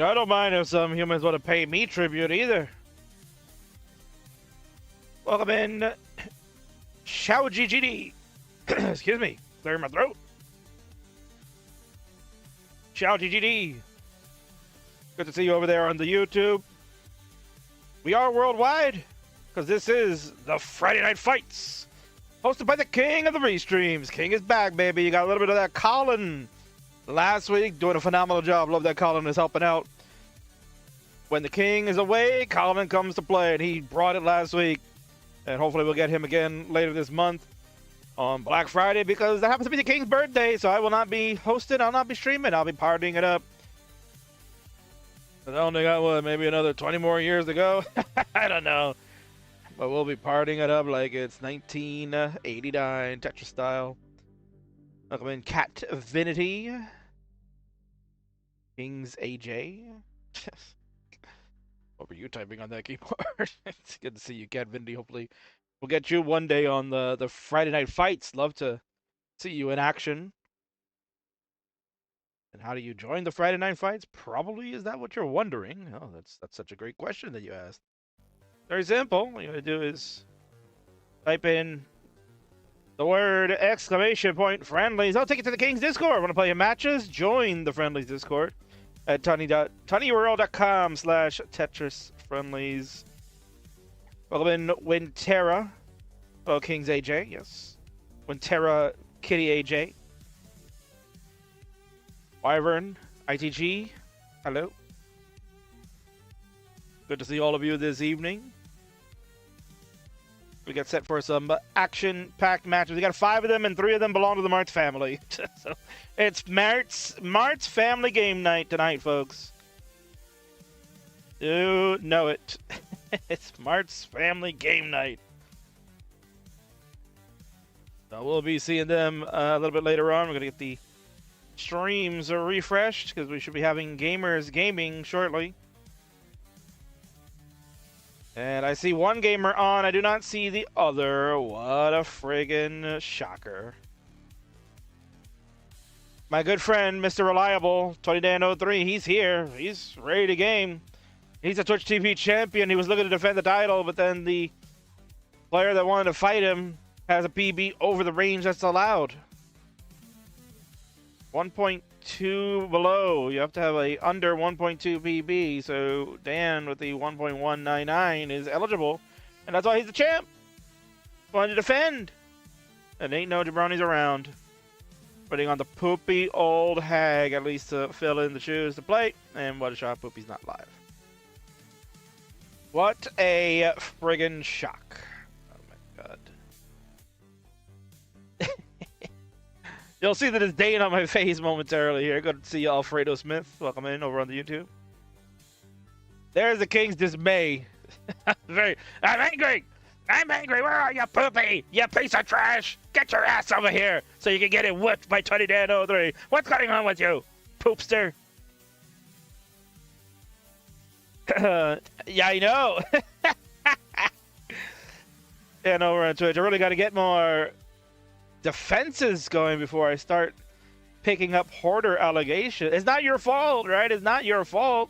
I don't mind if some humans want to pay me tribute either. Welcome in, Xiao GGD. Excuse me, clearing my throat. Xiao GGD. Good to see you over there on the YouTube. We are worldwide, because this is the Friday Night Fights, hosted by the king of the restreams. King is back, baby. You got a little bit of that Colin last week, doing a phenomenal job. Love that Colin is helping out. When the king is away, Colin comes to play, and he brought it last week. And hopefully we'll get him again later this month on Black Friday, because that happens to be the king's birthday, so I will not be hosting, I'll not be streaming, I'll be partying it up. I only got, what, maybe another 20 more years to go? I don't know. But we'll be partying it up like it's 1989, Tetris style. Welcome in, Cat Vinity. Kings AJ. What were you typing on that keyboard? It's good to see you, Cat Vinity. Hopefully we'll get you one day on the Friday Night Fights. Love to see you in action. And how do you join the Friday Night Fights? Probably, is that what you're wondering? Oh, that's such a great question that you asked. Very simple. All you gotta do is type in the word !friendlies. I'll take you to the King's Discord. Want to play your matches? Join the Friendlies Discord at tinyurl.com/Tetris Friendlies. Welcome in, Winterra. Oh, King's AJ, yes. Winterra Kitty AJ. Wyvern, ITG, hello. Good to see all of you this evening. We got set for some action-packed matches. We got 5 of them, and 3 of them belong to the Martz family. So it's Martz family game night tonight, folks. You know it. It's Martz family game night. So we'll be seeing them a little bit later on. We're going to get the streams are refreshed because we should be having gamers gaming shortly. And I see one gamer on, I do not see the other. What a friggin' shocker. My good friend, Mr. Reliable, 20Dan03, he's here. He's ready to game. He's a Twitch TV champion. He was looking to defend the title, but then the player that wanted to fight him has a PB over the range that's allowed. 1.2 below. You have to have a under 1.2 PB. So Dan with the 1.199 is eligible, and that's why he's the champ. Wanted to defend, and ain't no jabronis around. Putting on the poopy old hag, at least to fill in the shoes to play. And what a shot! Poopy's not live. What a friggin' shock! Oh my god. You'll see that it's Dane on my face momentarily here. Good to see you, Alfredo Smith. Welcome in over on the YouTube. There's the King's dismay. I'm angry! I'm angry! Where are you, Poopy? You piece of trash! Get your ass over here so you can get it whipped by 20Dan03. What's going on with you, Poopster? Yeah, I know. And over on Twitch, I really got to get more defenses going before I start picking up hoarder allegations. It's not your fault, right? It's not your fault.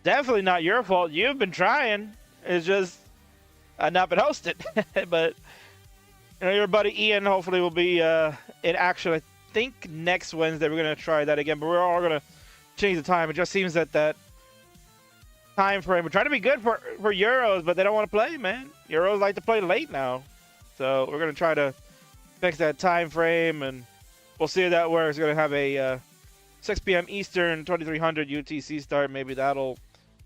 Definitely not your fault. You've been trying. It's just not been hosted. But you know, your buddy Ian hopefully will be in action. I think next Wednesday we're gonna try that again, but we're all gonna change the time. It just seems that time frame. We're trying to be good for Euros, but they don't want to play, man. Euros like to play late now. So we're going to try to fix that time frame, and we'll see if that works. We're going to have a 6 p.m. Eastern, 2300 UTC start. Maybe that'll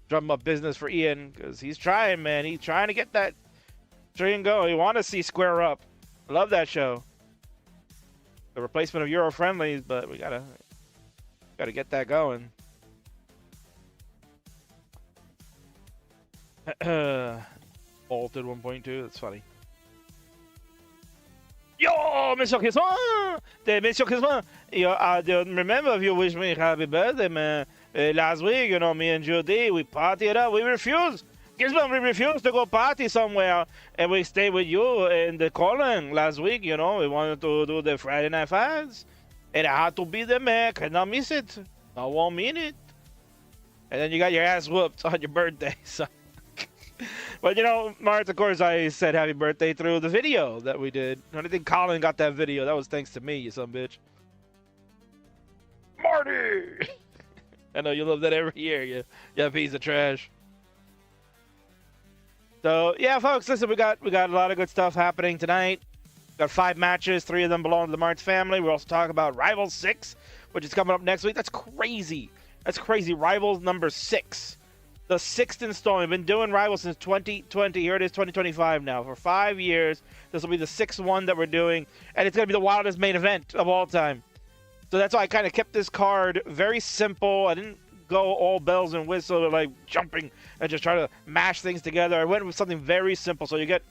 drum up business for Ian, because he's trying, man. He's trying to get that stream going. You want to see Square Up. I love that show. The replacement of Euro Friendlies, but we gotta get that going. Altered 1.2, that's funny. Yo, Monsieur Kingsman! Monsieur Kingsman, I don't remember if you wish me happy birthday, man. Last week, you know, me and Judy, we partied up. We refused. Kingsman, we refused to go party somewhere, and we stayed with you in the calling last week, you know. We wanted to do the Friday Night Fights, and I had to be there, man. Cannot miss it. I won't mean it. and then you got your ass whooped on your birthday. So, but you know, Martha, of course, I said happy birthday through the video that we did. I don't think Colin got that video. That was thanks to me, you son of a bitch. Marty! I know you love that every year, you piece of trash. So yeah, folks, listen, we got a lot of good stuff happening tonight. Got 5 matches, 3 of them belong to the Martz family. We're also talking about Rivals 6, which is coming up next week. That's crazy. That's crazy. Rivals number 6. The 6th installment. We've been doing Rivals since 2020. Here it is, 2025 now. For 5 years, this will be the 6th one that we're doing, and it's going to be the wildest main event of all time. So that's why I kind of kept this card very simple. I didn't go all bells and whistles, like jumping and just try to mash things together. I went with something very simple. So you get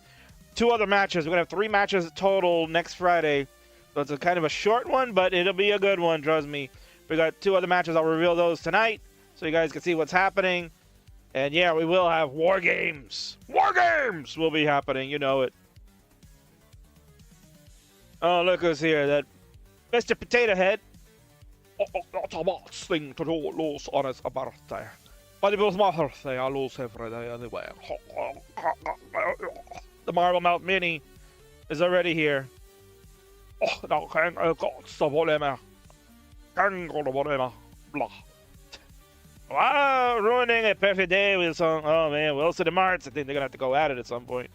2 other matches. We're going to have 3 matches total next Friday. So it's a kind of a short one, but it'll be a good one, trust me. We got 2 other matches. I'll reveal those tonight so you guys can see what's happening. And yeah, we will have War Games. War Games will be happening. You know it. Oh, look who's here. That Mr. Potato Head. Thing to do lose on his birthday. But it was my birthday. I lose every day anyway. The Marble Mouth Mini is already here. Oh, no, can't stop whatever. Can't go to whatever. Blah. Wow, ruining a perfect day with some. Oh man, Wilson and Martz. I think they're gonna have to go at it at some point.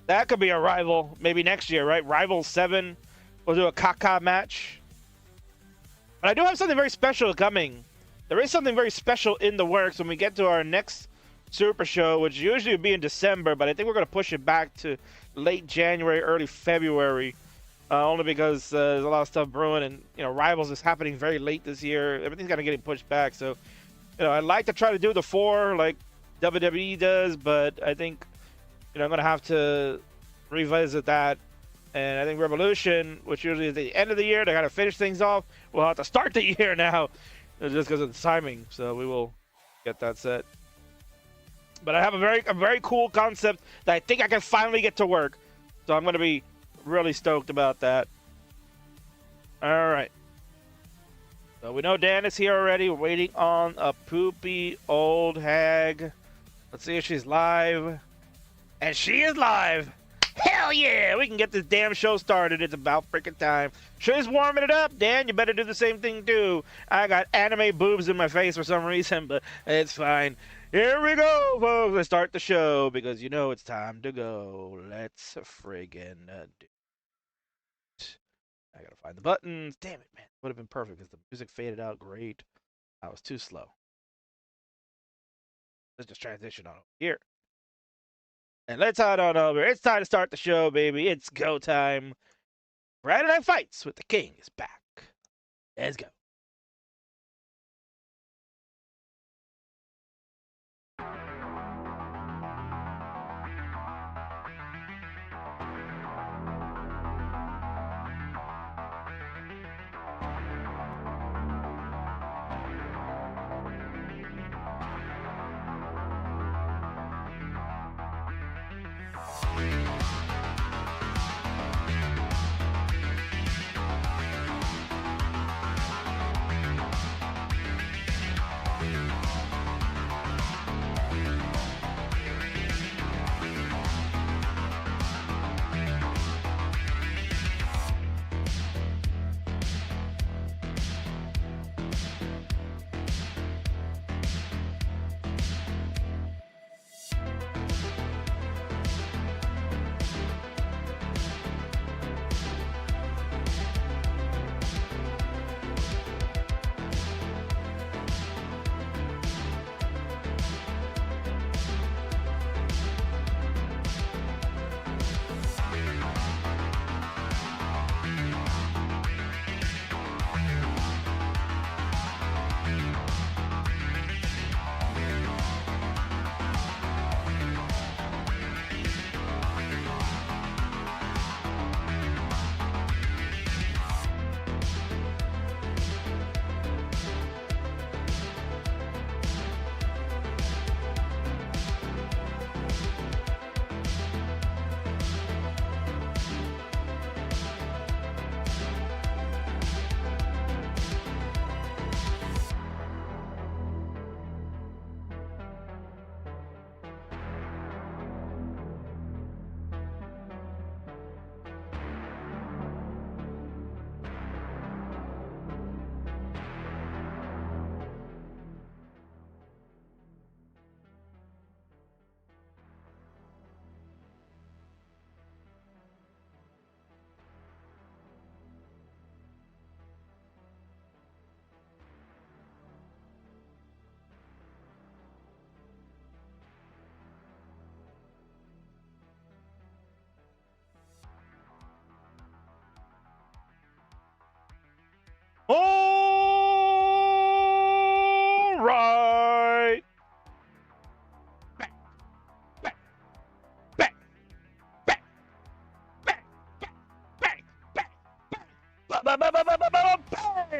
That could be a rival, maybe next year, right? Rival 7. We'll do a Kaka match. But I do have something very special coming. There is something very special in the works when we get to our next Super Show, which usually would be in December, but I think we're going to push it back to late January, early February, only because there's a lot of stuff brewing, and you know, Rivals is happening very late this year. Everything's kind of getting pushed back, so you know, I'd like to try to do the 4 like WWE does, but I think you know I'm going to have to revisit that. And I think Revolution, which usually is the end of the year, they got to finish things off. We'll have to start the year now, just because of the timing. So we will get that set. But I have a very cool concept that I think I can finally get to work. So I'm going to be really stoked about that. All right. So we know Dan is here already. We're waiting on a poopy old hag. Let's see if she's live. And she is live. Hell yeah! We can get this damn show started. It's about freaking time. She's warming it up. Dan, you better do the same thing too. I got anime boobs in my face for some reason, but it's fine. Here we go, folks. Let's start the show because you know it's time to go. Let's friggin' do it. I gotta find the buttons. Damn it, man. Would have been perfect because the music faded out great. I was too slow. Let's just transition on over here. And let's head on over. It's time to start the show, baby. It's go time. Friday Night Fights with the King is back. Let's go.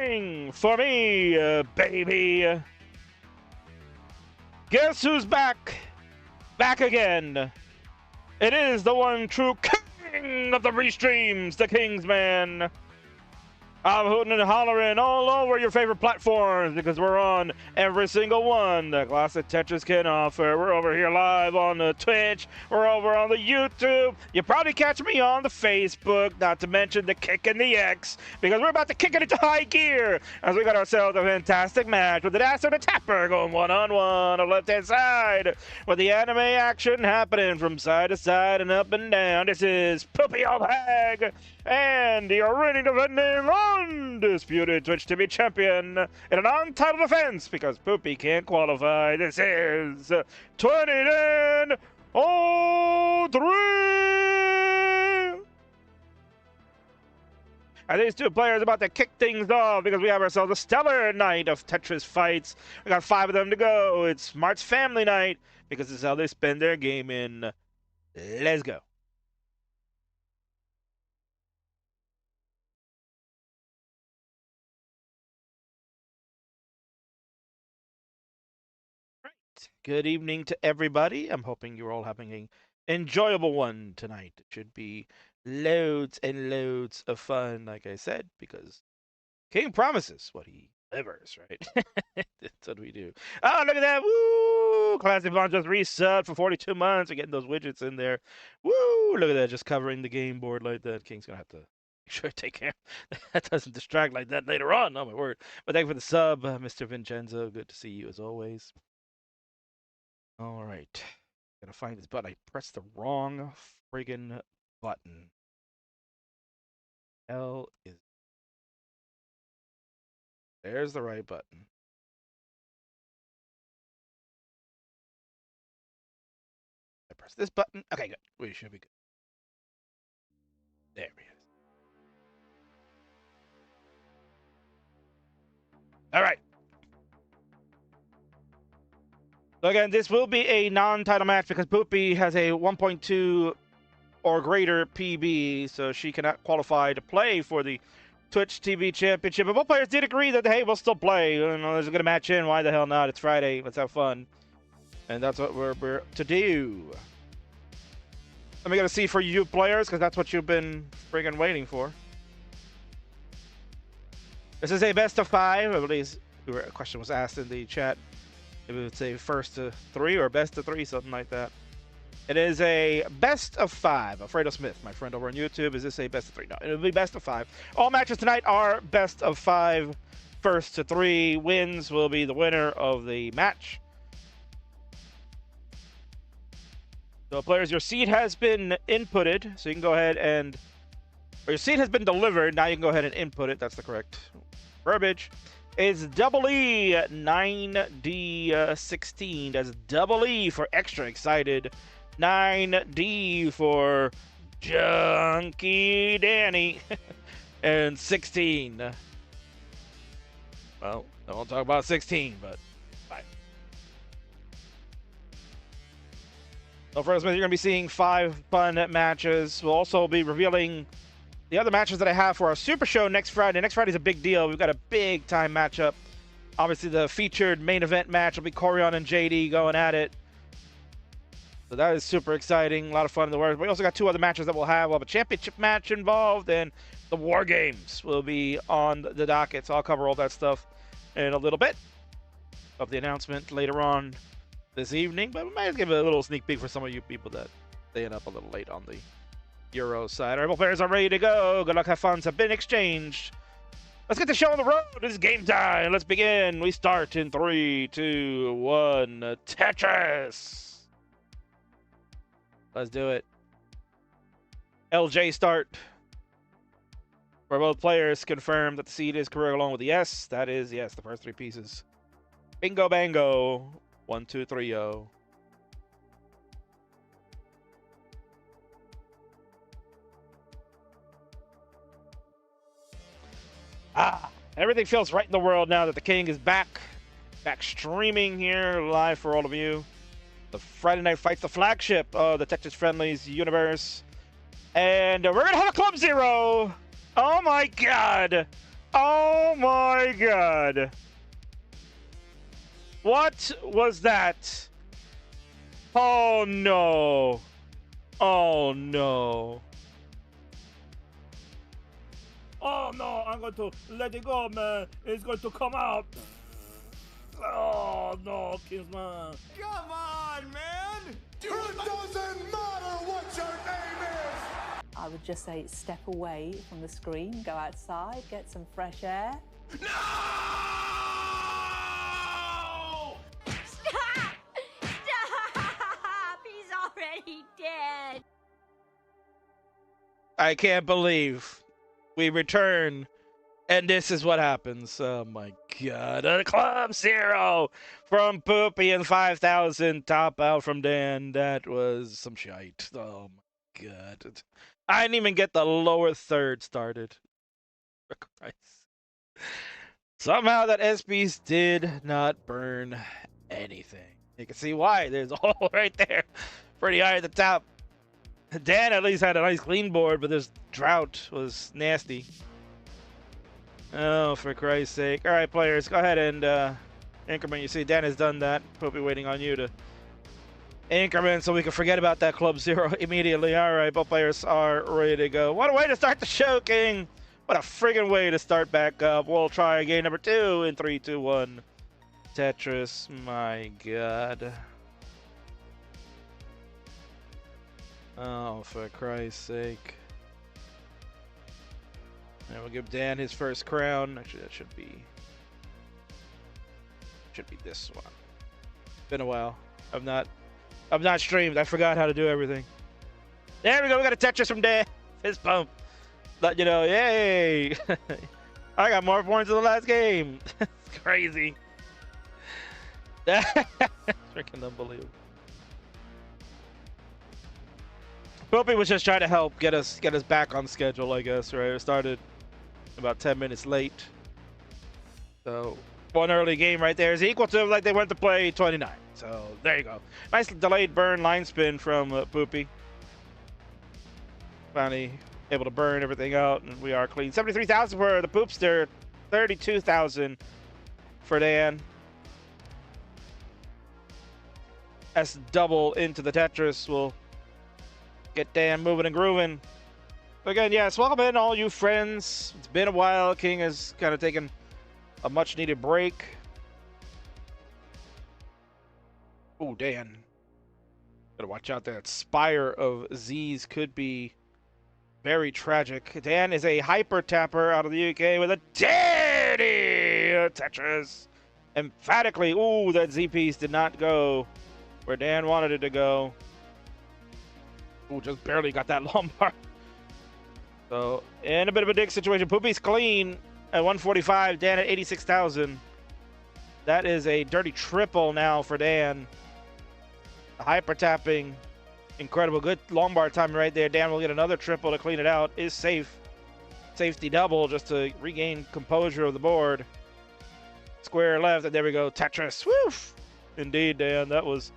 King for me, baby. Guess who's back? Back again. It is the one true king of the restreams, the Kingsman. I'm hooting and hollering all over your favorite platforms because we're on every single one that Classic Tetris can offer. We're over here live on the Twitch. We're over on the YouTube. You probably catch me on the Facebook, not to mention the Kick and the X, because we're about to kick it into high gear as we got ourselves a fantastic match with the Dasher and the Tapper going one-on-one on the left-hand side with the anime action happening from side to side and up and down. This is Poopy Old Hag and the reigning defending undisputed Twitch TV champion in an untitled defense because Poopy can't qualify. This is 2010 03. And these two players are about to kick things off because we have ourselves a stellar night of Tetris fights. We got 5 of them to go. It's Mart's family night because it's how they spend their gaming. Let's go. Good evening to everybody. I'm hoping you're all having an enjoyable one tonight. It should be loads and loads of fun, like I said, because King promises what he delivers, right? That's what we do. Oh, look at that. Woo! Classic Bond just reset for 42 months. We're getting those widgets in there. Woo! Look at that, just covering the game board like that. King's going to have to make sure to take care. That doesn't distract like that later on. Oh, my word. But thank you for the sub, Mr. Vincenzo. Good to see you as always. All right, gotta find this button. I pressed the wrong friggin' button. L is. There's the right button. I press this button. Okay, good. We should be good. There we go. All right. So again, this will be a non-title match because Poopy has a 1.2 or greater PB, so she cannot qualify to play for the Twitch TV Championship. But both players did agree that, hey, we'll still play. You know, there's a good match in. Why the hell not? It's Friday. Let's have fun. And that's what we're to do. Let me get a C for you players, because that's what you've been friggin' waiting for. This is a best of 5. I believe a question was asked in the chat. It would say first to 3 or best to 3, something like that. It is a best of 5. Alfredo Smith, my friend over on YouTube. Is this a best of 3? No, it'll be best of 5. All matches tonight are best of 5. First to 3 wins will be the winner of the match. So players, your seed has been inputted, so you can go ahead and, or your seed has been delivered. Now you can go ahead and input it. That's the correct verbiage. Is double E 9D16. That's double E for extra excited. 9D for Junkie Danny. And 16. Well, I won't talk about 16, but bye. So first, you're going to be seeing 5 fun matches. We'll also be revealing the other matches that I have for our Super Show next Friday. Next Friday's a big deal. We've got a big time matchup. Obviously, the featured main event match will be Corion and JD going at it. So that is super exciting. A lot of fun in the works. We also got 2 other matches that we'll have. We'll have a championship match involved, and the War Games will be on the docket. So I'll cover all that stuff in a little bit of the announcement later on this evening. But we might give a little sneak peek for some of you people that staying up a little late on the Euro side. All right, both players are ready to go. Good luck, have fun. Have been exchanged. Let's get the show on the road. It's game time. Let's begin. We start in 3, 2, 1. Tetris. Let's do it. LJ start. Where both players confirm that the seed is correct along with the yes. That is yes, the first 3 pieces. Bingo bango. 1, 2, 3, 0. Everything feels right in the world now that the King is back streaming here live for all of you. The Friday Night Fights, the flagship of the Tetris Friendlies universe. And we're going to have a Club Zero. Oh my God. Oh my god. What was that? Oh no. Oh no. Oh no, I'm going to let it go, man. It's going to come out. Oh no, Kingsman. Come on, man! It doesn't matter what your name is! I would just say step away from the screen, go outside, get some fresh air. No! Stop! Stop! He's already dead. I can't believe we return and this is what happens. Oh my god. A Club Zero from Poopy and 5,000 top out from Dan. That was some shite. Oh my god. I didn't even get the lower third started. For Christ. Somehow that SPs did not burn anything. You can see why. There's a hole right there. Pretty high at the top. Dan at least had a nice clean board, but this drought was nasty. Oh, for Christ's sake. All right, players, go ahead and increment. You see, Dan has done that. Poopy waiting on you to increment so we can forget about that Club Zero immediately. All right, both players are ready to go. What a way to start the show, King. What a friggin' way to start back up. We'll try game number 2 in 3, 2, 1. Tetris, my god. Oh, for Christ's sake. And we'll give Dan his first crown. Actually, that should be this one. Been a while. I've not streamed. I forgot how to do everything. There we go. We got a Tetris from Dan. Fist bump. Let you know, yay! I got more points than the last game. It's crazy. That's freaking unbelievable. Poopy was just trying to help get us back on schedule, I guess, right? We started about 10 minutes late. So one early game right there is equal to like they went to play 29. So there you go. Nice delayed burn line spin from Poopy. Finally able to burn everything out, and we are clean. 73,000 for the Poopster, 32,000 for Dan. That's double into the Tetris. We'll get Dan moving and grooving. Again, yes, welcome in all you friends. It's been a while. King has kind of taken a much needed break. Oh, Dan. Gotta watch out. That spire of Z's could be very tragic. Dan is a hyper tapper out of the UK with a daddy Tetris. Emphatically, ooh, that Z piece did not go where Dan wanted it to go. Ooh, just barely got that lumbar. So, in a bit of a dig situation. Poopy's clean at 145. Dan at 86,000. That is a dirty triple now for Dan. Hyper tapping. Incredible. Good lumbar timing right there. Dan will get another triple to clean it out. Is safe. Safety double just to regain composure of the board. Square left. And there we go. Tetris. Woof. Indeed, Dan. That was,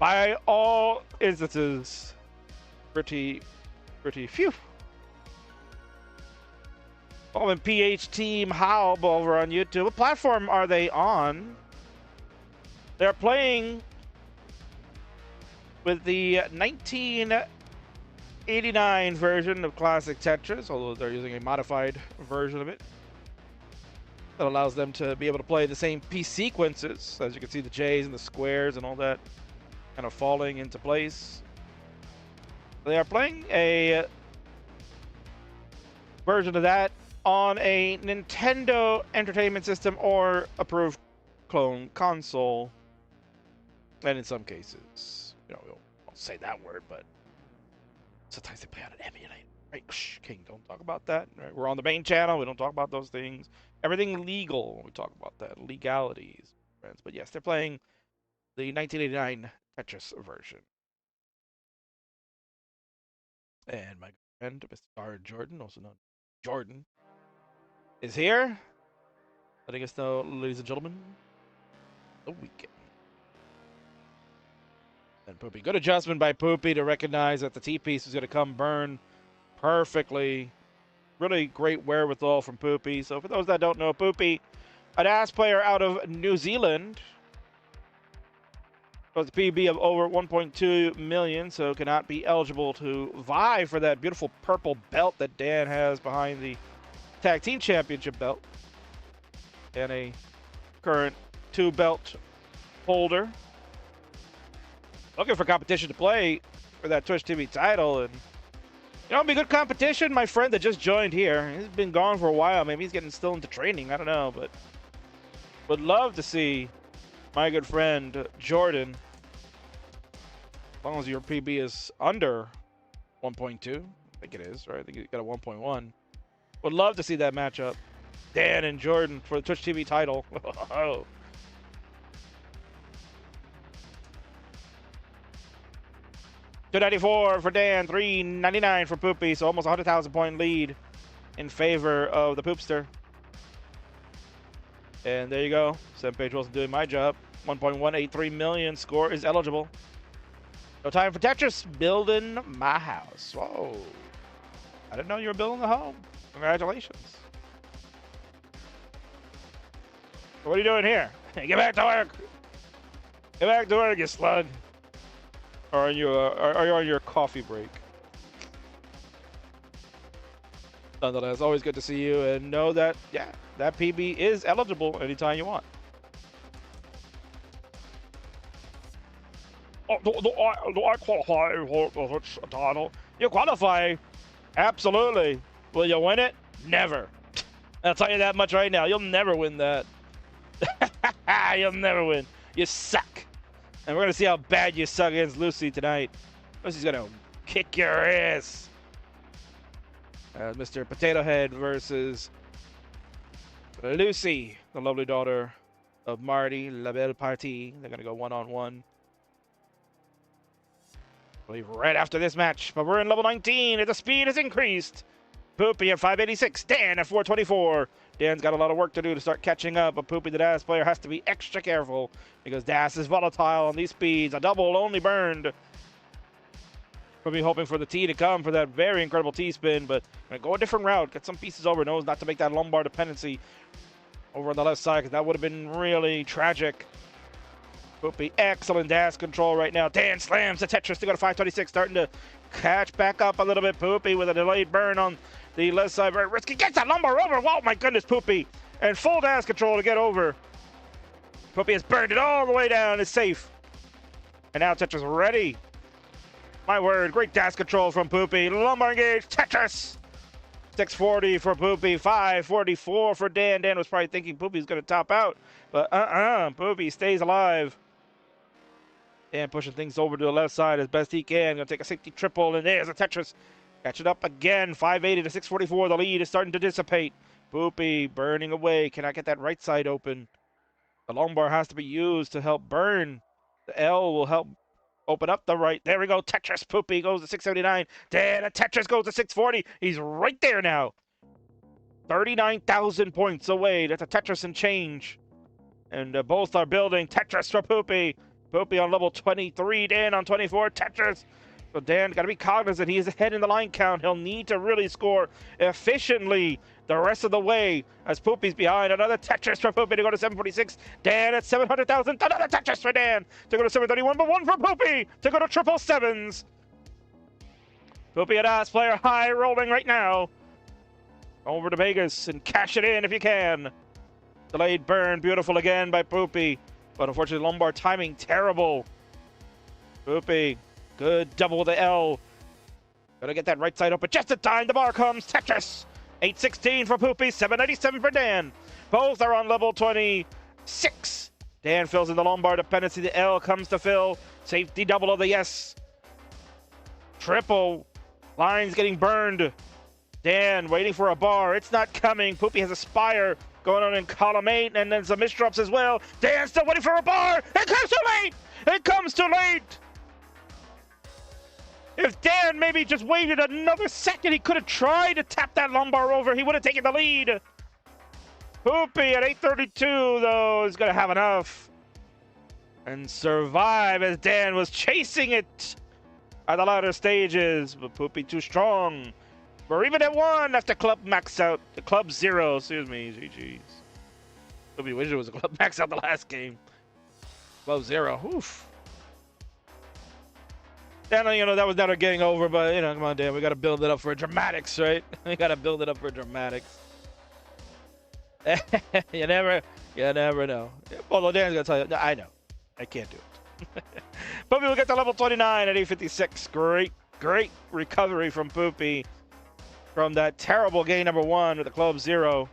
by all instances, pretty phew. Oh, and PH Team Halb over on YouTube. What platform are they on? They're playing with the 1989 version of Classic Tetris, although they're using a modified version of it that allows them to be able to play the same piece sequences. As you can see, the J's and the squares and all that kind of falling into place. They are playing a version of that on a Nintendo Entertainment System or approved clone console. And in some cases, you know, we won't say that word, but sometimes they play on an emulator. Right? Shh, King, don't talk about that. Right? We're on the main channel. We don't talk about those things. Everything legal when we talk about that. Legalities, friends. But yes, they're playing the 1989 Tetris version. And my friend, Mr. Jordan, also known as Jordan, is here. Letting us know, ladies and gentlemen, the weekend. And Poopy. Good adjustment by Poopy to recognize that the T-piece is going to come burn perfectly really great wherewithal from Poopy. So for those that don't know, Poopy, an ass player out of New Zealand, with a PB of over 1.2 million, so cannot be eligible to vie for that beautiful purple belt that Dan has behind the Tag Team Championship belt. And a current 2-belt holder. Looking for competition to play for that Twitch TV title. And, it'll be good competition. My friend that just joined here, he's been gone for a while. Maybe he's getting still into training. I don't know, but would love to see my good friend Jordan, as long as your PB is under 1.2. I think it is, right? I think you got a 1.1. Would love to see that matchup. Dan and Jordan for the Twitch TV title. 294 for Dan, 399 for Poopy, so almost 100,000 point lead in favor of the Poopster. And there you go. 7-Page Wilson doing my job. 1.183 million score is eligible. No time for Tetris. Building my house. Whoa. I didn't know you were building a home. Congratulations. What are you doing here? Get back to work. Get back to work, you slug. Or are you on your coffee break? Nonetheless, always good to see you and know that, yeah, that PB is eligible anytime you want. Oh, do I qualify for the title? You qualify? Absolutely. Will you win it? Never. I'll tell you that much right now. You'll never win that. You'll never win. You suck. And we're going to see how bad you suck against Lucy tonight. Lucy's going to kick your ass. Mr. Potato Head versus Lucy, the lovely daughter of Marty, La Belle Partie. They're going to go one-on-one. I believe right after this match. But we're in level 19, and the speed has increased. Poopy at 586, Dan at 424. Dan's got a lot of work to do to start catching up, but Poopy the Das player has to be extra careful because Das is volatile on these speeds. A double only burned. We'll be hoping for the T to come for that very incredible T-spin, but I'm going to go a different route. Get some pieces over. Knows not to make that lumbar dependency over on the left side because that would have been really tragic. Poopy, excellent dash control right now. Dan slams the Tetris to go to 526, starting to catch back up a little bit. Poopy with a delayed burn on the left side. Very risky. Gets that lumbar over. Oh my goodness, Poopy. And full dash control to get over. Poopy has burned it all the way down. It's safe. And now Tetris ready. My word, great dash control from Poopy. Lumbar engage, Tetris. 640 for Poopy, 544 for Dan. Dan was probably thinking Poopy's going to top out. But Poopy stays alive. Dan pushing things over to the left side as best he can. Going to take a safety triple, and there's a Tetris. Catch it up again, 580 to 644. The lead is starting to dissipate. Poopy burning away. Cannot get that right side open. The lumbar has to be used to help burn. The L will help open up the right. There we go. Tetris. Poopy goes to 679. Dan, a Tetris goes to 640. He's right there now. 39,000 points away. That's a Tetris and change. And both are building. Tetris for Poopy. Poopy on level 23. Dan on 24. Tetris. So Dan got to be cognizant. He is ahead in the line count. He'll need to really score efficiently the rest of the way as Poopy's behind. Another Tetris for Poopy to go to 746. Dan at 700,000. Another Tetris for Dan to go to 731, but one for Poopy to go to triple sevens. Poopy at ass player high rolling right now. Over to Vegas and cash it in if you can. Delayed burn, beautiful again by Poopy. But unfortunately, lumbar timing terrible. Poopy, good double the L. Gotta get that right side open just in time. The bar comes. Tetris. 816 for Poopy, 797 for Dan. Both are on level 26. Dan fills in the lumbar dependency. The L comes to fill. Safety double of the yes. Triple. Lines getting burned. Dan waiting for a bar. It's not coming. Poopy has a spire going on in column 8, and then some misdrops as well. Dan still waiting for a bar. It comes too late. It comes too late. If Dan maybe just waited another second, he could have tried to tap that lumbar over. He would have taken the lead. Poopy at 832, though, is going to have enough and survive as Dan was chasing it at the latter stages. But Poopy too strong. We're even at 1 after club max out. The club 0, excuse me. GG's. Nobody wish it was a club max out the last game. Club 0. Oof. Dan, you know, that was never getting over, but, you know, come on, Dan. We got to build it up for dramatics, right? We got to build it up for dramatics. you never know. Although Dan's going to tell you, no, I know. I can't do it. Poopy will get to level 29 at 856. Great recovery from Poopy from that terrible game number 1 with the club 0.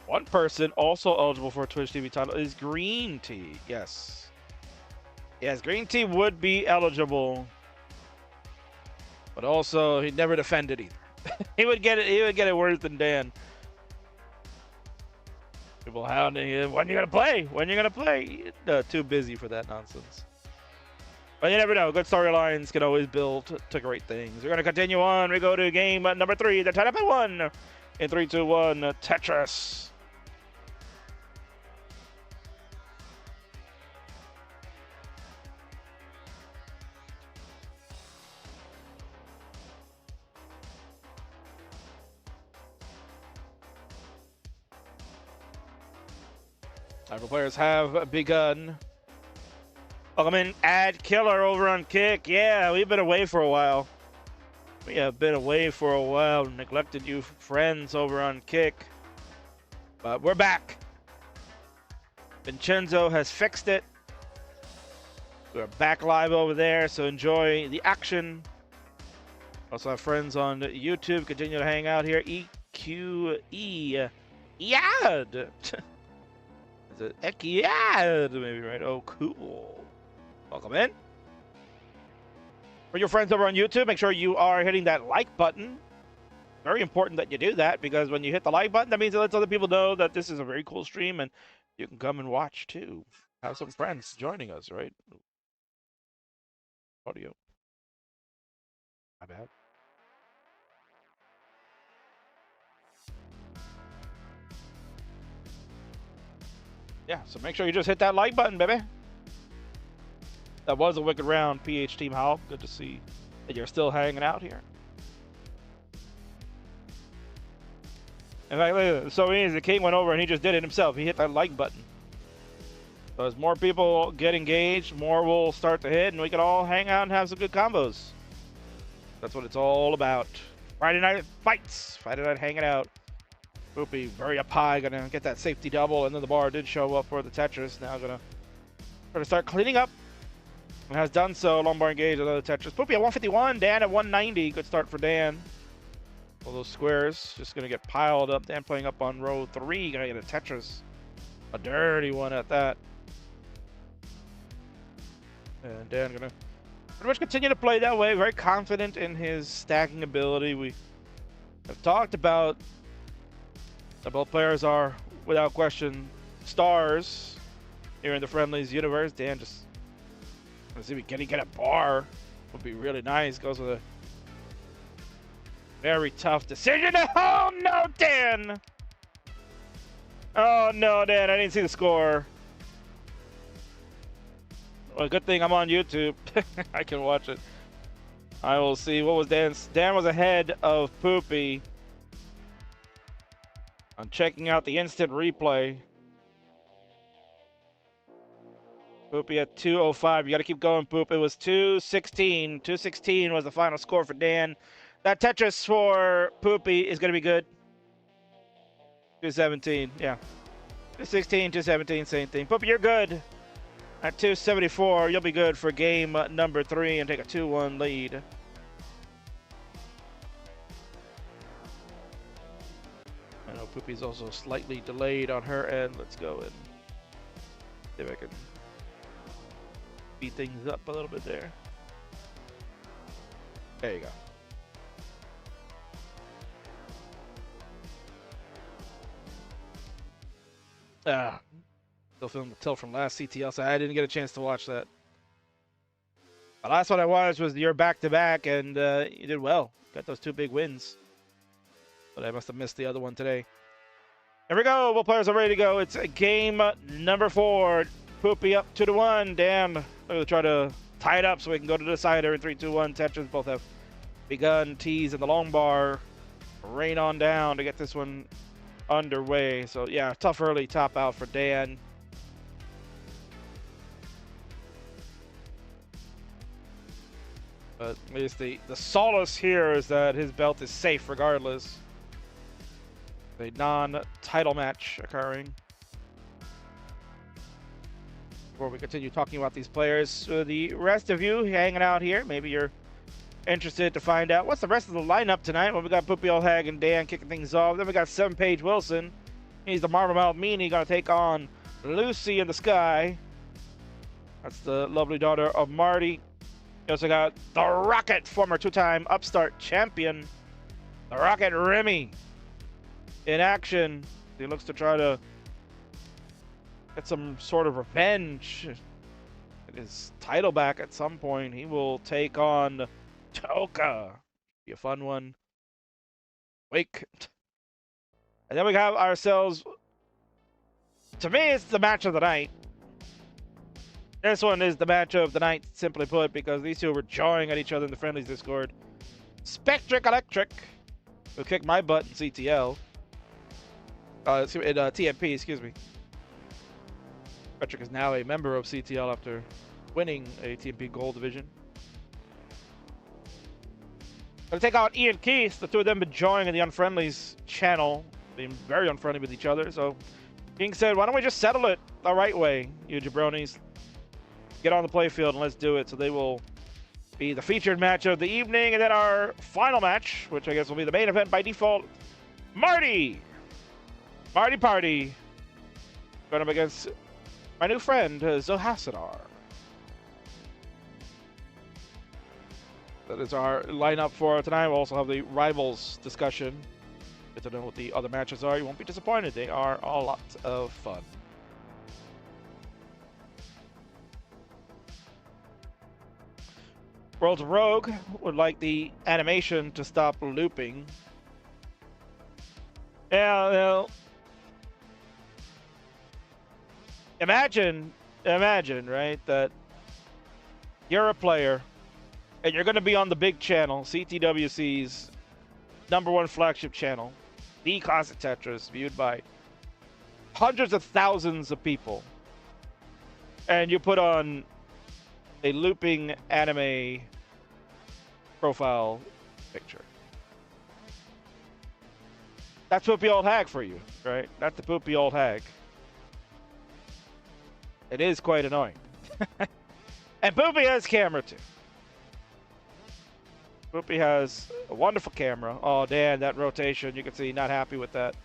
One person also eligible for a Twitch TV title is Green Tea. Yes. Yes, Green Tea would be eligible. But also, he'd never defended either. He would get it worse than Dan. People hounding him. When you gonna play? When you gonna play? Too busy for that nonsense. But you never know. Good storylines can always build to great things. We're gonna continue on. We go to game number 3. They're tied up at 1. In 3, 2, 1. Tetris. Several players have begun. Welcome in, Ad Killer over on Kick. Yeah, we've been away for a while. We have been away for a while. Neglected you friends over on Kick. But we're back. Vincenzo has fixed it. We're back live over there, so enjoy the action. Also have friends on YouTube. Continue to hang out here. EQE. Yad! Is it Ekiad? Maybe, right? Oh, cool. Welcome in. For your friends over on YouTube, make sure you are hitting that like button. Very important that you do that, because when you hit the like button, that means it lets other people know that this is a very cool stream and you can come and watch too. Have some friends joining us, right? Audio. My bad. Yeah, so make sure you just hit that like button, baby. That was a wicked round, PH Team Howl. Good to see that you're still hanging out here. In fact, look, it's so easy. The king went over and he just did it himself. He hit that like button. So as more people get engaged, more will start to hit, and we can all hang out and have some good combos. That's what it's all about. Friday night fights. Friday night hanging out. Poopy very up high, gonna get that safety double, and then the bar did show up for the Tetris. Now gonna start cleaning up, and has done so. Lombard engaged, another Tetris. Poopy at 151, Dan at 190. Good start for Dan. All those squares just gonna get piled up. Dan playing up on row 3, gonna get a Tetris, a dirty one at that. And Dan gonna pretty much continue to play that way. Very confident in his stacking ability. We have talked about that both players are, without question, stars here in the Friendlies universe. Dan just, let's see, can he get a bar? Would be really nice. Goes with a very tough decision. Oh no, Dan! Oh no, Dan! I didn't see the score. Well, good thing I'm on YouTube. I can watch it. I will see. What was Dan's? Dan was ahead of Poopy. I'm checking out the instant replay. Poopy at 2:05. You got to keep going, Poop. It was 2:16. 2:16 was the final score for Dan. That Tetris for Poopy is going to be good. 2:17. Yeah. 2:16, 2:17, same thing. Poopy, you're good. At 2:74, you'll be good for game number 3 and take a 2-1 lead. I know Poopy's also slightly delayed on her end. Let's go and see if I can speed things up a little bit there. There you go. Still filming the tilt from last CTL, so I didn't get a chance to watch that. The last one I watched was your back-to-back, and you did well. Got those 2 big wins. But I must have missed the other one today. Here we go. Both players are ready to go. It's game number 4. Poopy up 2-1. Dan, we'll try to tie it up so we can go to the decider in 3, 2, 1. Tetris both have begun. Tees in the long bar. Rain on down to get this one underway. So yeah, tough early top out for Dan. But at least the solace here is that his belt is safe regardless. A non-title match occurring. Before we continue talking about these players, the rest of you hanging out here, maybe you're interested to find out what's the rest of the lineup tonight. Well, we got Poopy Old Hag and Dan kicking things off. Then we got 7-Page Wilson. He's the Marvel Mouth Meanie, gonna take on Lucy in the Sky. That's the lovely daughter of Marty. We also got the Rocket, former 2-time Upstart champion, the Rocket Remy, in action. He looks to try to get some sort of revenge. Get his title back at some point. He will take on Toka. Be a fun one. Wake. And then we have ourselves, to me, it's the match of the night. This one is the match of the night, simply put, because these two were jawing at each other in the Friendlies Discord. Spectric Electric, who kicked my butt in CTL. TMP, excuse me. Spectric is now a member of CTL after winning a TMP Gold Division. Gonna take out Ian Keith. The two of them been jawing in the Unfriendlies channel, being very unfriendly with each other. So King said, why don't we just settle it the right way, you jabronis? Get on the playfield and let's do it. So they will be the featured match of the evening. And then our final match, which I guess will be the main event by default, Marty Party, going up against my new friend, Zohasadar. That is our lineup for tonight. We'll also have the Rivals discussion. Get to know what the other matches are. You won't be disappointed. They are a lot of fun. World's Rogue would like the animation to stop looping. Yeah, well, imagine, right, that you're a player and you're going to be on the big channel, CTWC's #1 flagship channel, the Classic Tetris, viewed by hundreds of thousands of people, and you put on a looping anime profile picture. That's Poopy Old Hag for you, right? That's the Poopy Old Hag. It is quite annoying. And Poopy has camera too. Poopy has a wonderful camera. Oh, Dan, that rotation, you can see not happy with that.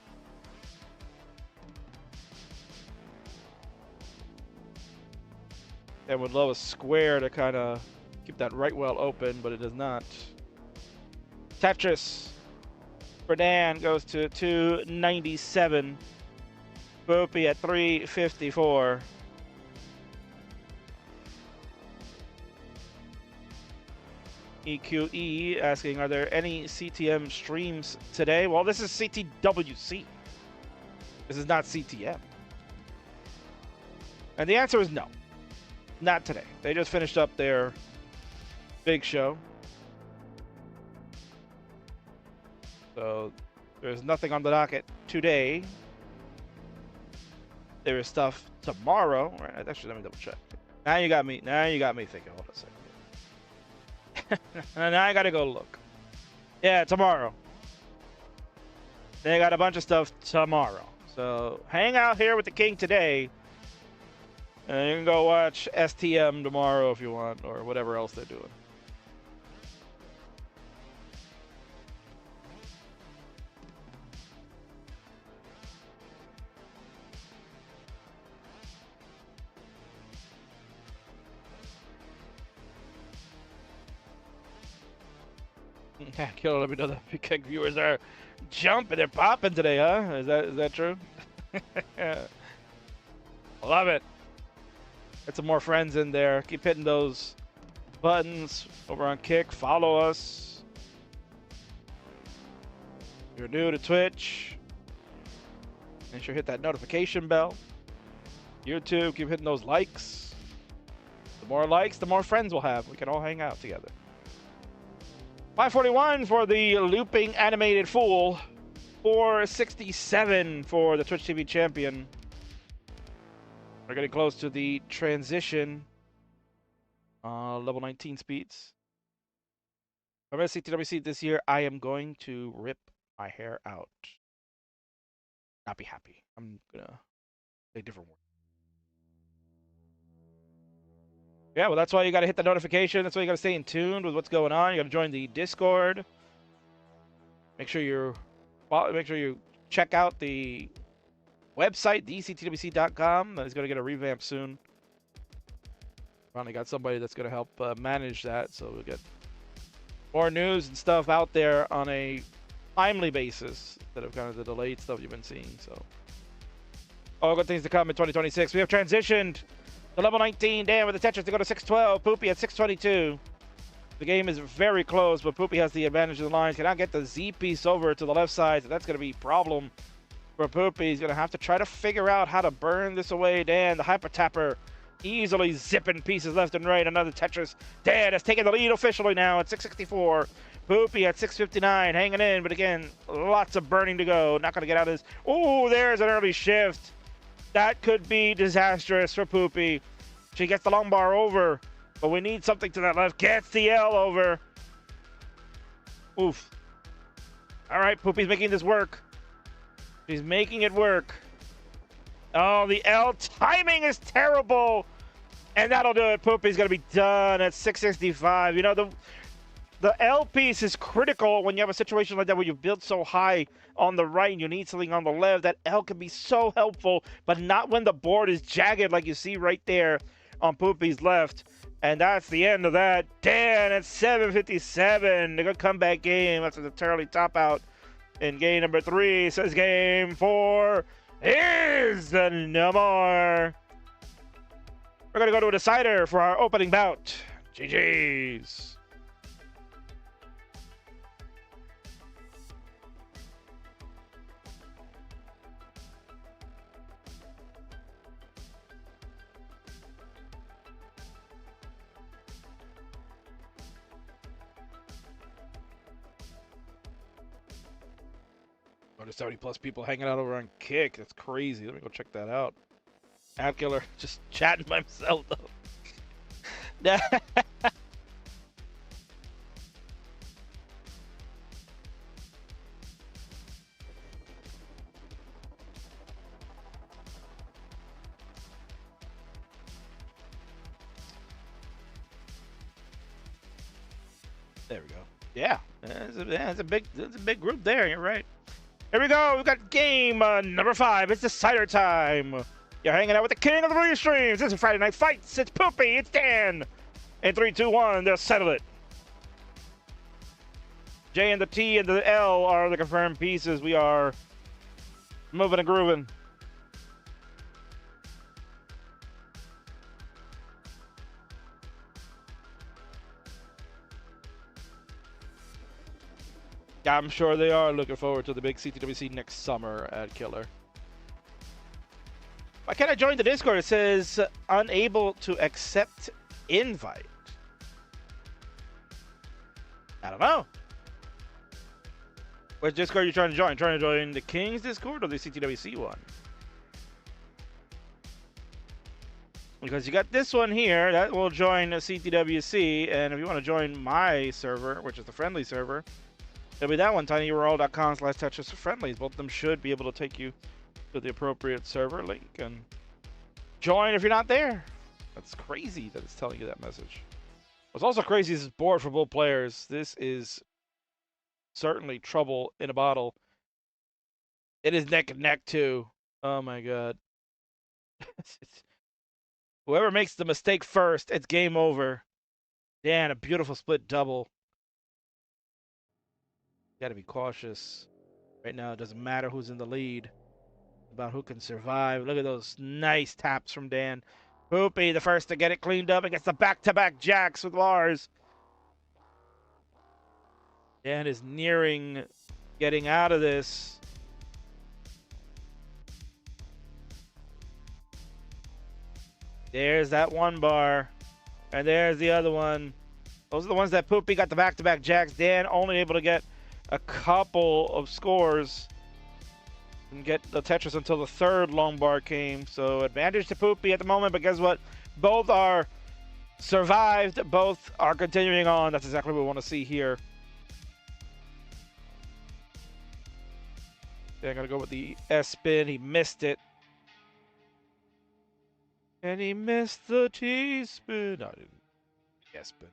And would love a square to kind of keep that right well open, but it does not. Tetris for Dan goes to 297. Poopy at 354. EQE asking, are there any CTM streams today? Well, this is CTWC. This is not CTM. And the answer is no. Not today. They just finished up their big show. So there's nothing on the docket today. There is stuff tomorrow. All right, actually, let me double check. Now you got me. Now you got me thinking. Hold on a second. Now I gotta go look. Yeah, tomorrow. They got a bunch of stuff tomorrow. So hang out here with the king today. And you can go watch STM tomorrow if you want, or whatever else they're doing. Yeah, Killer, let me know that PK viewers are jumping, they're popping today, huh? Is that true? Love it. Get some more friends in there. Keep hitting those buttons over on Kick. Follow us. If you're new to Twitch, make sure to hit that notification bell. YouTube, keep hitting those likes. The more likes, the more friends we'll have. We can all hang out together. 541 for the looping animated fool. 467 for the Twitch TV champion. We're getting close to the transition. Level 19 speeds. If I'm going to CTWC this year, I am going to rip my hair out. Not be happy. I'm going to say a different word. Yeah, well, that's why you got to hit the notification. That's why you got to stay in tune with what's going on. You got to join the Discord. Make sure you check out the website, thectwc.com. That is going to get a revamp soon. Finally got somebody that's going to help manage that, so we'll get more news and stuff out there on a timely basis instead of kind of the delayed stuff you've been seeing. So, all good things to come in 2026. We have transitioned to level 19. Dan with the Tetris to go to 612. Poopy at 622. The game is very close, but Poopy has the advantage of the lines. Cannot get the Z piece over to the left side, so that's going to be a problem for Poopy. He's going to have to try to figure out how to burn this away. Dan, the Hyper Tapper, easily zipping pieces left and right. Another Tetris. Dan has taken the lead officially now at 664. Poopy at 659, hanging in, but again, lots of burning to go. Not going to get out of this. Oh, there's an early shift. That could be disastrous for Poopy. She gets the long bar over, but we need something to that left. Gets the L over. Oof. All right, Poopy's making this work. She's making it work. Oh, the L timing is terrible. And that'll do it. Poopy's going to be done at 665. You know, the L piece is critical when you have a situation like that where you've built so high on the right and you need something on the left. That L can be so helpful, but not when the board is jagged like you see right there on Poopy's left. And that's the end of that. Dan at 757. A good comeback game after the Turley top out in game number 3. Says game 4 is no more. We're going to go to a decider for our opening bout. GG's. There's 70 plus people hanging out over on Kick. That's crazy. Let me go check that out. Ad Killer just chatting by himself though. There we go. Yeah, it's a big group there. You're right. Here we go. We've got game number 5. It's decider time. You're hanging out with the king of the restreams. This is Friday Night Fights. It's Poopy. It's Dan. In 3, 2, 1, they'll settle it. J and the T and the L are the confirmed pieces. We are moving and grooving. I'm sure they are looking forward to the big CTWC next summer at Killer. Why can't I join the Discord? It says unable to accept invite. I don't know. Which Discord are you trying to join? Trying to join the King's Discord or the CTWC one? Because you got this one here that will join CTWC, and if you want to join my server, which is the friendly server, it'll be that one, tinyurl.com/tetrisfriendlies. Both of them should be able to take you to the appropriate server link and join if you're not there. That's crazy that it's telling you that message. What's also crazy is it's board for both players. This is certainly trouble in a bottle. It is neck and neck too. Oh my god. Whoever makes the mistake first, it's game over. Dan, a beautiful split double. You gotta be cautious. Right now, it doesn't matter who's in the lead. About who can survive. Look at those nice taps from Dan. Poopy, the first to get it cleaned up and gets the back-to-back jacks with Lars. Dan is nearing getting out of this. There's that one bar. And there's the other one. Those are the ones that Poopy got the back-to-back jacks. Dan only able to get a couple of scores and get the Tetris until the third long bar came. So advantage to Poopy at the moment, but guess what? Both are survived. Both are continuing on. That's exactly what we want to see here. Yeah, I'm going to go with the S-spin. He missed it. And he missed the T-spin. No, I didn't. S-spin.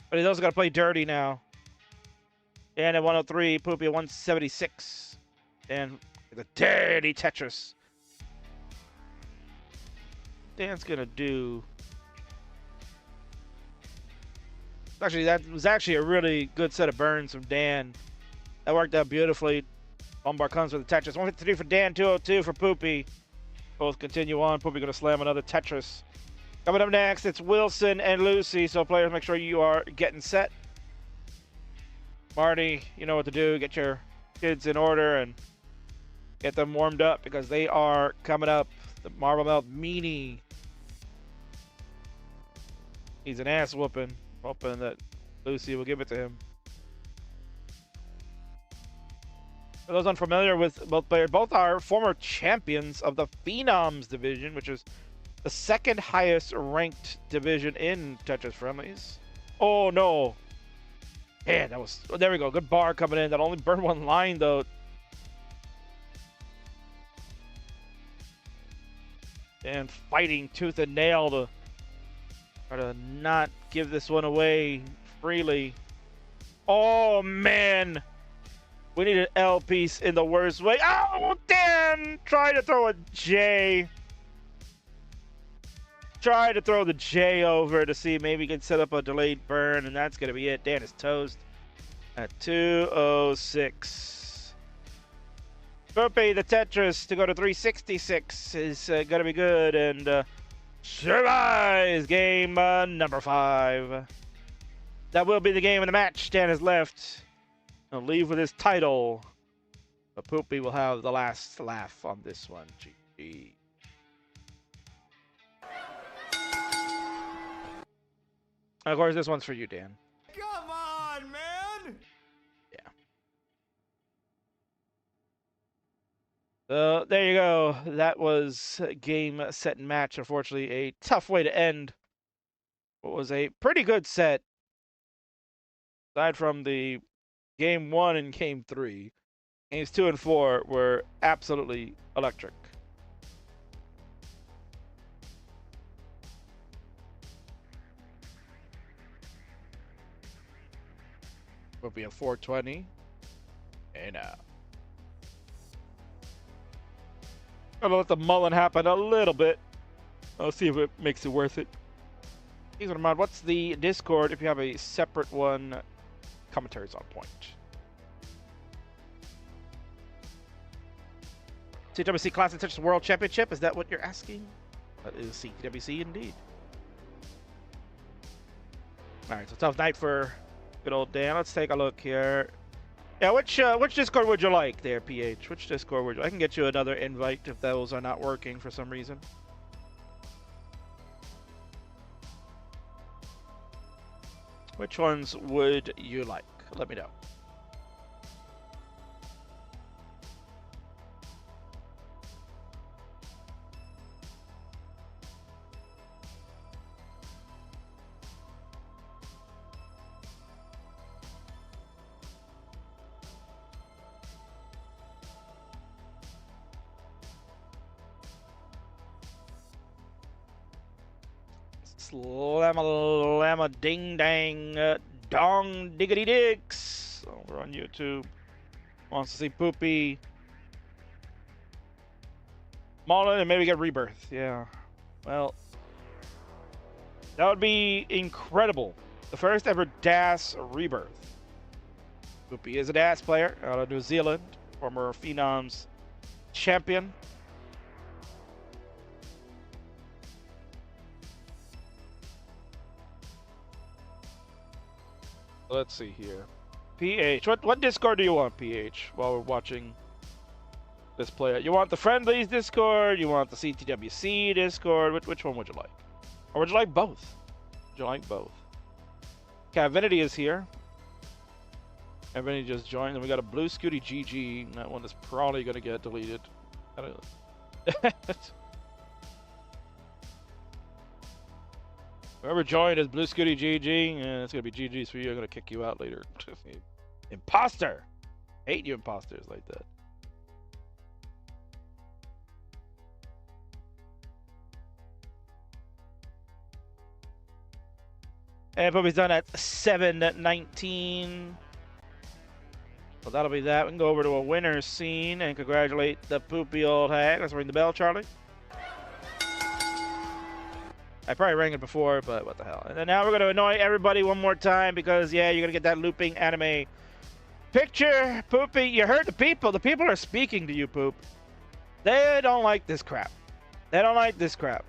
But he's also got to play dirty now. And at 103, Poopy at 176. And the dirty Tetris. Dan's going to do... Actually, that was actually a really good set of burns from Dan. That worked out beautifully. Lumbar comes with the Tetris. 153 for Dan, 202 for Poopy. Both continue on. Poopy going to slam another Tetris. Coming up next, it's Wilson and Lucy. So players, make sure you are getting set. Marty, you know what to do. Get your kids in order and get them warmed up because they are coming up. The Marble Melt Meanie. He's an ass whooping. Hoping that Lucy will give it to him. For those unfamiliar with both players, both are former champions of the Phenoms division, which is the second highest ranked division in Tetris Friendlies. Oh no. Man, that was... Oh, there we go. Good bar coming in. That only burned one line, though. And fighting tooth and nail to try to not give this one away freely. Oh, man. We need an L piece in the worst way. Oh, Dan! Try to throw a J. Try to throw the J over to see if maybe we can set up a delayed burn, and that's going to be it. Dan is toast at 206. Poopy, the Tetris, to go to 366 is going to be good, and survives game number 5. That will be the game of the match. Dan is left. He'll leave with his title. But Poopy will have the last laugh on this one. GG. And of course, this one's for you, Dan. Come on, man! Yeah. So there you go. That was game, set, and match. Unfortunately, a tough way to end what was a pretty good set. Aside from the game 1 and game 3, games 2 and 4 were absolutely electric. Will be a 420. And gonna let the mullen happen a little bit. I'll see if it makes it worth it. Kingsman Mod, what's the Discord if you have a separate one? Commentaries on point. CWC Classic Tetris World Championship, is that what you're asking? That is CWC indeed. Alright, so tough night for good old Dan. Let's take a look here. Yeah, which Discord would you like there, PH? Which Discord would you... I can get you another invite if those are not working for some reason. Which ones would you like? Let me know. Slamma ding dang dong diggity dicks over on YouTube. Wants to see Poopy Mullen and maybe get Rebirth. Yeah. Well, that would be incredible. The first ever DAS Rebirth. Poopy is a DAS player out of New Zealand, former Phenoms champion. Let's see here. PH. What Discord do you want, PH, while we're watching this player. You want the friendlies Discord? You want the CTWC Discord? Which one would you like? Or would you like both? Would you like both? Cavinity is here. Everybody just joined. Then we got a blue Scooty GG. That one is probably going to get deleted. Whoever joined is blue Scooty GG. Yeah, it's going to be GG's for you. I'm going to kick you out later. Imposter! Hate you imposters like that. And Poopy's done at 7:19. So that'll be that. We can go over to a winner's scene and congratulate the poopy old hag. Let's ring the bell, Charlie. I probably rang it before, but what the hell. And then now we're going to annoy everybody one more time because, yeah, you're going to get that looping anime picture. Poopy, you heard the people. The people are speaking to you, Poop. They don't like this crap. They don't like this crap.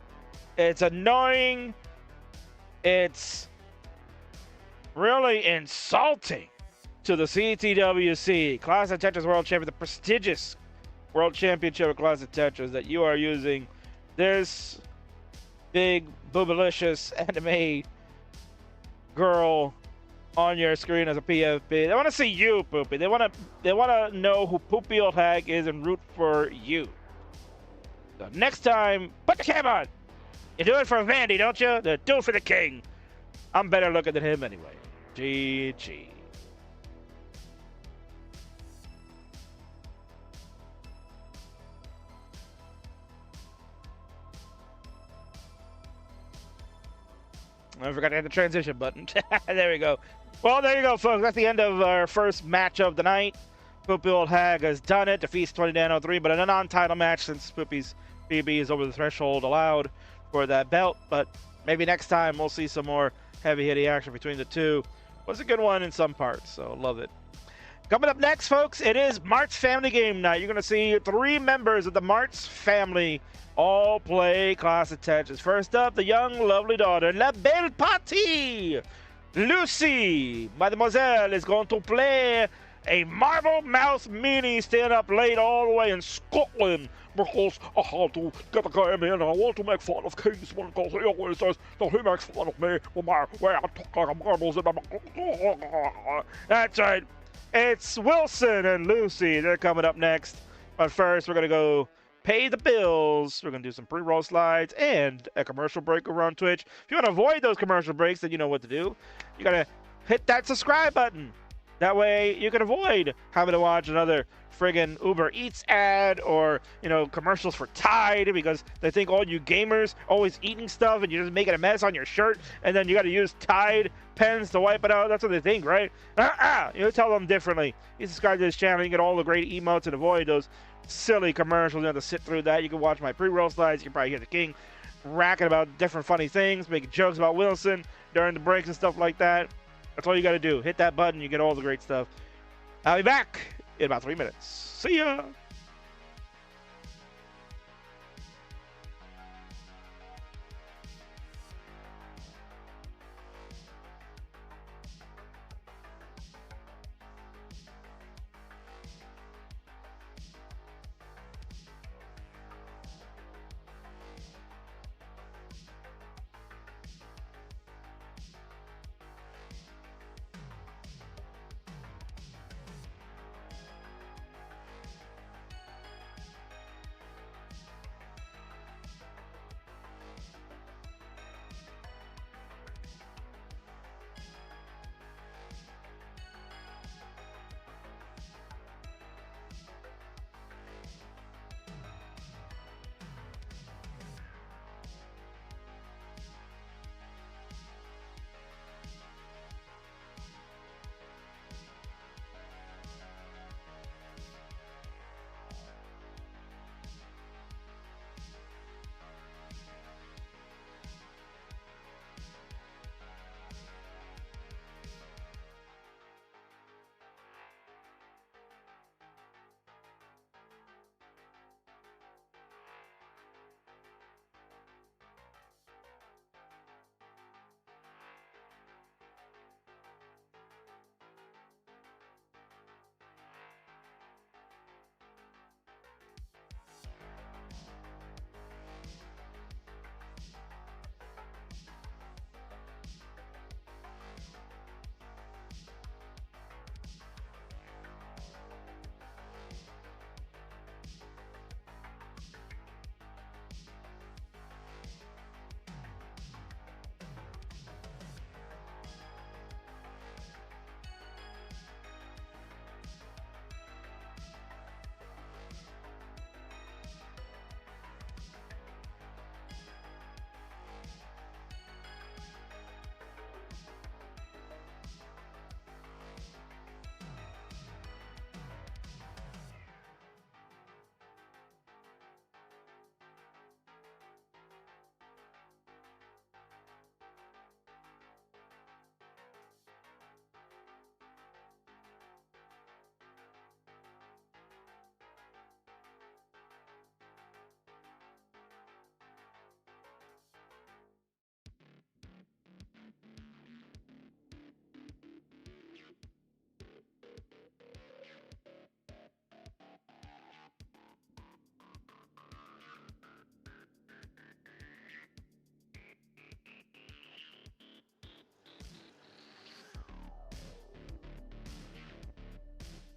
It's annoying. It's really insulting to the CTWC, Class of Tetris World Champion, the prestigious World Championship of Class of Tetris, that you are using this big, boobalicious anime girl on your screen as a PFP. They want to see you, Poopy. They want to know who Poopy Old Hag is and root for you. So next time, put the cam on. You do it for Vandy, don't you? Do it for the king. I'm better looking than him anyway. GG. I forgot to hit the transition button. There we go. Well, there you go, folks. That's the end of our first match of the night. Poopy Old Hag has done it. Defeats 20-03, but in a non-title match since Poopy's PB is over the threshold allowed for that belt. But maybe next time we'll see some more heavy-hitting action between the two. Was a good one in some parts, so love it. Coming up next, folks, it is Mart's Family Game Night. You're going to see 3 members of the Mart's family all play Class of Tetris. First up, the young, lovely daughter, La Belle Partie. Lucy, mademoiselle, is going to play a Marble Mouth Mini staying up late all the way in Scotland because I had to get the game in and I want to make fun of Kingsman because he always says that he makes fun of me with my way I talk like a marbles in my... That's right. It's Wilson and Lucy. They're coming up next. But first, we're going to go pay the bills. We're going to do some pre-roll slides and a commercial break over on Twitch. If you want to avoid those commercial breaks, then you know what to do. You got to hit that subscribe button. That way you can avoid having to watch another friggin' Uber Eats ad or, you know, commercials for Tide because they think all you gamers always eating stuff and you're just making a mess on your shirt and then you got to use Tide pens to wipe it out. That's what they think, right? You tell them differently. You subscribe to this channel, you get all the great emotes and avoid those silly commercials. You have to sit through that. You can watch my pre-roll slides. You can probably hear the king racking about different funny things, making jokes about Wilson during the breaks and stuff like that. That's all you got to do. Hit that button. You get all the great stuff. I'll be back in about 3 minutes. See ya.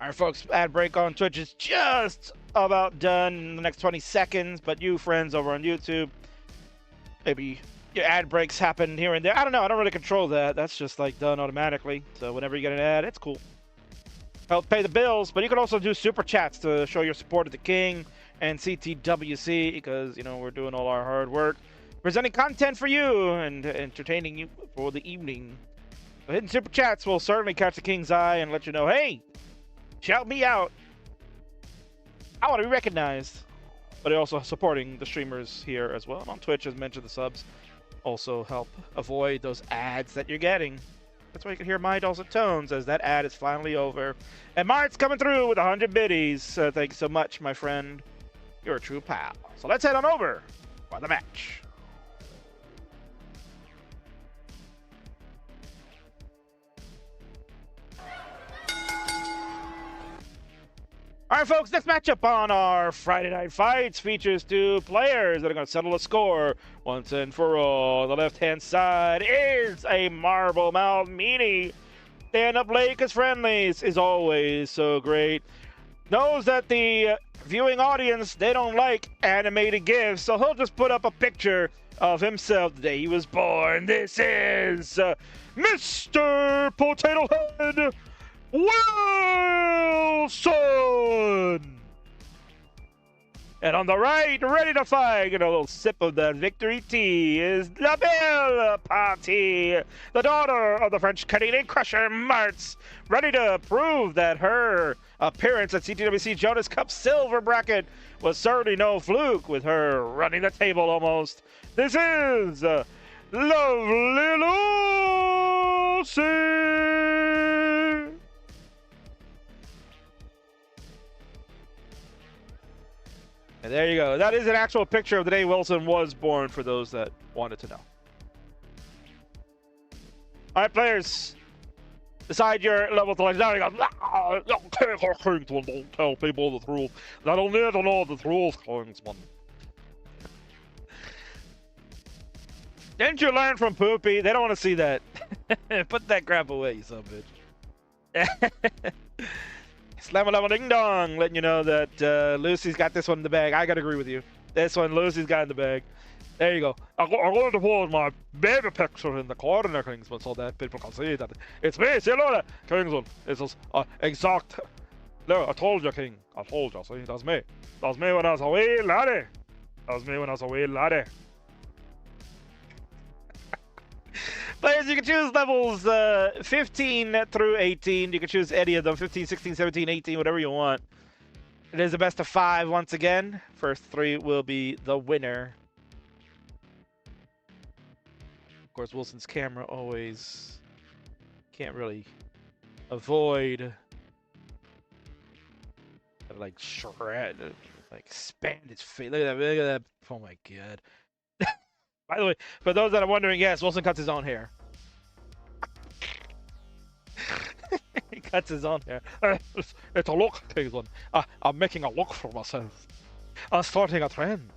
All right, folks, ad break on Twitch is just about done in the next 20 seconds, but you friends over on YouTube, maybe your ad breaks happen here and there. I don't know. I don't really control that. That's just like done automatically. So whenever you get an ad, it's cool. Help pay the bills, but you can also do super chats to show your support of the King and CTWC because, you know, we're doing all our hard work, presenting content for you and entertaining you for the evening. So hitting super chats will certainly catch the King's eye and let you know, hey, shout me out. I want to be recognized. But also supporting the streamers here as well. And on Twitch, as mentioned, the subs also help avoid those ads that you're getting. That's why you can hear my dulcet tones as that ad is finally over. And Mart's coming through with 100 biddies. Thank you so much, my friend. You're a true pal. So let's head on over for the match. All right, folks, next matchup on our Friday Night Fights features two players that are going to settle a score once and for all. The left-hand side is a marble mouth meanie. Stand-up late because friendlies is always so great. Knows that the viewing audience, they don't like animated GIFs, so he'll just put up a picture of himself the day he was born. This is Mr. Potato Head Wilson! And on the right, ready to fight, get a little sip of that victory tea, is La Belle Party, the daughter of the French Canadian crusher Martz, ready to prove that her appearance at CTWC Jonas Cup Silver Bracket was certainly no fluke, with her running the table almost. This is Lovely Lucy! And there you go. That is an actual picture of the day Wilson was born, for those that wanted to know. All right, players. Decide your level to legendary. Don't tell people the truth. They don't need to know the truth, Kingsman. Didn't you learn from Poopy? They don't want to see that. Put that crap away, you son of a bitch. Slam-a-lama ding-dong, letting you know that Lucy's got this one in the bag. I gotta agree with you. This one, Lucy's got in the bag. There you go. I'm going to put my baby picture in the corner, Kingsman, so that people can see that it's me. See, look, Kingsman. It's just exact. Look, I told you, King. I told you. See, that's me. That's me when I was a wee laddie. That was me when I was a wee laddie. Players, you can choose levels 15 through 18. You can choose any of them, 15, 16, 17, 18, whatever you want. It is a best of 5 once again. First 3 will be the winner. Of course, Wilson's camera always can't really avoid like shred, like expand his face. Look at that, look at that. Oh my god. By the way, for those that are wondering, yes, Wilson cuts his own hair. He cuts his own hair. It's a look, Kingsman. I'm making a look for myself. I'm starting a trend.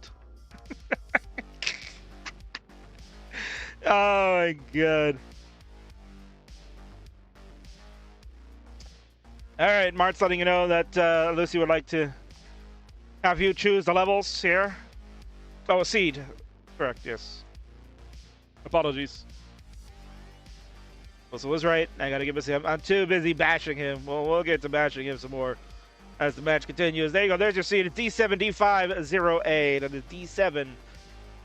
Oh my god. Alright, Mart's letting you know that Lucy would like to have you choose the levels here. Oh, a seed. Correct, yes. Apologies. Wilson was right. I gotta give us him. I'm too busy bashing him. Well, we'll get to bashing him some more as the match continues. There you go. There's your seed. It's D7, D5, 0A. That is D7,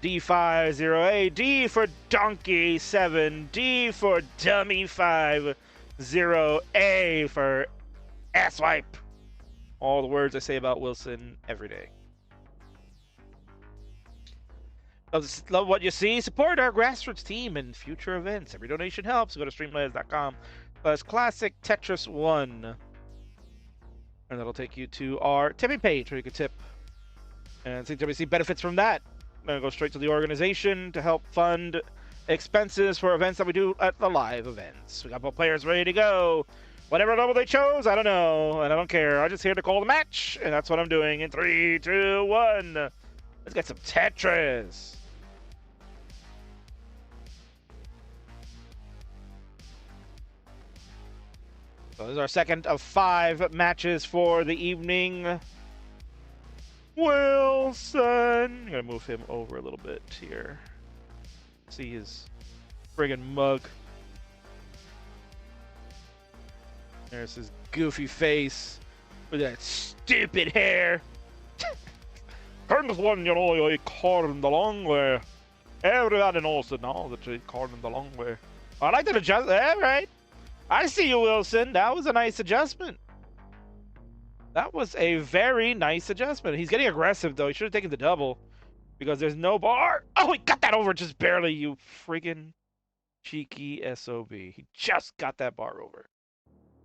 D5, 0A. D for Donkey, 7. D for Dummy, 5. 0A for Asswipe. All the words I say about Wilson every day. Love what you see. Support our grassroots team and future events. Every donation helps. Go to streamlabs.com/classic Tetris 1. And that'll take you to our tipping page where you can tip. And CWC benefits from that. I'm going to go straight to the organization to help fund expenses for events that we do at the live events. We got both players ready to go. Whatever level they chose, I don't know. And I don't care. I'm just here to call the match. And that's what I'm doing in 3, 2, 1. Let's get some Tetris. So this is our second of 5 matches for the evening. Wilson. I'm gonna move him over a little bit here. See his friggin' mug. There's his goofy face with that stupid hair. Kingsman, you know, he cornered the long way. Everybody knows it now that he cornered the long way. I like that adjustment. All right. I see you, Wilson. That was a nice adjustment. That was a very nice adjustment. He's getting aggressive, though. He should have taken the double because there's no bar. Oh, he got that over just barely, you freaking cheeky SOB. He just got that bar over.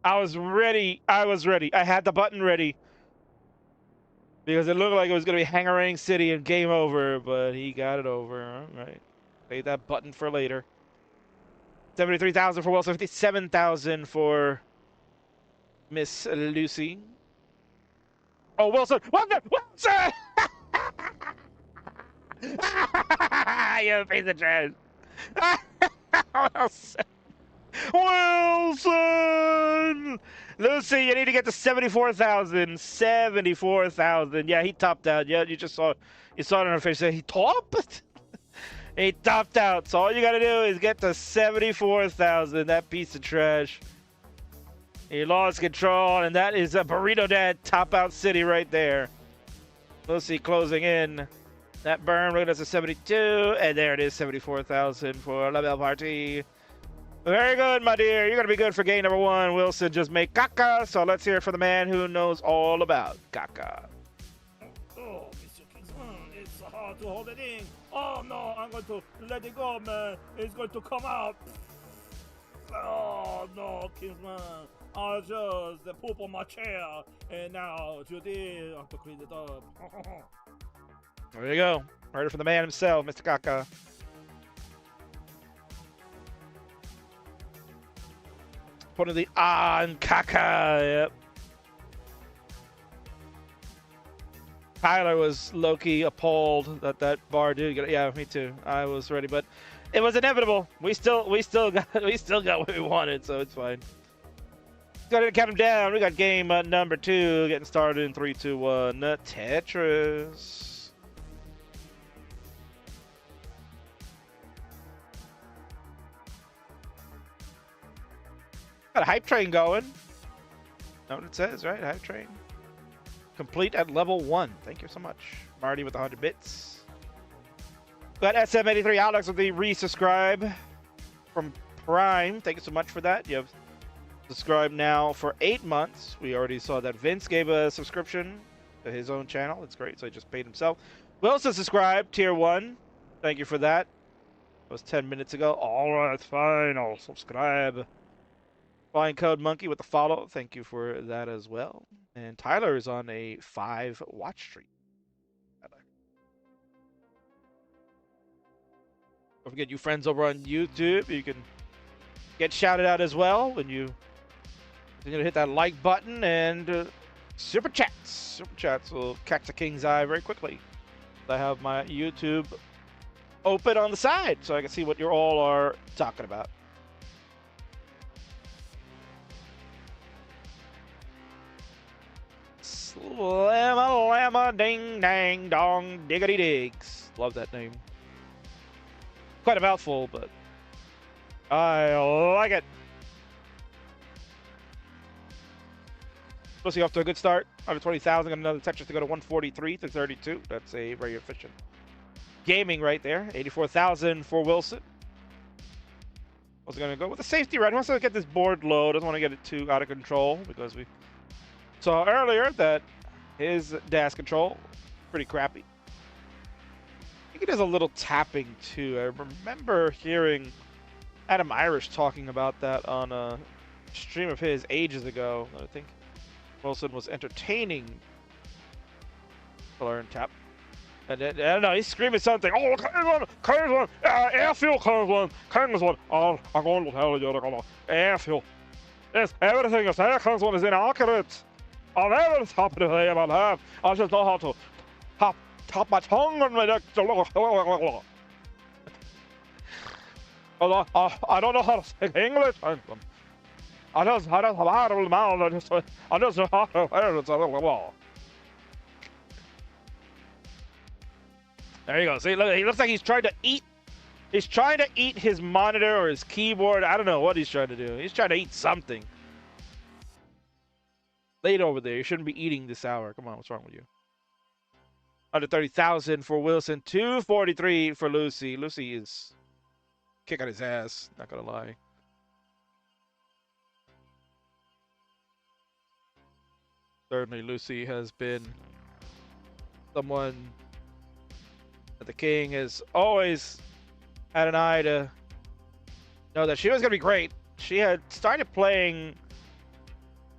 I was ready. I was ready. I had the button ready because it looked like it was going to be Hangarang City and game over, but he got it over. All right. Save that button for later. 73,000 for Wilson, 57,000 for Miss Lucy. Oh, Wilson! Wilson! Wilson! You piece of trash. Wilson! Wilson! Lucy, you need to get to 74,000. 74,000. Yeah, he topped out. Yeah, you just saw, you saw it on her face. He topped? He topped out. So all you got to do is get to 74,000. That piece of trash. He lost control, and that is a Burrito Dad top out city right there. Lucy closing in. That burn, look at us at 72, and there it is, 74,000 for La Belle Partie. Very good, my dear. You're going to be good for game number 1. Wilson just made caca, so let's hear it for the man who knows all about caca. Oh, Mr. Kingsman, it's hard to hold it in. Oh, no, I'm going to let it go, man. It's going to come out. Oh, no, Kingsman. I just poop on my chair, and now Judy, I have to clean it up. There you go. Heard it from the man himself, Mr. Caca. Putting the on Caca. Yep. Tyler was low-key appalled that that bar did get. Yeah, me too. I was ready, but it was inevitable. We still got what we wanted, so it's fine. Go ahead and count them down. We got game number 2 getting started in 3, 2, 1. Tetris. Got a hype train going. Know what it says, right? Hype train. Complete at level 1. Thank you so much. Marty with 100 bits. Got SM83 Alex with the resubscribe from Prime. Thank you so much for that. You have subscribed now for 8 months. We already saw that Vince gave a subscription to his own channel. That's great. So he just paid himself. We also subscribed tier 1. Thank you for that. That was 10 minutes ago. All right, fine. I'll subscribe. Flying Code Monkey with the follow. Thank you for that as well. And Tyler is on a 5 watch streak. Don't forget you friends over on YouTube. You can get shouted out as well when you're going to hit that like button and super chats. Super chats will catch the king's eye very quickly. I have my YouTube open on the side so I can see what you all are talking about. Slamma lamma ding dang dong diggity digs. Love that name. Quite a mouthful, but I like it. Lucy off to a good start. 120,000, got another Tetris to go to 143 to 32. That's a very efficient gaming right there. 84,000 for Wilson. Was going to go with a safety right. He wants to get this board low. Doesn't want to get it too out of control because we saw earlier that his dash control pretty crappy. I think he does a little tapping too. I remember hearing Adam Irish talking about that on a stream of his ages ago. I think Wilson was entertaining learn tap. And then, I don't know, he's screaming something. Oh, Kingsman, airfield, Kingsman. Oh, I'm going to tell you, they're going to airfield. Yes, everything you say, Kingsman, is inaccurate. I'll never stop to say about that. I just know how to tap my tongue on my neck. I don't know how to speak English. There you go. See, look, he looks like he's trying to eat. He's trying to eat his monitor or his keyboard. I don't know what he's trying to do. He's trying to eat something. Late over there. You shouldn't be eating this hour. Come on, what's wrong with you? Under 30,000 for Wilson. 243 for Lucy. Lucy is kicking his ass. Not gonna lie. Certainly, Lucy has been someone that the King has always had an eye to know that she was gonna be great. She had started playing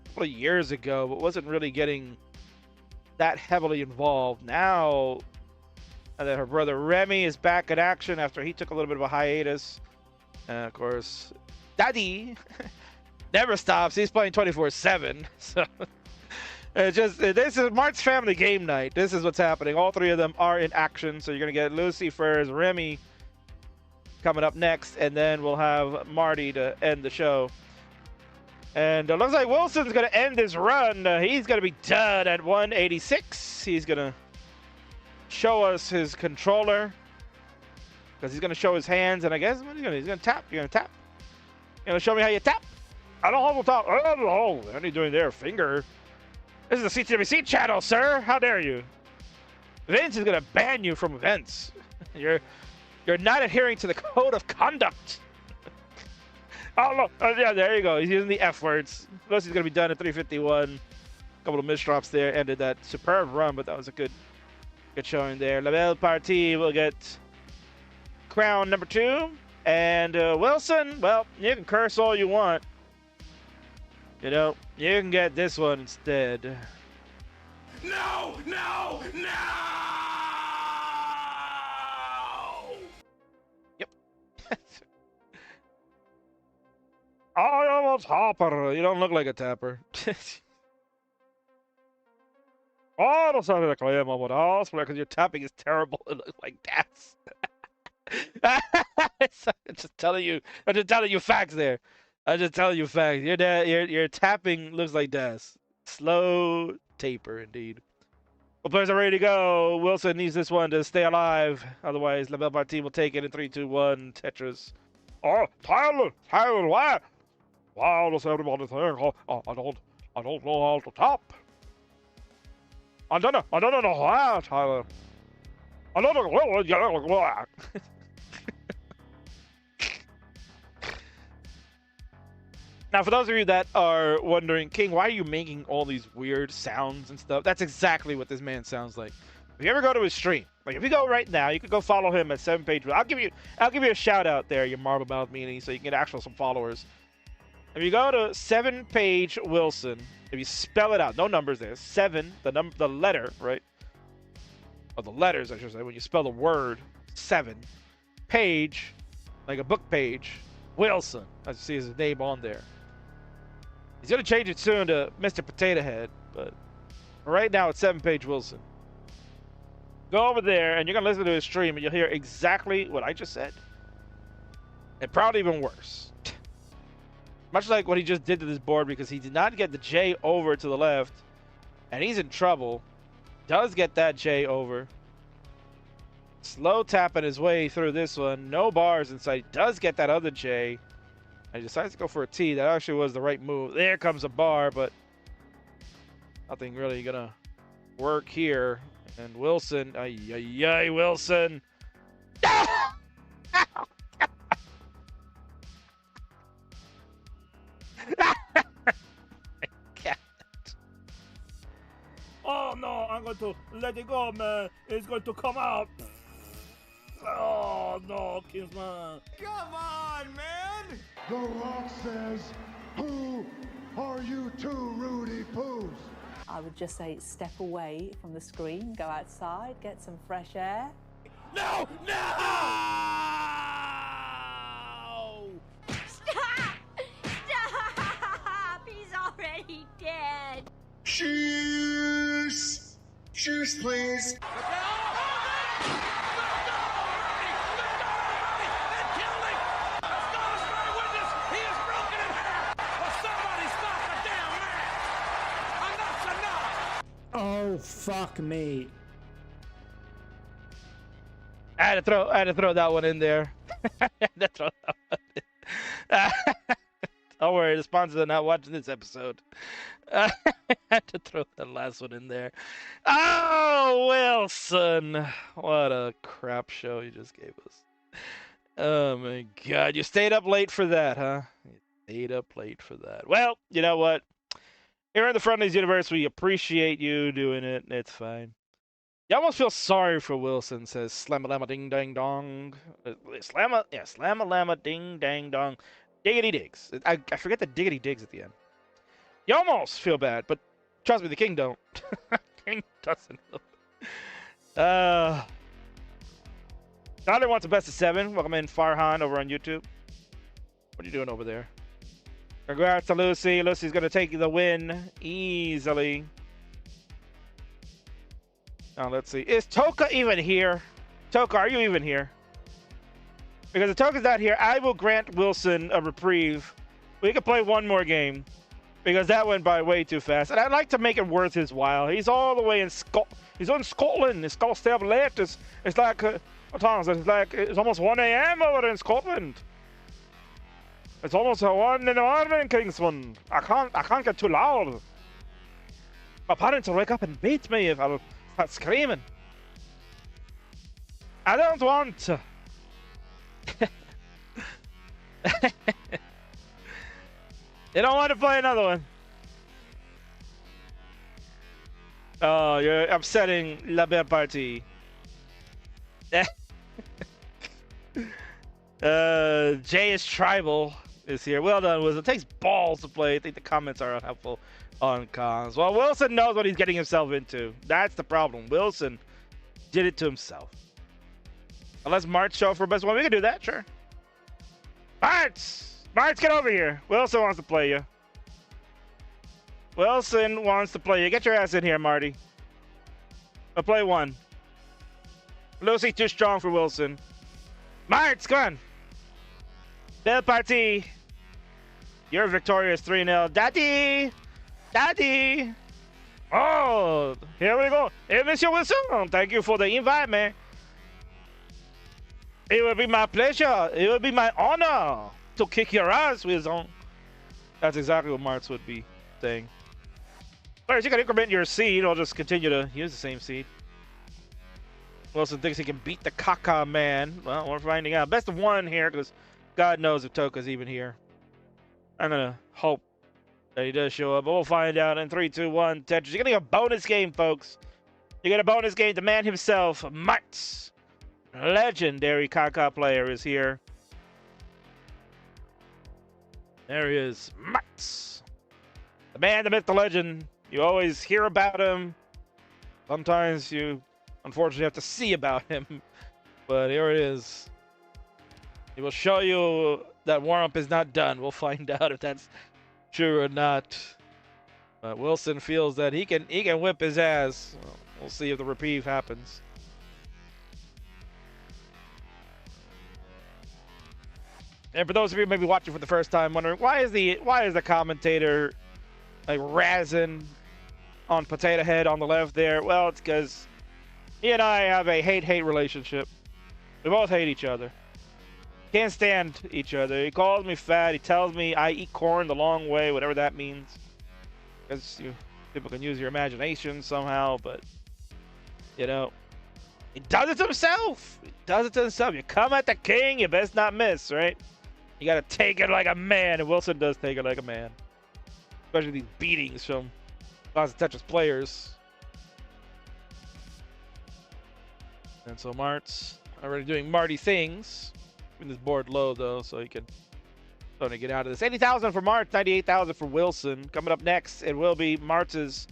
a couple of years ago, but wasn't really getting that heavily involved. Now that her brother Remy is back in action after he took a little bit of a hiatus, and of course, Daddy never stops. He's playing 24/7. So it's just, this is Mark's family game night. This is what's happening. All three of them are in action. So you're gonna get Lucy first, Remy coming up next, and then we'll have Marty to end the show. And it looks like Wilson's going to end his run. He's going to be done at 186. He's going to show us his controller because he's going to show his hands. And I guess what he's going to tap. You're going to tap. You're going to show me how you tap. I don't hold the top. I don't know. What are you doing there? Finger. This is a CTWC channel, sir. How dare you? Vince is going to ban you from events. You're not adhering to the code of conduct. Oh, no. Yeah, there you go. He's using the F words. Plus, he's going to be done at 351. A couple of misdrops there. Ended that superb run, but that was a good showing there. La Belle Partie will get crown number 2. And Wilson, well, you can curse all you want. You know, you can get this one instead. No! No! No! Yep. I am a tapper. You don't look like a tapper. Oh, don't say the claim of what else, because your tapping is terrible. It looks like gas. I'm just telling you facts there. I'm just telling you facts. Your tapping looks like Das. Slow taper indeed. Well, players are ready to go. Wilson needs this one to stay alive. Otherwise, La Belle Partie will take it in 3, 2, 1. Tetris. Oh, Tyler, why? Why does everybody think? Oh, I don't know how to tap. I don't know how, Tyler. I don't know. Now, for those of you that are wondering, King, why are you making all these weird sounds and stuff? That's exactly what this man sounds like. If you ever go to his stream, like if you go right now, you can go follow him at 7page. I'll give you a shout out there, you marble mouth meanie, so you can get actual some followers. If you go to 7page Wilson, if you spell it out, no numbers there, 7, the letter, right? Or the letters, I should say. When you spell the word 7, page, like a book page, Wilson. As you see his name on there. He's gonna change it soon to Mr. Potato Head, but right now it's 7page Wilson. Go over there and you're gonna listen to his stream and you'll hear exactly what I just said. And probably even worse. Much like what he just did to this board, because he did not get the J over to the left, and he's in trouble. Does get that J over. Slow tapping his way through this one. No bars inside. Does get that other J. And he decides to go for a T. That actually was the right move. There comes a bar, but nothing really gonna work here. And Wilson, ay, Wilson. Oh no, I'm going to let it go, man. It's going to come out. Oh no, Kingsman. Come on, man! The Rock says, who are you two Rudy Poos? I would just say step away from the screen, go outside, get some fresh air. No! No! Stop! Stop! He's already dead. Cheers! Cheers, please. fuck me. I had to throw that one in there. I had to throw that one in. Don't worry, the sponsors are not watching this episode. I had to throw that last one in there. Oh, Wilson. What a crap show you just gave us. Oh, my God. You stayed up late for that, huh? You stayed up late for that. Well, you know what? Here in the Friendlies universe, we appreciate you doing it. It's fine. You almost feel sorry for Wilson, says Slamma Ding Dang Dong. Slamma Lama Ding Dang Dong. Diggity digs. I forget the diggity digs at the end. You almost feel bad, but trust me, the king don't. King doesn't. Tyler wants a best of 7. Welcome in, Farhan, over on YouTube. What are you doing over there? Congrats to Lucy. Lucy's going to take the win easily. Now, let's see. Is Toka even here? Toka, are you even here? Because if Toka's not here, I will grant Wilson a reprieve. We can play one more game. Because that went by way too fast. And I'd like to make it worth his while. He's all the way in He's in Scotland. It's got to stay up late. It's like... what time is it? It's almost 1 a.m. over in Scotland. It's almost 1 in the morning, Kingsman. I can't get too loud. My parents will wake up and beat me if I'll start screaming. I don't want to. They don't want to play another one. Oh, you're upsetting La Belle Partie. Jay is tribal is here. Well done, Wilson. It takes balls to play. I think the comments are unhelpful on cons. Well, Wilson knows what he's getting himself into. That's the problem. Wilson did it to himself. Unless March show for best one, we can do that, sure. March, get over here. Wilson wants to play you. Wilson wants to play you. Get your ass in here, Marty. I'll play one. Lucy too strong for Wilson. March, come on. Belle Partie. You're victorious 3-0. Daddy! Daddy! Oh, here we go. Hey, Monsieur Wilson, thank you for the invite, man. It will be my pleasure. It will be my honor to kick your ass, Wilson. That's exactly what Martz would be saying. Players, you can increment your seed. I'll just continue to use the same seed. Wilson thinks he can beat the Kaka man. Well, we're finding out. Best of 1 here, because God knows if Toka's even here. I'm going to hope that he does show up, but we'll find out in 3, 2, 1. Tetris. You're getting a bonus game, folks. You get a bonus game. The man himself, Martz. Legendary Kaka player is here. There he is, Martz. The man, the myth, the legend. You always hear about him. Sometimes you, unfortunately, have to see about him. But here it is. He will show you that warm-up is not done. We'll find out if that's true or not. But Wilson feels that he can whip his ass. Well, we'll see if the reprieve happens. And for those of you maybe watching for the first time, wondering why is the commentator like razzing on Potato Head on the left there? Well, it's because he and I have a hate-hate relationship. We both hate each other. Can't stand each other. He calls me fat. He tells me I eat corn the long way, whatever that means. Because people can use your imagination somehow, but you know, he does it to himself. He does it to himself. You come at the king, you best not miss, right? You gotta take it like a man, and Wilson does take it like a man. Especially these beatings from lots of Tetris players. And so Martz already doing Marty things. Keeping this board low though, so he can try to get out of this. 80,000 for Martz, 98,000 for Wilson. Coming up next, it will be Martz's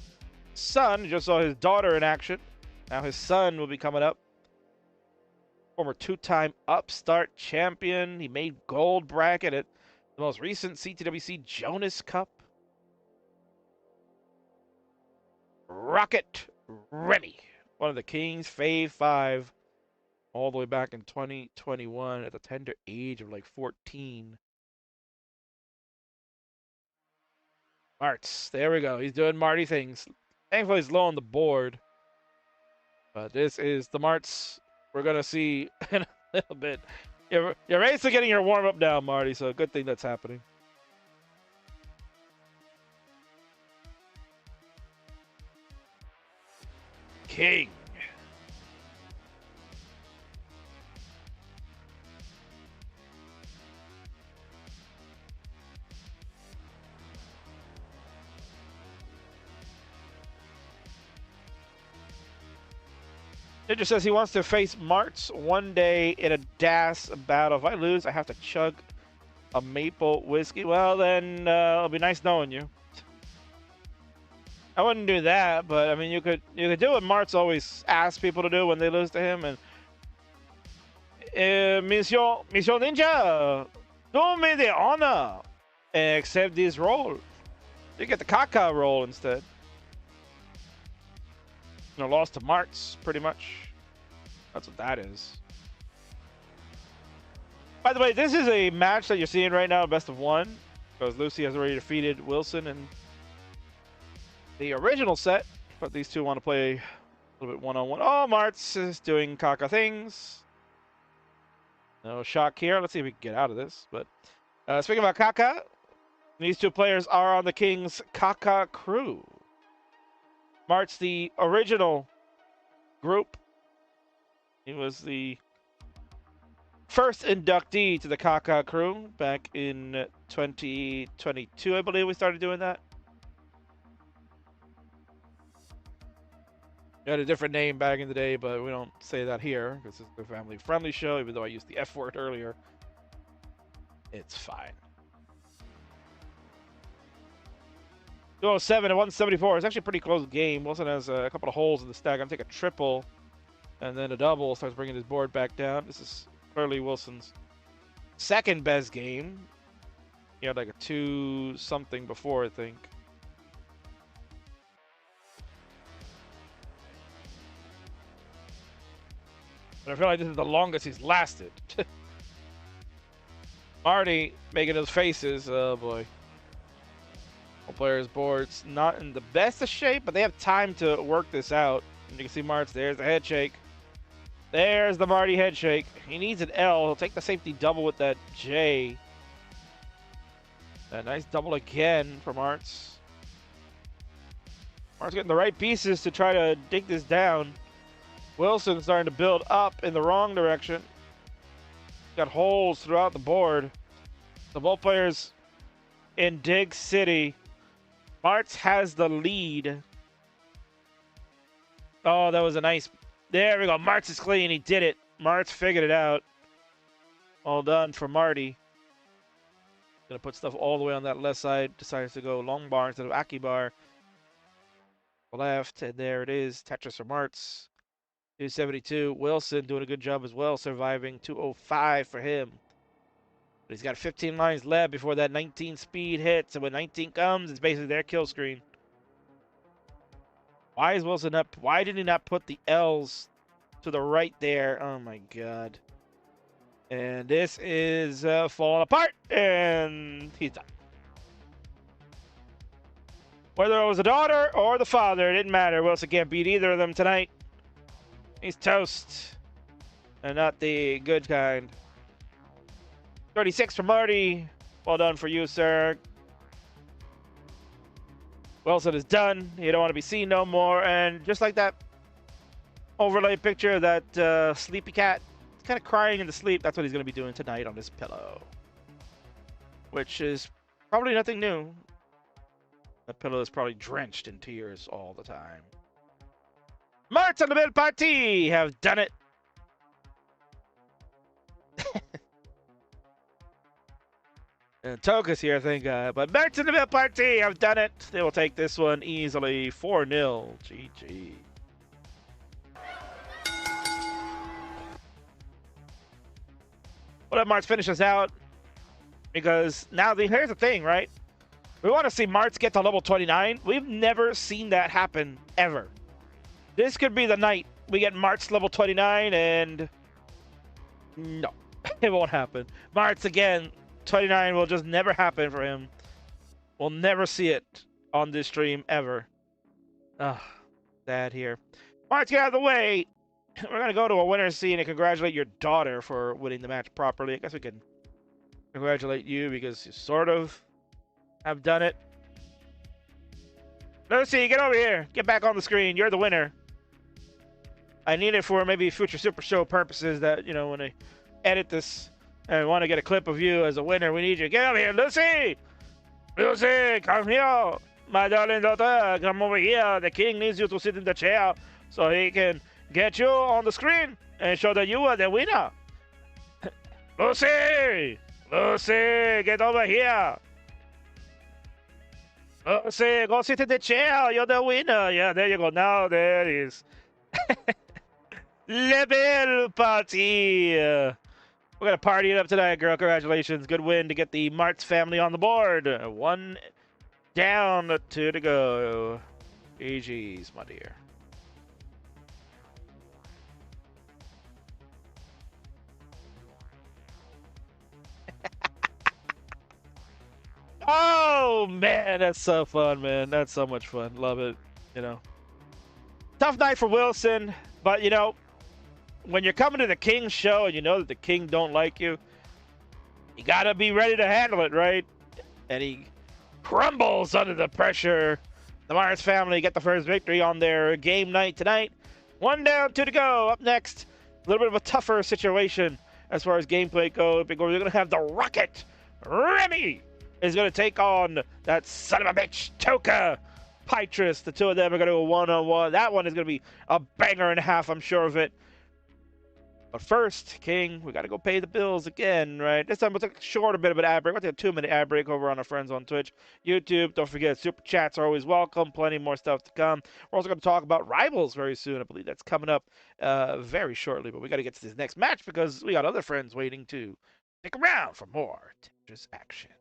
son. You just saw his daughter in action. Now his son will be coming up. Former 2-time upstart champion. He made gold bracket at the most recent CTWC Jonas Cup. Rocket Remy, one of the King's Fave 5, all the way back in 2021 at the tender age of like 14. Martz, there we go. He's doing Marty things. Thankfully, it's low on the board. But this is the Marts we're going to see in a little bit. You're basically getting your warm-up down, Marty, so good thing that's happening. King. Ninja says he wants to face Marts one day in a DAS battle. If I lose, I have to chug a maple whiskey. Well, then it'll be nice knowing you. I wouldn't do that, but I mean, you could do what Marts always asks people to do when they lose to him. And Monsieur Ninja, do me the honor and accept this role. You get the Kaka role instead. You know, lost to Marts, pretty much. That's what that is. By the way, this is a match that you're seeing right now, best of one, because Lucy has already defeated Wilson in the original set, but these two want to play a little bit one-on-one. Oh, Marts is doing Kaka things. No shock here. Let's see if we can get out of this. But speaking about Kaka, these two players are on the King's Kaka crew. Marts, the original group. He was the first inductee to the Kaka crew back in 2022, I believe we started doing that. We had a different name back in the day, but we don't say that here because it's a family-friendly show, even though I used the F word earlier. It's fine. 207 and 174. It's actually a pretty close game. Wilson has a couple of holes in the stack. I'm going to take a triple and then a double. Starts bringing his board back down. This is clearly Wilson's second best game. He had like a 2-something before, I think. But I feel like this is the longest he's lasted. Marty making those faces. Oh boy. Players' boards not in the best of shape, but they have time to work this out. And you can see Marts. There's the head shake. There's the Marty head shake. He needs an L. He'll take the safety double with that J. A nice double again for Marts. Marts getting the right pieces to try to dig this down. Wilson's starting to build up in the wrong direction. Got holes throughout the board. So both players in Dig City. Marts has the lead. Oh, that was a nice... There we go. Marts is clean. He did it. Marts figured it out. All done for Marty. Gonna put stuff all the way on that left side. Decides to go long bar instead of Aki bar. Left, and there it is. Tetris for Marts. 272. Wilson doing a good job as well. Surviving 205 for him. But he's got 15 lines left before that 19 speed hits. And when 19 comes, it's basically their kill screen. Why is Wilson up? Why did he not put the L's to the right there? Oh my god. And this is falling apart. And he's done. Whether it was the daughter or the father, it didn't matter. Wilson can't beat either of them tonight. He's toast. And not the good kind. 36 for Marty. Well done for you, sir. Wilson is done. You don't want to be seen no more. And just like that overlay picture of that sleepy cat, kind of crying in the sleep. That's what he's going to be doing tonight on this pillow. Which is probably nothing new. That pillow is probably drenched in tears all the time. Marts and the Belle Party have done it. And Toka's here, thank God. But Marts and the Belle Party have done it. They will take this one easily. 4-0. GG. We'll let Marts finish us out. Because now, here's the thing, right? We want to see Marts get to level 29. We've never seen that happen, ever. This could be the night we get Marts level 29, and... no, it won't happen. Marts, again, 29 will just never happen for him. We'll never see it on this stream, ever. Oh, sad here. All right, let's get out of the way. We're going to go to a winner's scene and congratulate your daughter for winning the match properly. I guess we can congratulate you because you sort of have done it. Lucy, get over here. Get back on the screen. You're the winner. I need it for maybe future Super Show purposes that, you know, when I edit this and want to get a clip of you as a winner, we need you. Get over here, Lucy! Lucy, come here! My darling daughter, come over here. The king needs you to sit in the chair so he can get you on the screen and show that you are the winner. Lucy! Lucy, get over here! Lucy, go sit in the chair. You're the winner. Yeah, there you go. Now there it is. Le belle party. We're going to party it up tonight, girl. Congratulations. Good win to get the Martz family on the board. 1 down, 2 to go. GG's, my dear. Oh, man. That's so fun, man. That's so much fun. Love it. You know. Tough night for Wilson, but, you know, when you're coming to the King's show and you know that the King don't like you, you gotta be ready to handle it, right? And he crumbles under the pressure. The Mars family get the first victory on their game night tonight. 1 down, 2 to go. Up next, a little bit of a tougher situation as far as gameplay goes, because we're gonna have the Rocket. Remy is gonna take on that son of a bitch, Toka Pytrus. The two of them are gonna go one-on-one. That one is gonna be a banger and a half, I'm sure of it. But first, King, we got to go pay the bills again, right? This time we'll take a short, a bit of an ad break. We'll take a 2-minute ad break over on our friends on Twitch, YouTube. Don't forget, super chats are always welcome. Plenty more stuff to come. We're also going to talk about Rivals very soon. I believe that's coming up very shortly. But we got to get to this next match because we got other friends waiting to stick around for more Tetris action.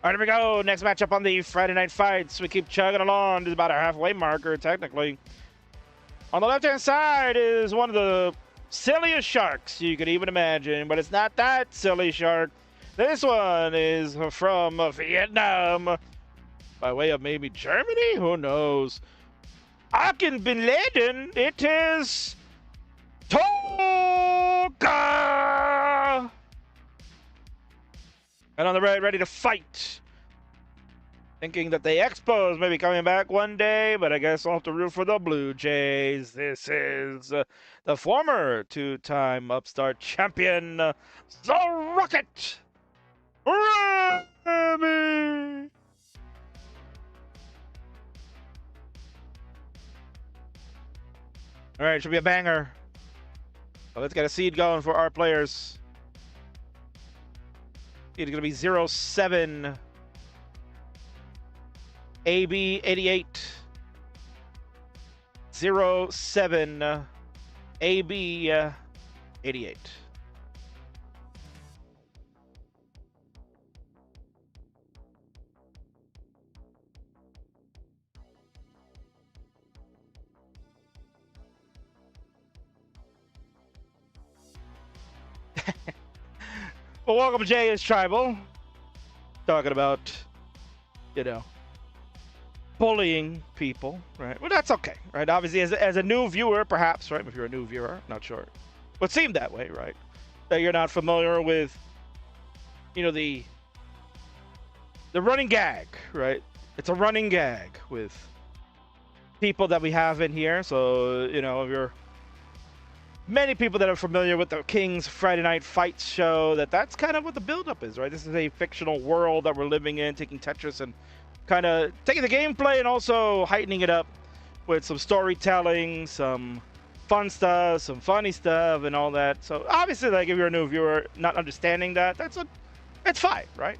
All right, here we go. Next matchup on the Friday Night Fights. We keep chugging along. This is about our halfway marker, technically. On the left-hand side is one of the silliest sharks you could even imagine, but it's not that silly shark. This one is from Vietnam, by way of maybe Germany? Who knows? Akin Bin Laden, it is Toka! And on the red, ready to fight. Thinking that the Expos may be coming back one day, but I guess I'll have to root for the Blue Jays. This is the former two-time upstart champion, the Rocket, Remy. All right, should be a banger. So let's get a seed going for our players. Seed is going to be 07. AB 88 07 AB 88. Well, welcome, Jay is Tribal. Talking about, you know, bullying people, right? Well, that's okay, right? Obviously, as a new viewer, perhaps, right? If you're a new viewer, not sure. Would seem that way, right? That you're not familiar with, you know, the running gag, right? It's a running gag with people that we have in here. So, you know, if you're many people that are familiar with the King's Friday Night Fights show, that's kind of what the buildup is, right? This is a fictional world that we're living in, taking Tetris and kind of taking the gameplay and also heightening it up with some storytelling, some fun stuff, some funny stuff, and all that. So obviously, like, if you're a new viewer, not understanding that, it's fine, right?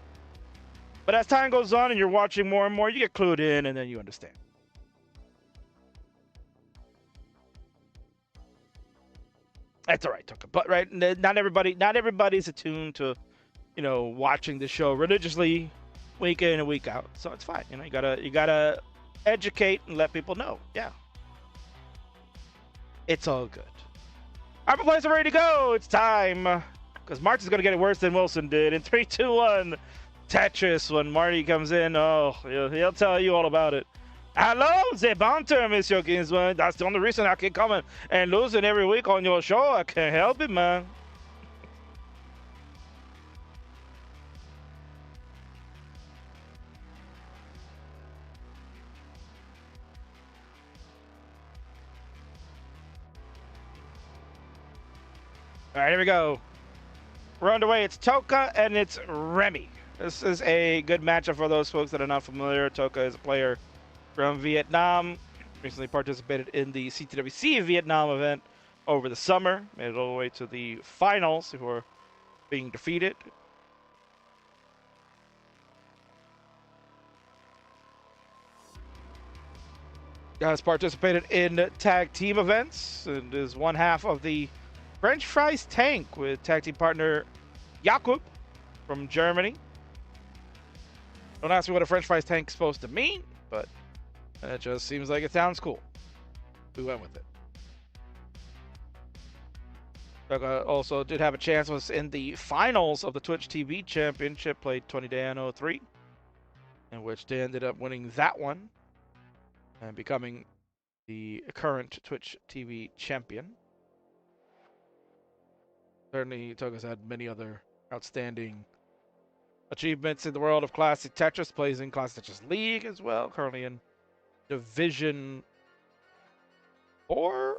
But as time goes on and you're watching more and more, you get clued in and then you understand. That's all right, Tucker. But right, not everybody's attuned to, you know, watching the show religiously week in and week out. So it's fine. You know, you gotta educate and let people know. Yeah. It's all good. Our players are ready to go. It's time. Because March is gonna get it worse than Wilson did. In 3, 2, 1. Tetris, when Marty comes in, oh, he'll tell you all about it. Hello, the banter, Monsieur Kingsman. That's the only reason I keep coming and losing every week on your show. I can't help it, man. All right, here we go. We're underway. It's Toka and it's Remy. This is a good matchup for those folks that are not familiar. Toka is a player from Vietnam. Recently participated in the CTWC Vietnam event over the summer. Made it all the way to the finals before being defeated. Has participated in tag team events and is one half of the French Fries Tank with tag team partner Jakub from Germany. Don't ask me what a French Fries Tank is supposed to mean, but it just seems like it sounds cool. We went with it. Doga also did have a chance, was in the finals of the Twitch TV Championship, played 20 Dan 03, in which they ended up winning that one and becoming the current Twitch TV champion. Certainly, Toga's had many other outstanding achievements in the world of Classic Tetris. Plays in Classic Tetris League as well. Currently in Division 4.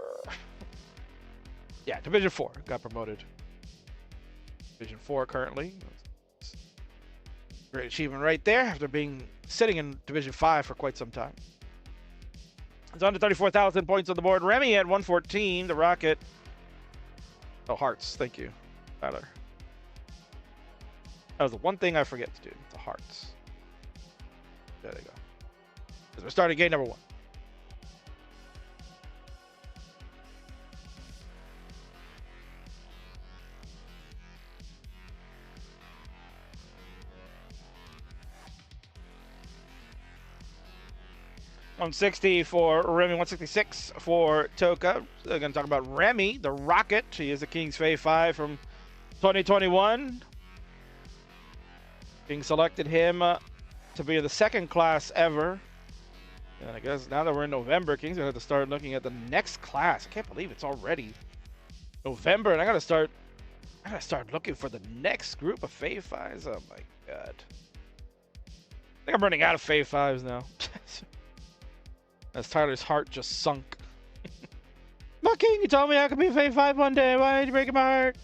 Yeah, Division 4. Got promoted. Division 4 currently. Great achievement right there after sitting in Division 5 for quite some time. It's under 34,000 points on the board. Remy at 114. The Rocket. Oh, hearts. Thank you, Tyler. That was the one thing I forget to do. The hearts. There they go. Because we're starting game number 1. 160 for Remy, 166 for Toka. We're going to talk about Remy, the Rocket. She is the King's Fave 5 from 2021. King selected him to be the second class ever. And I guess now that we're in November, King's going to have to start looking at the next class. I can't believe it's already November, and I got to start looking for the next group of Fave 5s. Oh my god. I think I'm running out of Fave 5s now. As Tyler's heart just sunk. My king, you told me I could be a Fave 5 one day. Why did you break my heart?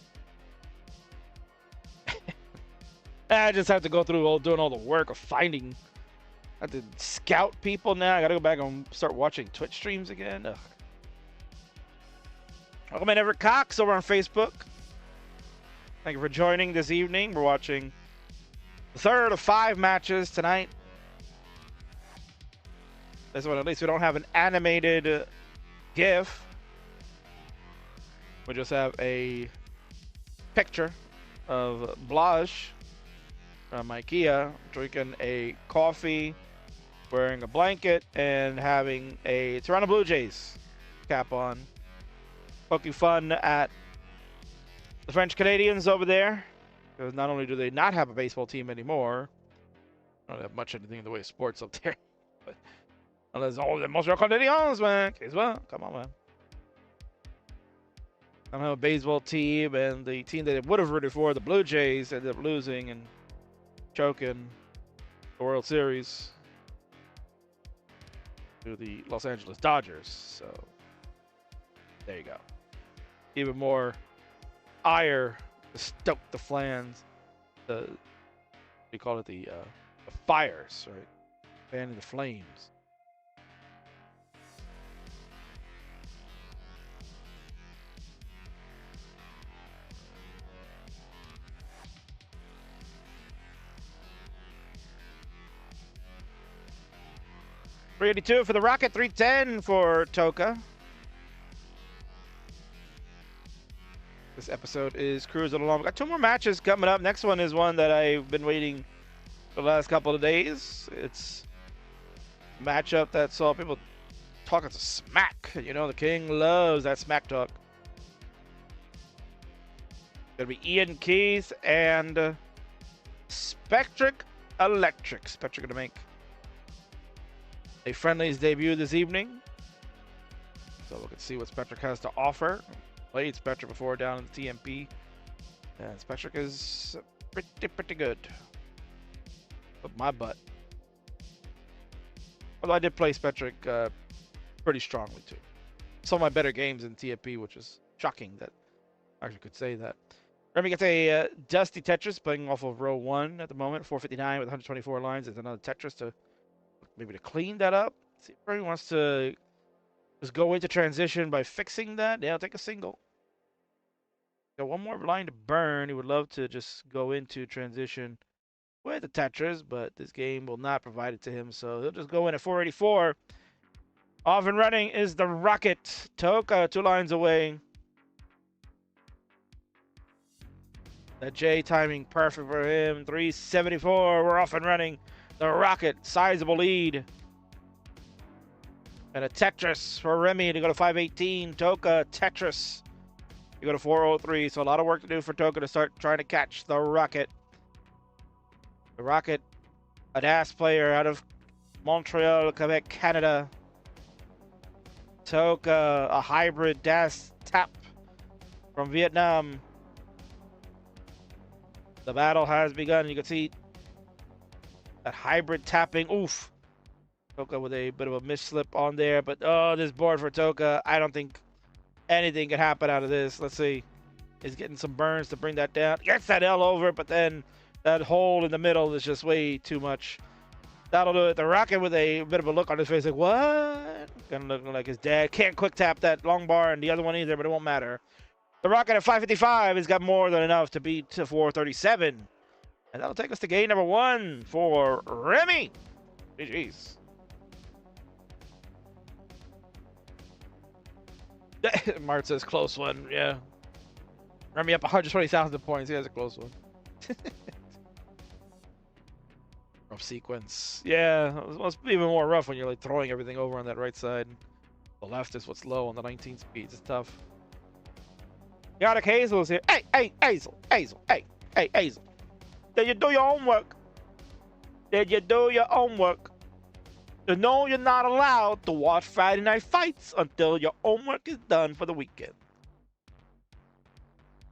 I just have to go through doing all the work of finding. I have to scout people now. I gotta go back and start watching Twitch streams again. Ugh. Welcome in Everett Cox over on Facebook. Thank you for joining this evening. We're watching the third of 5 matches tonight. This one, at least we don't have an animated GIF. We just have a picture of Blaj from IKEA drinking a coffee, wearing a blanket, and having a Toronto Blue Jays cap on. Poking fun at the French Canadians over there, because not only do they not have a baseball team anymore, I don't have much anything in the way of sports up there, but unless the Montreal Canadiens, man. Okay, well, come on, man. I don't have a baseball team, and the team that they would have rooted for, the Blue Jays, ended up losing and choking the World Series to the Los Angeles Dodgers. So there you go. Even more ire to stoke the flans. We call it the fires, right? Fanning the flames. $382 for the Rocket, $310 for Toka. This episode is cruising along. We've got 2 more matches coming up. Next one is one that I've been waiting for the last couple of days. It's a matchup that saw people talking some smack. You know, the king loves that smack talk. Gonna be Ian Keith and Spectric Electric. Spectric gonna make a friendlies debut this evening. So we can see what Spectric has to offer. Played Spectric before down in the TMP. And Spectric is pretty good. Up my butt. Although I did play Spectric pretty strongly too. Some of my better games in TMP, which is shocking that I actually could say that. Remy gets a Dusty Tetris playing off of row 1 at the moment. 459 with 124 lines. There's another Tetris to maybe to clean that up. See if Remy wants to just go into transition by fixing that. Yeah, I'll take a single. Got one more line to burn. He would love to just go into transition with the Tetris, but this game will not provide it to him, so he'll just go in at 484. Off and running is the Rocket. Toka, 2 lines away. That J timing perfect for him. 374. We're off and running. The Rocket, sizable lead. And a Tetris for Remy to go to 518. Toka, Tetris. You go to 403. So a lot of work to do for Toka to start trying to catch the Rocket. The Rocket, a DAS player out of Montreal, Quebec, Canada. Toka, a hybrid DAS tap from Vietnam. The battle has begun. You can see that hybrid tapping. Oof. Toka with a bit of a misslip on there. But, oh, this board for Toka. I don't think anything can happen out of this. Let's see. He's getting some burns to bring that down. Gets that L over, but then that hole in the middle is just way too much. That'll do it. The Rocket with a bit of a look on his face like, what? Gonna look like his dad. Can't quick tap that long bar and the other one either, but it won't matter. The Rocket at 555 has got more than enough to beat 437. And that'll take us to game number 1 for Remy. GG's. Mart says close one. Yeah. Remy up 120,000 points. He has a close one. Rough sequence. Yeah, it must be even more rough when you're like throwing everything over on that right side. The left is what's low on the 19 speeds. It's tough. Chaotic Hazel is here. Hey, Hazel, hey, Hazel. Did you do your homework? Did you do your homework? You know you're not allowed to watch Friday Night Fights until your homework is done for the weekend.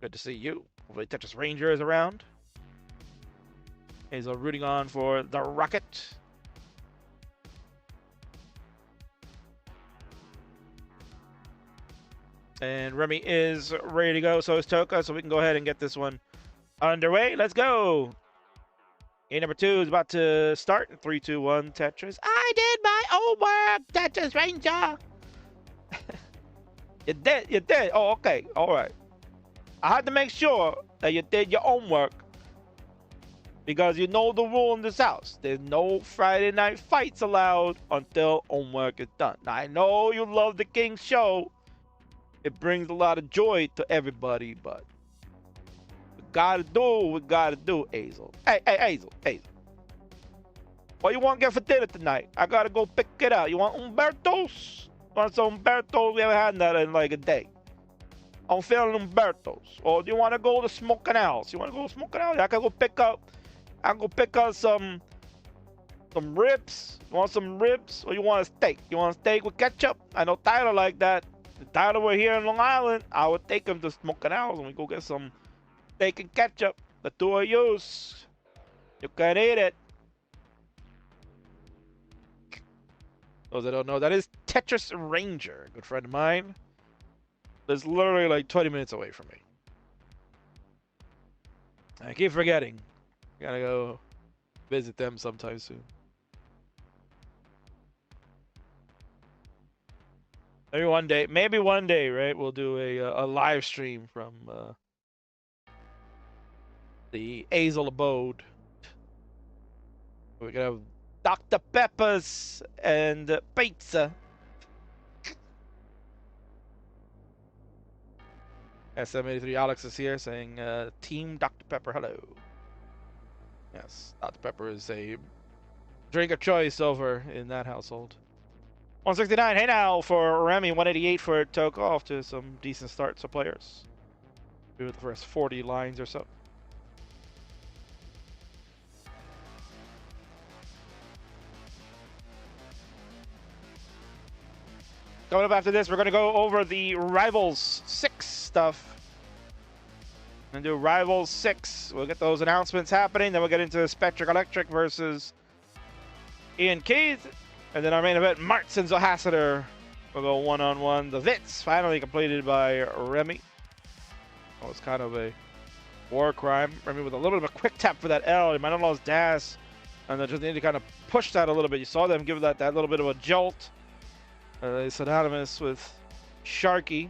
Good to see you. Hopefully Tetris Ranger is around. Hazel rooting on for the Rocket. And Remy is ready to go, so is Toka, so we can go ahead and get this one underway. Let's go. Game number 2 is about to start. 3, 2, 1, Tetris. I did my homework, Tetris Ranger. You did. Oh, okay, all right. I had to make sure that you did your homework because you know the rule in this house. There's no Friday night fights allowed until homework is done. Now, I know you love the King's show. It brings a lot of joy to everybody, but we gotta do what we gotta do, Hazel. Hey, Hazel. What you want to get for dinner tonight? I gotta go pick it out. You want Umberto's? Want some Umberto's? We haven't had that in like a day. I'm feeling Umberto's. Or do you want to go to Smoking Owls? You want to go to Smoking Owls? I can go pick up some ribs. You want some ribs? Or you want a steak? You want a steak with ketchup? I know Tyler like that. If Tyler were here in Long Island, I would take him to Smoking Owls and we go get some steak and ketchup. The two of yous. You can eat it. Those that don't know, that is Tetris Ranger, a good friend of mine. That's literally like 20 minutes away from me. I keep forgetting. Gotta go visit them sometime soon. Maybe one day, right? We'll do a live stream from the Hazel abode. We're gonna have Dr. Peppers and pizza. SM83 Alex is here saying, Team Dr. Pepper, hello. Yes, Dr. Pepper is a drink of choice over in that household. 169, hey now for Remy, 188 for Toka, off to some decent starts for players. Do the first 40 lines or so. Coming up after this, we're going to go over the Rivals 6 stuff. We're going to do Rivals 6. We'll get those announcements happening. Then we'll get into Spectric Electric versus Ian Keith. And then our main event, Martz and Zohasiter. We'll go one-on-one. The Vits, finally completed by Remy. Oh, it's kind of a war crime. Remy with a little bit of a quick tap for that L. He might have lost Das. And then just need to kind of push that a little bit. You saw them give that little bit of a jolt. Synonymous with Sharky.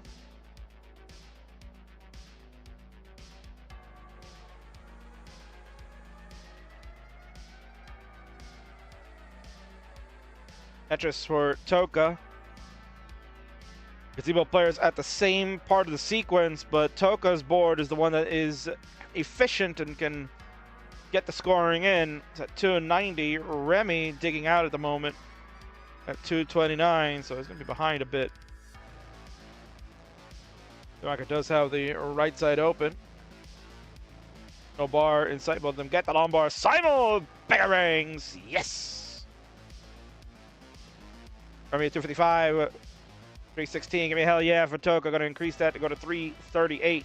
Tetris for Toka. Gazebo players at the same part of the sequence, but Toka's board is the one that is efficient and can get the scoring in. It's at 290. Remy digging out at the moment at 229, so he's going to be behind a bit. Rocket does have the right side open. No bar in sight, both of them get the long bar. Simul bangs, yes! Remy at 255, 316, give me a hell yeah for Toka. Going to increase that to go to 338.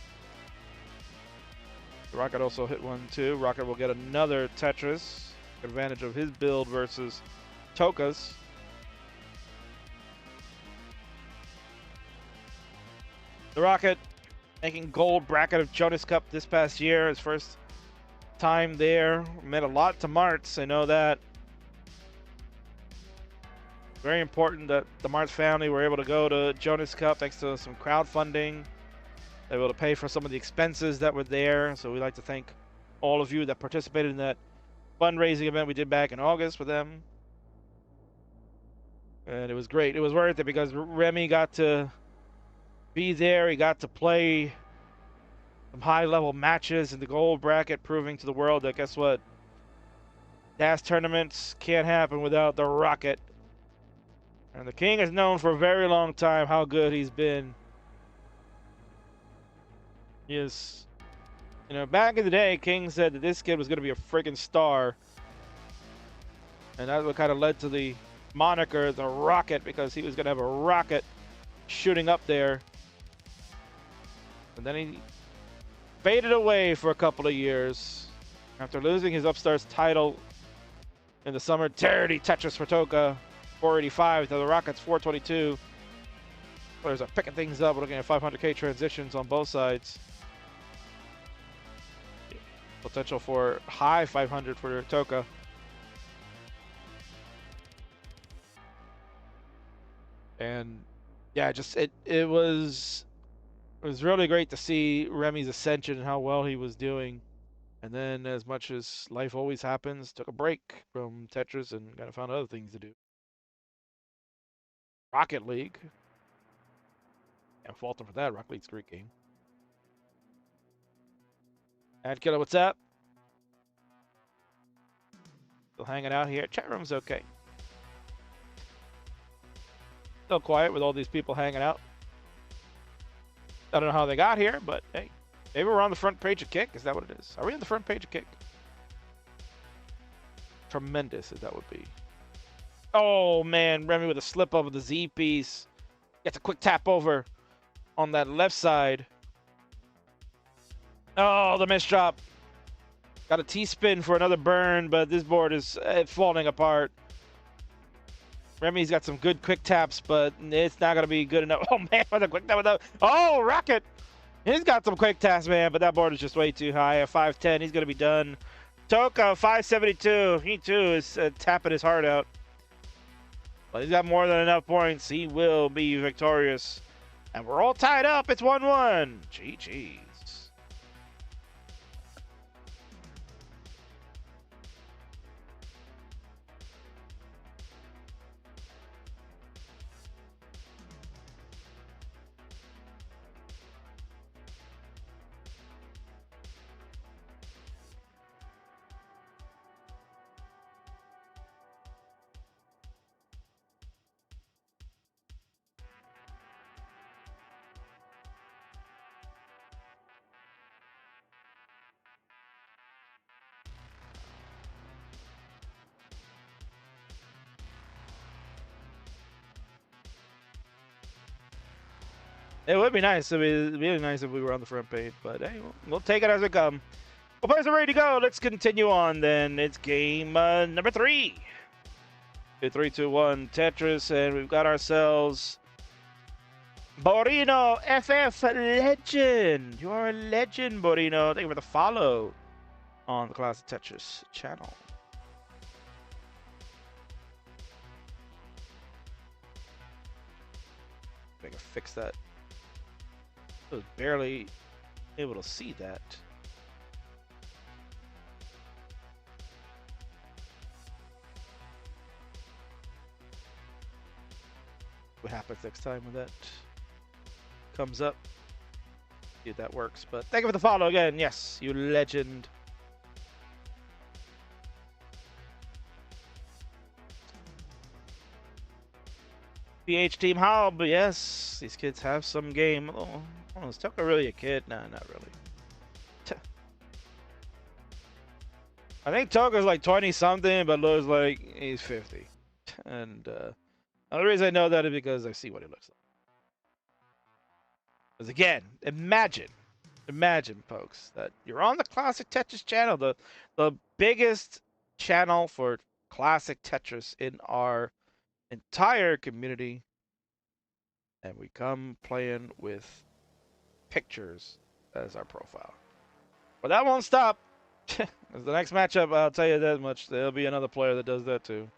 Rocket also hit one too. Rocket will get another Tetris. Take advantage of his build versus Toka's. The Rocket making gold bracket of Jonas Cup this past year. His first time there. Meant a lot to Martz, I know that. Very important that the Martz family were able to go to Jonas Cup thanks to some crowdfunding. They were able to pay for some of the expenses that were there. So we'd like to thank all of you that participated in that fundraising event we did back in August with them. And it was great. It was worth it because Remy got to be there. He got to play some high-level matches in the gold bracket, proving to the world that, guess what? Dash tournaments can't happen without the Rocket. And the King has known for a very long time how good he's been. He is, you know, back in the day, King said that this kid was going to be a friggin' star. And that's what kind of led to the moniker, the Rocket, because he was going to have a rocket shooting up there. And then he faded away for a couple of years after losing his Upstarts title in the summer. Charity Tetris for Toka, 485 to the Rockets, 422. Players are picking things up. We're looking at 500K transitions on both sides. Potential for high 500 for Toka. And yeah, just it was really great to see Remy's ascension and how well he was doing. And then, as much as life always happens, took a break from Tetris and kind of found other things to do. Rocket League. Can't fault him for that. Rocket League's a great game. Ad Killer, what's up? Still hanging out here. Chat room's okay. Still quiet with all these people hanging out. I don't know how they got here, but hey, maybe we're on the front page of Kick. Is that what it is? Are we on the front page of Kick? Tremendous as that would be. Oh man, Remy with a slip up of the Z piece. Gets a quick tap over on that left side. Oh, the miss drop. Got a T-spin for another burn, but this board is falling apart. Remy's got some good quick taps, but it's not going to be good enough. Oh, man, with a quick tap. Oh, Rocket. He's got some quick taps, man, but that board is just way too high. At 510, he's going to be done. Toka, 572. He, too, is tapping his heart out. But he's got more than enough points. He will be victorious. And we're all tied up. It's 1-1. GG's. It would be nice. It would be really nice if we were on the front page, but hey, we'll take it as it comes. Well, players are ready to go. Let's continue on then. It's game number 3. 3, 2, 1, Tetris, and we've got ourselves Borino FF Legend. You are a legend, Borino. Thank you for the follow on the Classic Tetris channel. I can fix that. I was barely able to see that. What happens next time when that comes up? See if that works. But thank you for the follow again. Yes, you legend. PH Team Hob, yes, these kids have some game. Oh, is Toka really a kid? Nah, not really. I think Toka's like 20 something, but looks like he's 50. And the reason I know that is because I see what he looks like. Because again, imagine, folks, that you're on the Classic Tetris channel, the biggest channel for Classic Tetris in our entire community, and we come playing with pictures as our profile. But that won't stop. As the next matchup, I'll tell you that much. There'll be another player that does that too.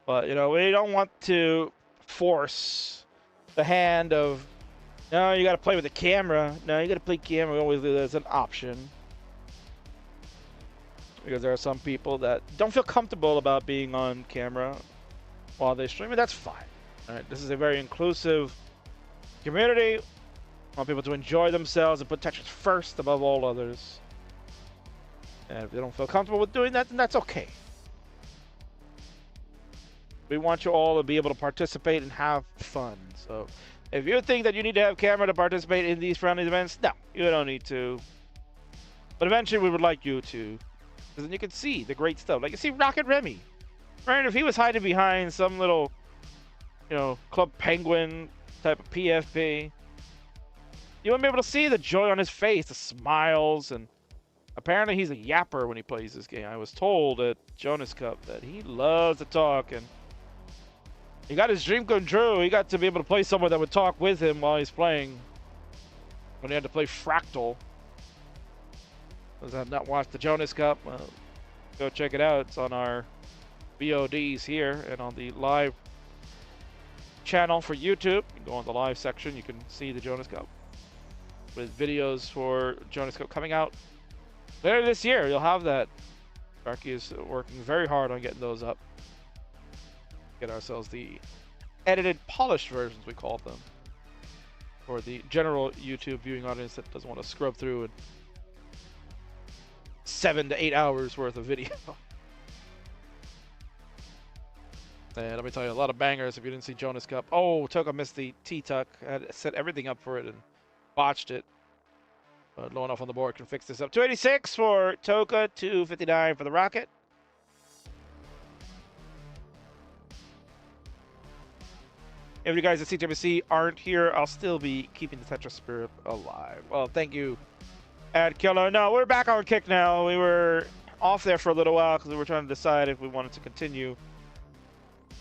But, you know, we don't want to force the hand of, no, you got to play with the camera. No, you got to play camera. We always do that as an option. Because there are some people that don't feel comfortable about being on camera while they stream it. That's fine. All right, this is a very inclusive community. I want people to enjoy themselves and put Tetris first above all others. And if they don't feel comfortable with doing that, then that's okay. We want you all to be able to participate and have fun. So if you think that you need to have camera to participate in these friendly events, no, you don't need to. But eventually we would like you to. Because then you can see the great stuff. Like you see Rocket Remy. Right? If he was hiding behind some little, you know, Club Penguin type of PFP, you wouldn't be able to see the joy on his face, the smiles, and apparently he's a yapper when he plays this game. I was told at Jonas Cup that he loves to talk, and he got his dream come true. He got to be able to play someone that would talk with him while he's playing. When he had to play Fractal. Those that have not watched the Jonas Cup, go check it out. It's on our VODs here and on the live channel for YouTube. You can go on the live section. You can see the Jonas Cup with videos for Jonas Cup coming out later this year. You'll have that. Sparky is working very hard on getting those up. Get ourselves the edited, polished versions, we call them, for the general YouTube viewing audience that doesn't want to scrub through 7 to 8 hours worth of video. And let me tell you, a lot of bangers if you didn't see Jonas Cup. Oh, Toka missed the T-Tuck. I had set everything up for it and botched it. But low enough on the board can fix this up. 286 for Toka, 259 for the Rocket. If you guys at CTMC aren't here, I'll still be keeping the Tetris spirit alive. Well, thank you, Ad Killer. No, we're back on Kick now. We were off there for a little while because we were trying to decide if we wanted to continue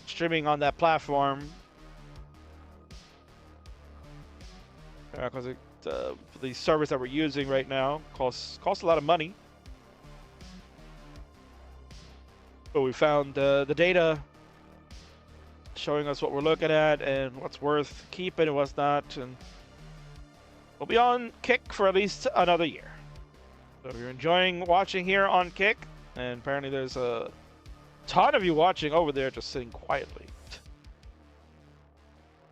streaming on that platform. Because the service that we're using right now costs a lot of money. But we found the data showing us what we're looking at and what's worth keeping and what's not, and we'll be on Kick for at least another year. So if you're enjoying watching here on Kick, and apparently there's a ton of you watching over there just sitting quietly.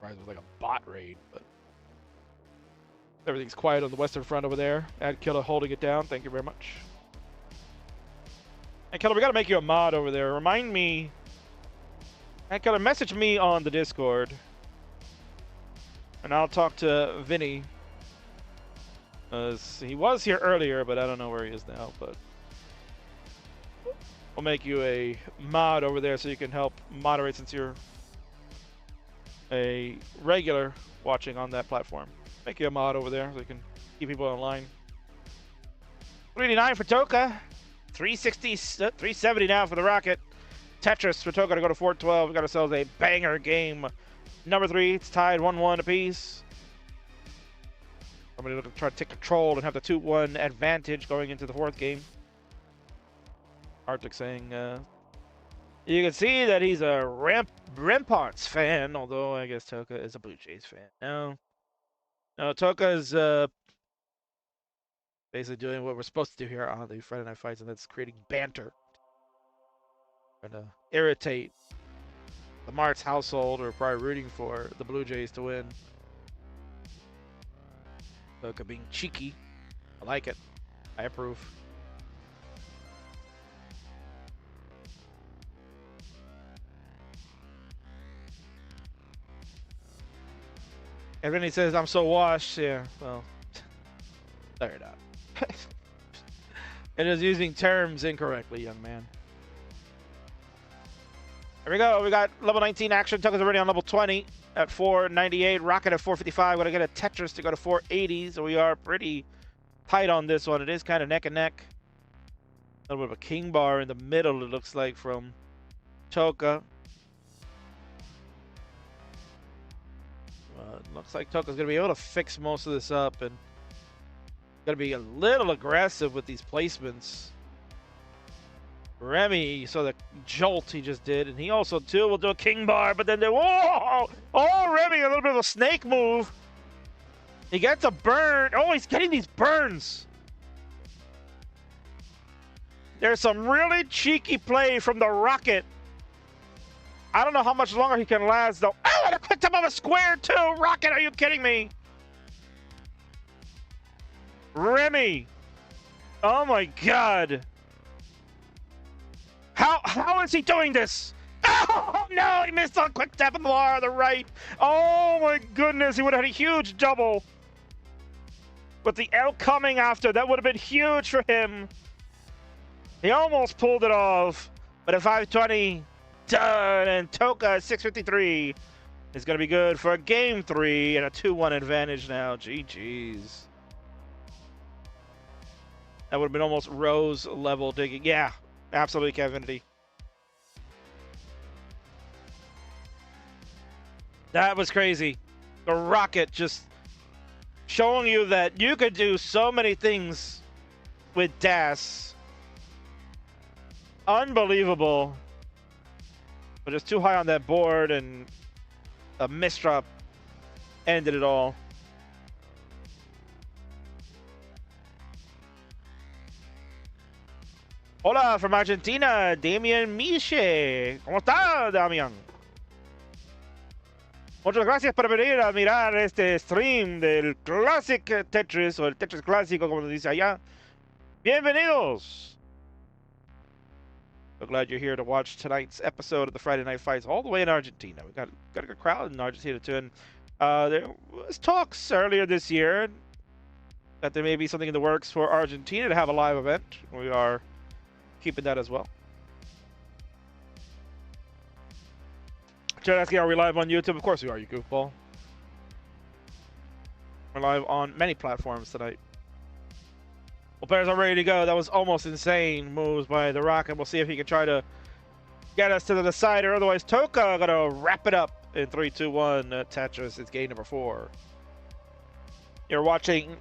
Right, it was like a bot raid, but everything's quiet on the western front over there. Ad Killer holding it down. Thank you very much. And Killer, we gotta make you a mod over there. Remind me. Ad Killer, message me on the Discord, and I'll talk to Vinny. He was here earlier, but I don't know where he is now. But we'll make you a mod over there so you can help moderate since you're a regular watching on that platform. Make you a mod over there so you can keep people online. 389 for Toka. 360, 370 now for the Rocket. Tetris for Toka to go to 412. We got ourselves a banger game. Number 3, it's tied 1-1 apiece. I'm going to try to take control and have the 2-1 advantage going into the 4th game. Arctic saying, you can see that he's a Ramparts fan, although I guess Toka is a Blue Jays fan. No, Toka is basically doing what we're supposed to do here on the Friday Night Fights, and that's creating banter. Trying to irritate the Martz household, or probably rooting for the Blue Jays to win. Toka being cheeky. I like it. I approve. And then he says, I'm so washed. Yeah, well, no, you're not. It is using terms incorrectly, young man. Here we go. We got level 19 action. Toka's already on level 20 at 498. Rocket at 455. Going to get a Tetris to go to 480. So we are pretty tight on this one. It is kind of neck and neck. A little bit of a king bar in the middle, it looks like, from Toka. Looks like Toka's going to be able to fix most of this up, and going to be a little aggressive with these placements. Remy, you saw the jolt he just did, and he also too will do a king bar, but then whoa! Oh, Remy, a little bit of a snake move. He gets a burn. Oh, he's getting these burns. There's some really cheeky play from the Rocket. I don't know how much longer he can last, though. Oh, and a quick time of a square, too. Rocket, are you kidding me? Remy. Oh, my God. How is he doing this? Oh no, he missed a quick tap on the bar on the right. Oh my goodness, he would have had a huge double. With the L coming after, that would have been huge for him. He almost pulled it off, but a 520 done, and Toka at 653 is going to be good for game 3 and a 2-1 advantage now. GG's. That would have been almost Rose level digging. Yeah, absolutely, Kevinity. That was crazy. The rocket just showing you that you could do so many things with Das. Unbelievable. But just too high on that board, and a misdrop ended it all. Hola from Argentina, Damian Miche. ¿Cómo está, Damian? Muchas gracias por venir a mirar este stream del Classic Tetris, o el Tetris clásico, como se dice allá. Bienvenidos. So glad you're here to watch tonight's episode of the Friday Night Fights, all the way in Argentina. We got a good crowd in Argentina too. And there was talks earlier this year that there may be something in the works for Argentina to have a live event. We are keeping that as well. Chad asking, are we live on YouTube? Of course we are, you goofball. We're live on many platforms tonight. Well, players are ready to go. That was almost insane moves by the Rocket. We'll see if he can try to get us to the decider. Otherwise, Toka gonna wrap it up in 3-2-1. Tetris, it's game number 4. You're watching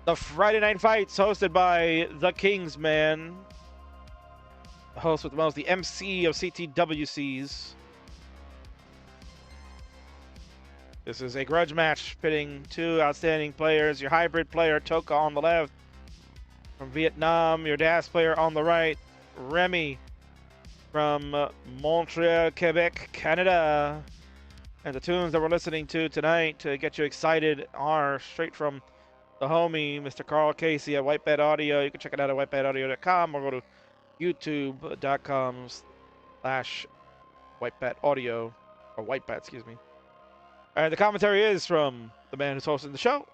the Friday Night Fights hosted by the Kingsman. The host with the most, the MC of CTWCs. This is a grudge match pitting 2 outstanding players. Your hybrid player, Toka, on the left. From Vietnam, your DAS player on the right. Remy from Montreal, Quebec, Canada. And the tunes that we're listening to tonight to get you excited are straight from the homie, Mr. Carl Casey at Whitebed Audio. You can check it out at whitebedaudio.com or go to youtube.com/Whitebed Audio, or Whitebed, excuse me. And the commentary is from the man who's hosting the show,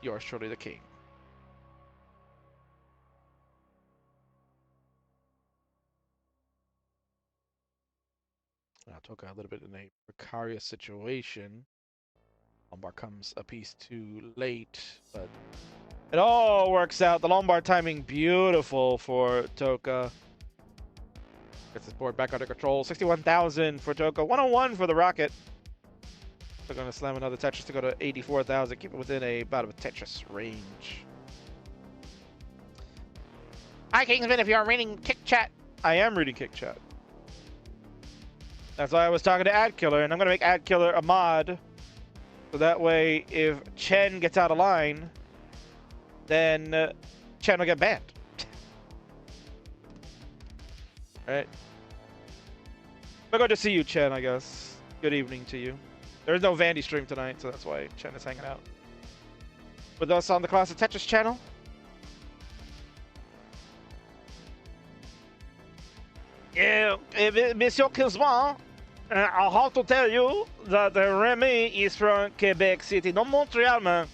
yours truly, the King. Now, Toka a little bit in a precarious situation. Lombard comes a piece too late, but it all works out. The Lombard timing beautiful for Toka. Gets his board back under control. 61,000 for Toka. 101 for the Rocket. They're going to slam another Tetris to go to 84,000. Keep it within about a Tetris range. Hi, Kingsman. If you're reading Kick Chat, I am reading Kick Chat. That's why I was talking to Ad Killer, and I'm going to make Ad Killer a mod. So that way, if Chen gets out of line, then Chen will get banned. Alright. We're going to see you, Chen, I guess. Good evening to you. There's no Vandy stream tonight, so that's why Chen is hanging out with us on the Classic Tetris channel. Yeah, Monsieur Kingsman, I have to tell you that Remy is from Quebec City, not Montreal, man.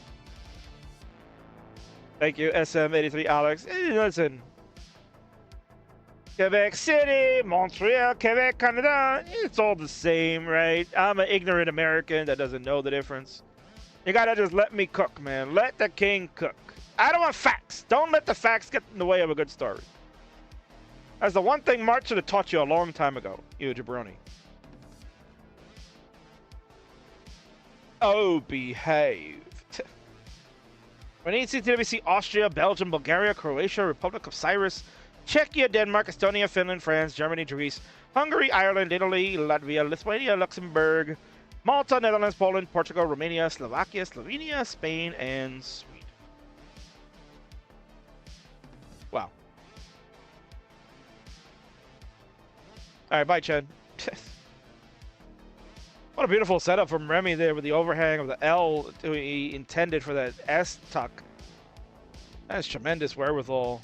Thank you, SM83 Alex. Hey, listen. Quebec City, Montreal, Quebec, Canada, it's all the same, right? I'm an ignorant American that doesn't know the difference. You gotta just let me cook, man. Let the king cook. I don't want facts. Don't let the facts get in the way of a good story. That's the one thing Mark should have taught you a long time ago, you jabroni. Oh, behave. We need CTWC Austria, Belgium, Bulgaria, Croatia, Republic of Cyprus, Czechia, Denmark, Estonia, Finland, France, Germany, Greece, Hungary, Ireland, Italy, Latvia, Lithuania, Luxembourg, Malta, Netherlands, Poland, Portugal, Romania, Slovakia, Slovenia, Spain, and Sweden. Wow. Alright, bye, Chen. What a beautiful setup from Remy there with the overhang of the L he intended for that S tuck. That's tremendous wherewithal.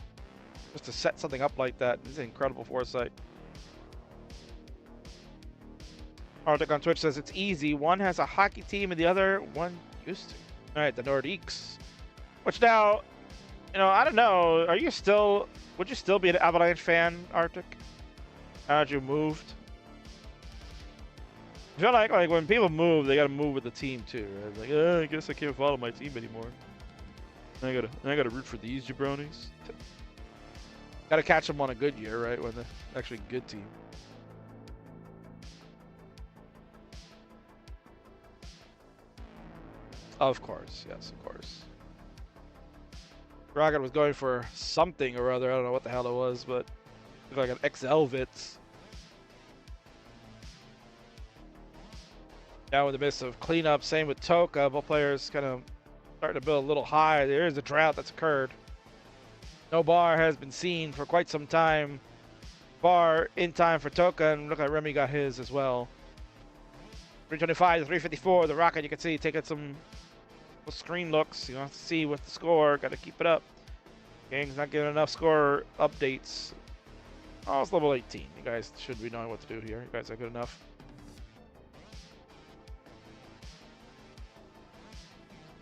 just to set something up like that. This is incredible foresight. Arctic on Twitch says it's easy. One has a hockey team and the other one used to. All right, the Nordiques. Which now, you know, I don't know. Would you still be an Avalanche fan, Arctic? How'd you moved? I feel like when people move, they gotta move with the team too, right? Like, I guess I can't follow my team anymore. I gotta root for these jabronis. Gotta catch them on a good year, right? When they're actually a good team. Of course, yes, of course. Rocket was going for something or other. I don't know what the hell it was, but it looked like an XL Vitz. Now in the midst of cleanup, same with Toka. Both players kind of starting to build a little high. There is a drought that's occurred. No bar has been seen for quite some time. Bar in time for Toka, and look like Remy got his as well. 325 to 354. The Rocket, you can see, taking some screen looks. You want to see what the score. Got to keep it up. Gang's not giving enough score updates. Oh, it's level 18. You guys should be knowing what to do here. You guys are good enough.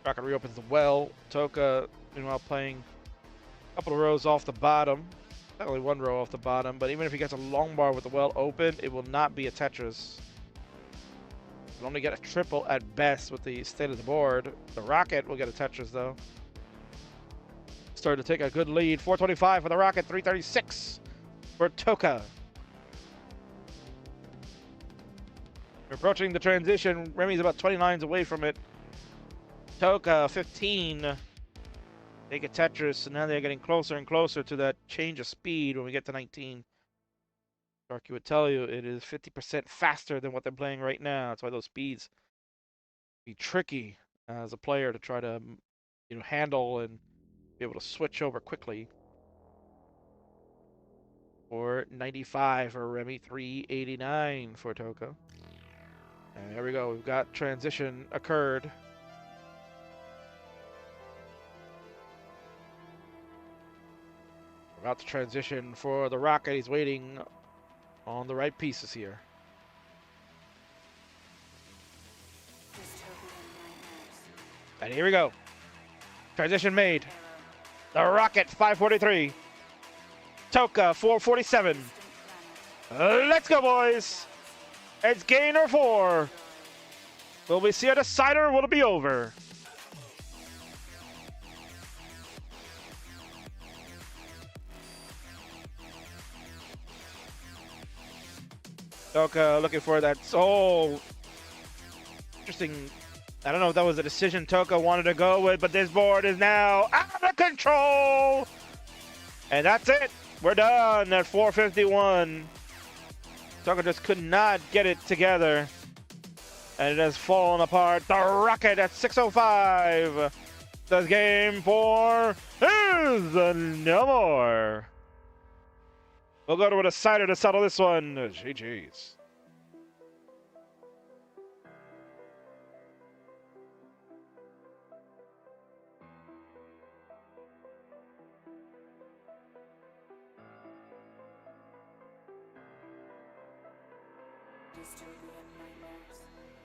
Rocket reopens the well. Toka, meanwhile, playing a couple of rows off the bottom. Not only one row off the bottom, but even if he gets a long bar with the well open, it will not be a Tetris. Will only get a triple at best with the state of the board. The Rocket will get a Tetris though. Starting to take a good lead. 425 for the Rocket, 336 for Toka. We're approaching the transition. Remy's about 20 lines away from it. Toka 15. Take a Tetris, and now they're getting closer and closer to that change of speed when we get to 19. Darky would tell you it is 50% faster than what they're playing right now. That's why those speeds be tricky as a player to try to, you know, handle and be able to switch over quickly. 495 for Remy, 389 for Toka. And there we go. We've got transition occurred. About to transition for the Rocket. He's waiting on the right pieces here. And here we go. Transition made. The Rocket 543. Toka 447. Let's go, boys. It's gainer 4. Will we see a decider or will it be over? Toka looking for that. Oh, interesting. I don't know if that was a decision Toka wanted to go with, but this board is now out of control. And that's it. We're done at 451. Toka just could not get it together. And it has fallen apart. The Rocket at 605. Says game 4 is no more. We'll go to a decider to settle this one. GG's.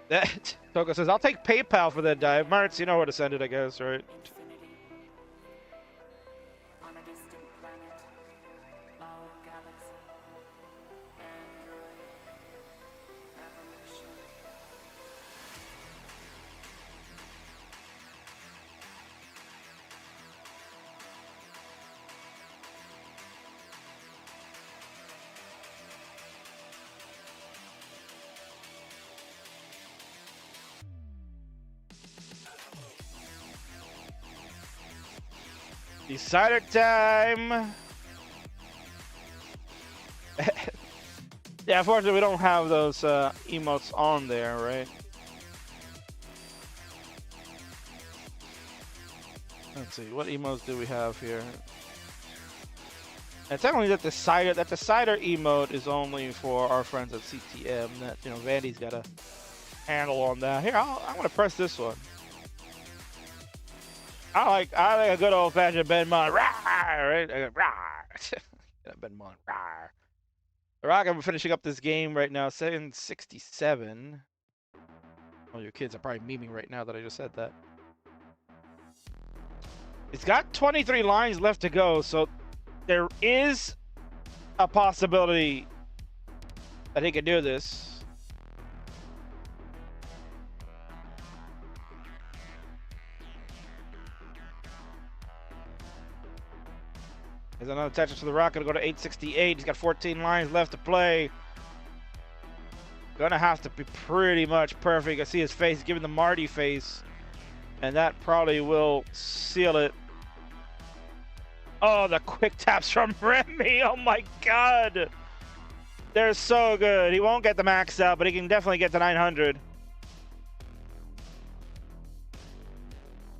That Toka says, I'll take PayPal for that dive. Martz, you know where to send it, I guess, right? Decider time. Yeah, unfortunately, we don't have those emotes on there, right? Let's see, what emotes do we have here? And technically, that decider emote is only for our friends at CTM. That, you know, Vandy's got a handle on that. Here, I'm gonna press this one. I like a good old-fashioned Ben Mon, right? I've been on. Rawr. The Rocket, we're finishing up this game right now, 767. Oh, your kids are probably memeing right now that I just said that. It's got 23 lines left to go, so there is a possibility that he can do this. There's another Tetris to the Rocket to go to 868. He's got 14 lines left to play. Gonna have to be pretty much perfect. You can see his face, giving the Marty face. And that probably will seal it. Oh, the quick taps from Remy. Oh my God. They're so good. He won't get the max out, but he can definitely get to 900.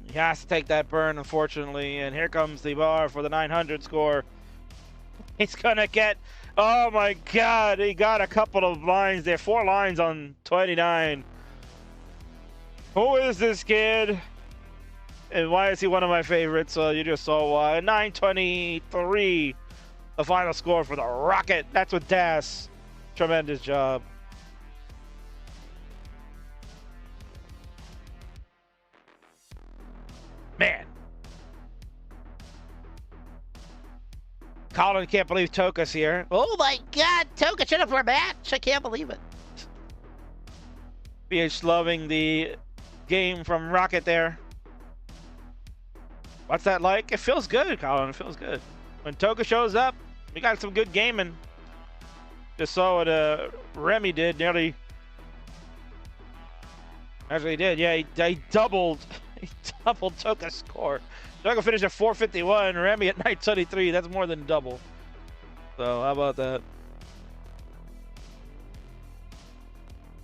He has to take that burn, unfortunately. And here comes the bar for the 900 score. He's gonna get, oh my God, he got a couple of lines there. 4 lines on 29. Who is this kid? And why is he one of my favorites? You just saw why. 923, the final score for the Rocket. That's with Das. Tremendous job. Man. Colin can't believe Toka's here. Oh my God, Toka should have for a match. I can't believe it. BH loving the game from Rocket there. What's that like? It feels good, Colin. It feels good. When Toka shows up, we got some good gaming. Just saw what Remy did. Nearly. Actually, he did. Yeah, he doubled. He doubled Toka's score. Toka finished at 451. Remy at 923. That's more than double. So how about that?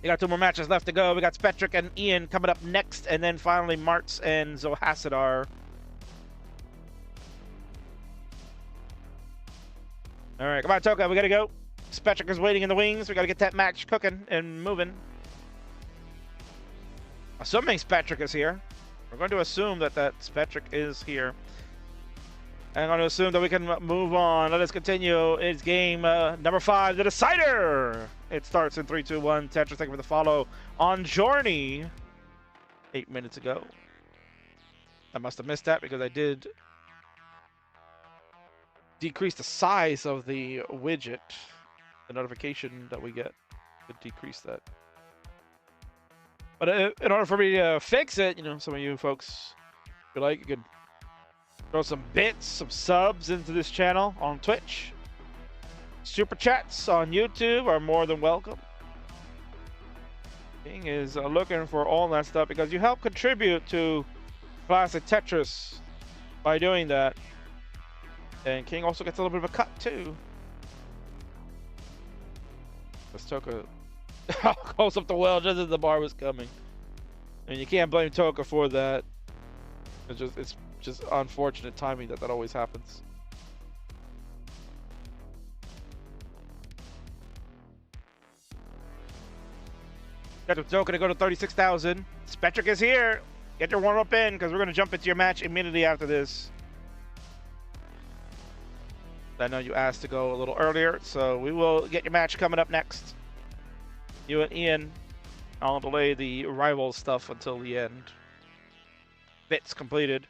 We got 2 more matches left to go. We got Spectric and Ian coming up next, and then finally Martz and Zohasidar. All right, come on, Toka, we gotta go. Spectric is waiting in the wings. We gotta get that match cooking and moving. Assuming Spectric is here. We're going to assume that Spectric is here. I'm going to assume that we can move on. Let us continue. It's game number 5, the Decider. It starts in 3, 2, 1. Tetris, thank you for the follow on Journey 8 minutes ago. I must have missed that because I did decrease the size of the widget. The notification that we get could decrease that. But in order for me to fix it, you know, some of you folks, if you like, you could throw some bits, some subs into this channel on Twitch. Super chats on YouTube are more than welcome. King is looking for all that stuff because you help contribute to Classic Tetris by doing that. And King also gets a little bit of a cut too. Let's Toka close up the well just as the bar was coming. And you can't blame Toka for that. It's just unfortunate timing that always happens. Got Toka to go to 36,000. Spectric is here. Get your warm up in because we're going to jump into your match immediately after this. I know you asked to go a little earlier, so we will get your match coming up next. You and Ian, I'll delay the rival stuff until the end. Bits completed.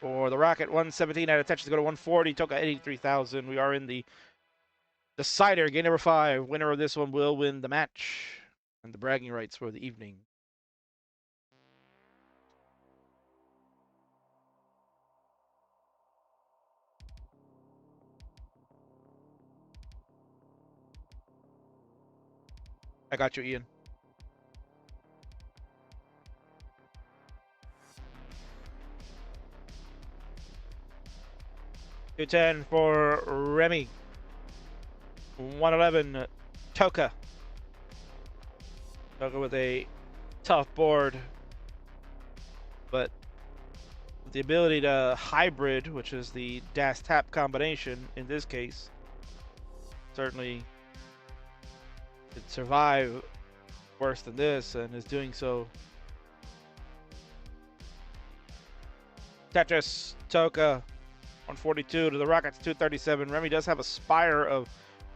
For the Rocket, 117 out of Tetris to go to 140. Toka 83,000. We are in the Decider, game number 5. Winner of this one will win the match and the bragging rights for the evening. I got you, Ian. $210 for Remy. 111 Toka. Toka with a tough board, but with the ability to hybrid, which is the dash tap combination in this case, certainly could survive worse than this and is doing so. Tetris, Toka, 142 to the Rockets, 237. Remy does have a spire of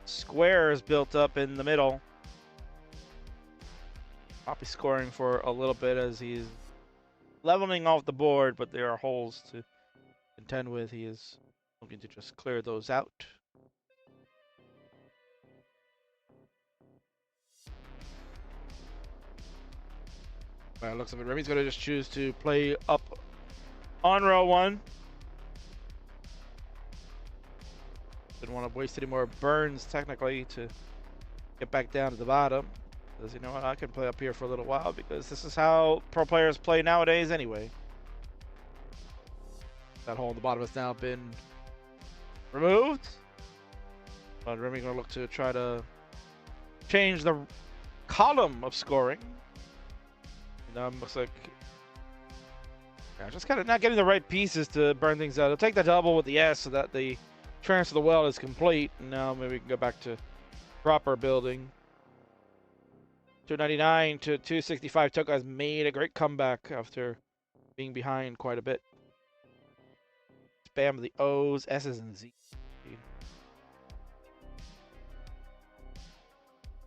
squares built up in the middle. Poppy scoring for a little bit as he's leveling off the board, but there are holes to contend with. He is looking to just clear those out. By the looks of it, Remy's going to just choose to play up on row one. Didn't want to waste any more burns, technically, to get back down to the bottom. Because, you know what, I can play up here for a little while because this is how pro players play nowadays anyway. That hole in the bottom has now been removed. But Remy's going to look to try to change the column of scoring. Looks like, yeah, just kind of not getting the right pieces to burn things out. I'll take the double with the S so that the transfer of the well is complete. And now maybe we can go back to proper building. 299 to 265. Toka has made a great comeback after being behind quite a bit. Spam the O's, S's, and Z's.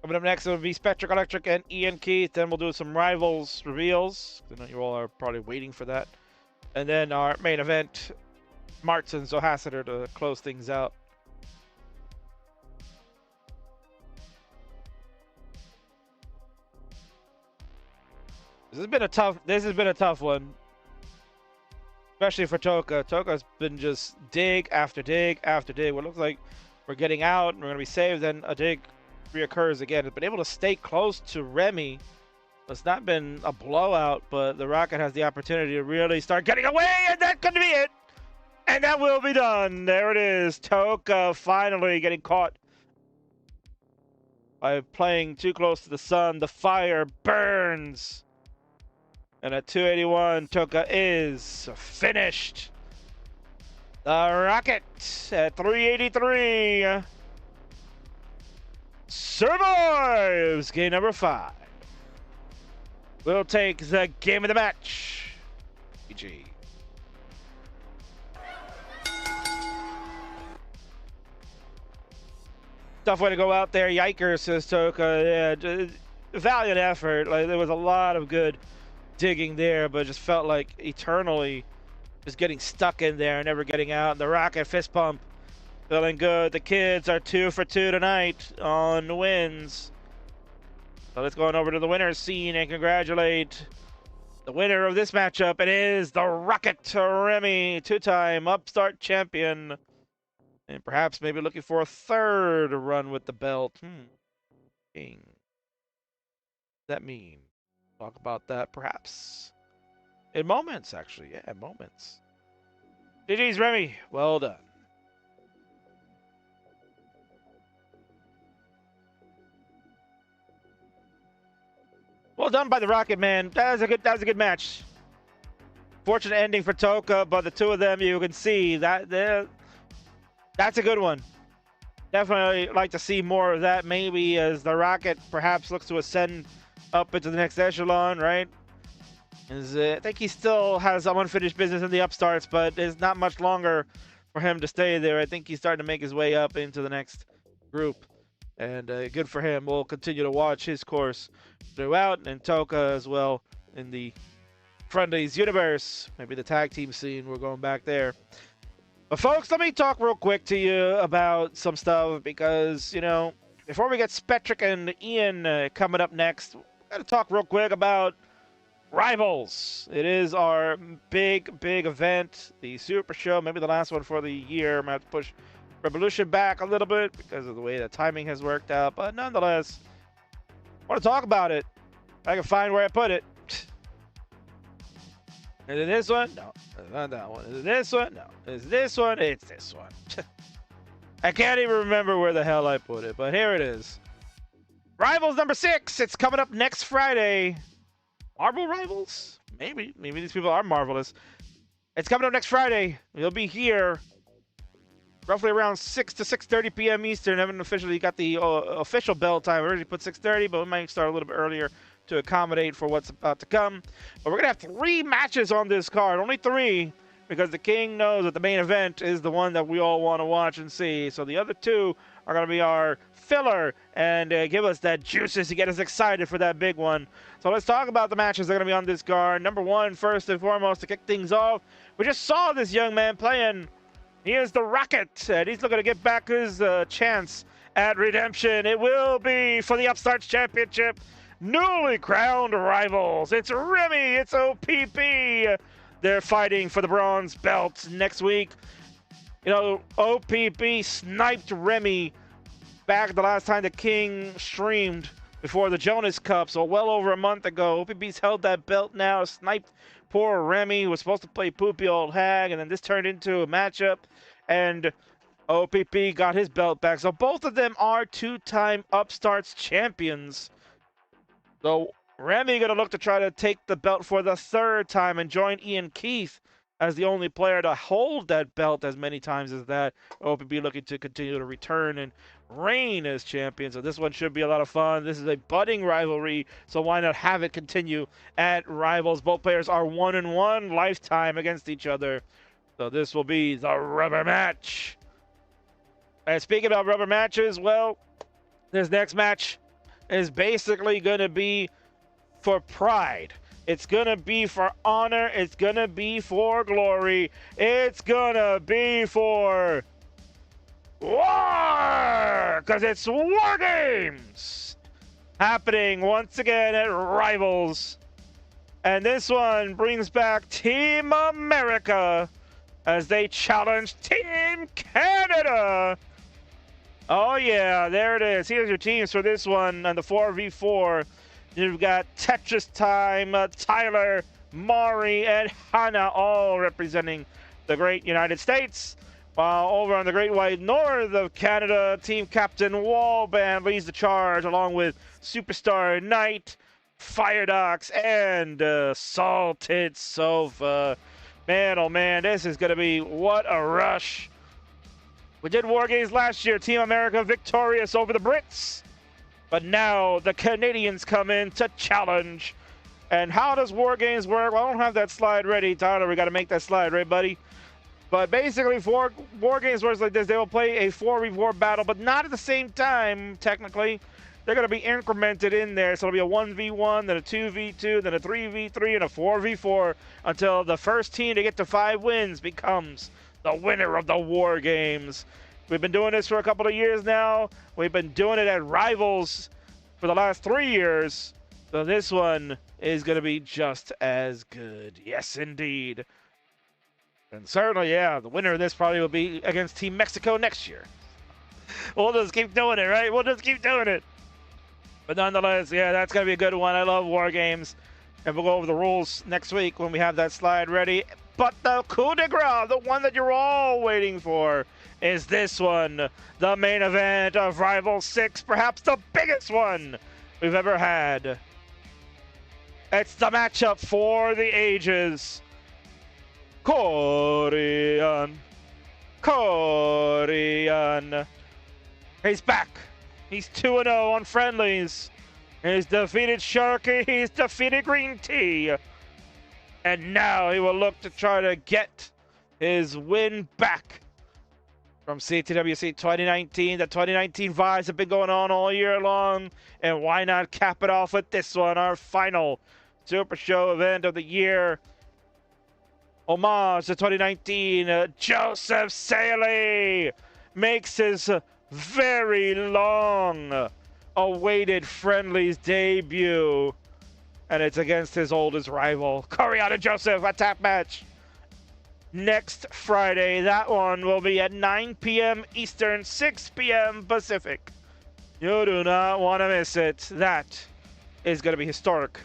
Coming up next, it will be Spectric Electric and Ian Keith. Then we'll do some rivals reveals. I know you all are probably waiting for that. And then our main event, Martz and Zohasiter to close things out. This has been a tough one. Especially for Toka. Toka's been just dig after dig after dig. What looks like we're getting out and we're gonna be saved, then a dig reoccurs again. It's been able to stay close to Remy. It's not been a blowout, but the Rocket has the opportunity to really start getting away, and that could be it. And that will be done. There it is. Toka finally getting caught by playing too close to the sun. The fire burns. And at 281, Toka is finished. The Rocket at 383. Survives game number 5. We'll take the game of the match. GG. Tough way to go out there. Yikers, says Toka. Yeah, valiant effort. Like, there was a lot of good digging there, but it just felt like eternally just getting stuck in there, never getting out. The Rocket fist pump. Feeling good. The kids are 2 for 2 tonight on wins. So let's go on over to the winner's scene and congratulate the winner of this matchup. It is the Rocket Remy, 2-time Upstart champion. And perhaps maybe looking for a 3rd run with the belt. King. What does that mean? Talk about that perhaps in moments, actually. Yeah, moments. GG's, Remy. Well done. Well done by the Rocket, man. That was a good match. Fortunate ending for Toka, but the two of them, you can see that that's a good one. Definitely like to see more of that, maybe as the Rocket perhaps looks to ascend up into the next echelon, right? I think he still has some unfinished business in the upstarts, but there's not much longer for him to stay there. I think he's starting to make his way up into the next group. And good for him. We'll continue to watch his course throughout, and Toka as well in the Friendlies universe. Maybe the tag team scene, we're going back there. But folks, let me talk real quick to you about some stuff, because, you know, before we get Spectric and Ian coming up next, we're going to talk real quick about Rivals. It is our big event, the Super Show, maybe the last one for the year. I'm going to have to push Revolution back a little bit because of the way the timing has worked out, but nonetheless, I want to talk about it. I can find where I put it. Is it this one? No, it's not that one. Is it this one? No. Is it this one? It's this one. I can't even remember where the hell I put it, but here it is. Rivals number 6. It's coming up next Friday. Marvel Rivals? Maybe these people are marvelous. It's coming up next Friday. You'll be here roughly around 6 to 6:30 p.m. Eastern. I haven't officially got the official bell time. I already put 6:30, but we might start a little bit earlier to accommodate for what's about to come. But we're going to have 3 matches on this card. Only 3. because the King knows that the main event is the one that we all want to watch and see. So the other two are going to be our filler and give us that juices to get us excited for that big one. So let's talk about the matches that are going to be on this card. Number one, first and foremost, to kick things off, we just saw this young man playing. He is the Rocket, and he's looking to get back his chance at redemption. It will be for the Upstarts Championship. Newly crowned rivals. It's Remy, it's OPP. They're fighting for the bronze belt next week. You know, OPP sniped Remy back the last time the King streamed before the Jonas Cup, so well over a month ago. OPP's held that belt now, sniped poor Remy, who was supposed to play Poopy Old Hag, and then this turned into a matchup, and OPP got his belt back. So both of them are two-time Upstarts champions. So Remy going to look to try to take the belt for the third time and join Ian Keith as the only player to hold that belt as many times as that. OPP looking to continue to return and reign as champion. So this one should be a lot of fun. This is a budding rivalry, so why not have it continue at Rivals? Both players are 1-1 lifetime against each other. So this will be the rubber match. And speaking about rubber matches, well, this next match is basically going to be for pride. It's going to be for honor. It's going to be for glory. It's going to be for war! Because it's War Games happening once again at Rivals. And this one brings back Team America as they challenge Team Canada. Oh, yeah, there it is. Here's your teams for this one on the 4v4. You've got Tetris Time, Tyler, Mari, and Hannah all representing the great United States. While over on the Great White North of Canada, Team Captain Wallband leads the charge along with Superstar Knight, Firedox, and Salted Sofa. Man, oh man, this is going to be what a rush. We did War Games last year, Team America victorious over the Brits. But now the Canadians come in to challenge. And how does War Games work? Well, I don't have that slide ready, Tyler. We got to make that slide, right, buddy? But basically, War Games works like this. They will play a 4v4 battle, but not at the same time, technically. They're going to be incremented in there. So it'll be a 1v1, then a 2v2, then a 3v3, and a 4v4 until the first team to get to 5 wins becomes the winner of the War Games. We've been doing this for a couple of years now. We've been doing it at Rivals for the last 3 years. So this one is going to be just as good. Yes, indeed. And certainly, yeah, the winner of this probably will be against Team Mexico next year. We'll just keep doing it, right? We'll just keep doing it. But nonetheless, yeah, that's going to be a good one. I love War Games. And we'll go over the rules next week when we have that slide ready. But the coup de grace, the one that you're all waiting for, is this one. The main event of Rival 6, perhaps the biggest one we've ever had. It's the matchup for the ages. Korean. He's back. He's 2-0 on friendlies. He's defeated Sharky. He's defeated Green Tea. And now he will look to try to get his win back from CTWC 2019. The 2019 vibes have been going on all year long. And why not cap it off with this one, our final Super Show event of the year. Homage to 2019. Joseph Saley makes his very long awaited friendlies debut. And it's against his oldest rival, Coriana Joseph, a tap match. Next Friday, that one will be at 9 p.m. Eastern, 6 p.m. Pacific. You do not want to miss it. That is going to be historic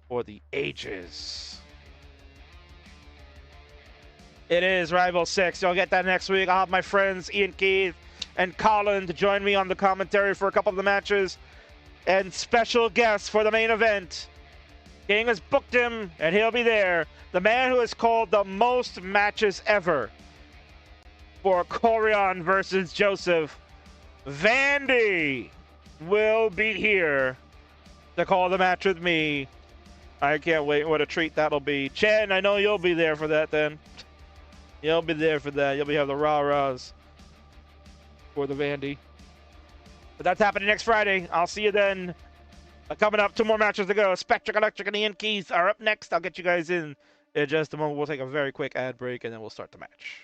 for the ages. It is Rival 6. You'll get that next week. I'll have my friends Ian Keith and Colin to join me on the commentary for a couple of the matches. And special guests for the main event. King has booked him, and he'll be there. The man who has called the most matches ever for Corian versus Joseph. Vandy will be here to call the match with me. I can't wait. What a treat that'll be. Chen, I know you'll be there for that then. You'll be there for that. You'll be having the rah-rahs for the Vandy. But that's happening next Friday. I'll see you then. Coming up, 2 more matches to go. Spectric, Electric, and Ian Keith are up next. I'll get you guys in just a moment. We'll take a very quick ad break, and then we'll start the match.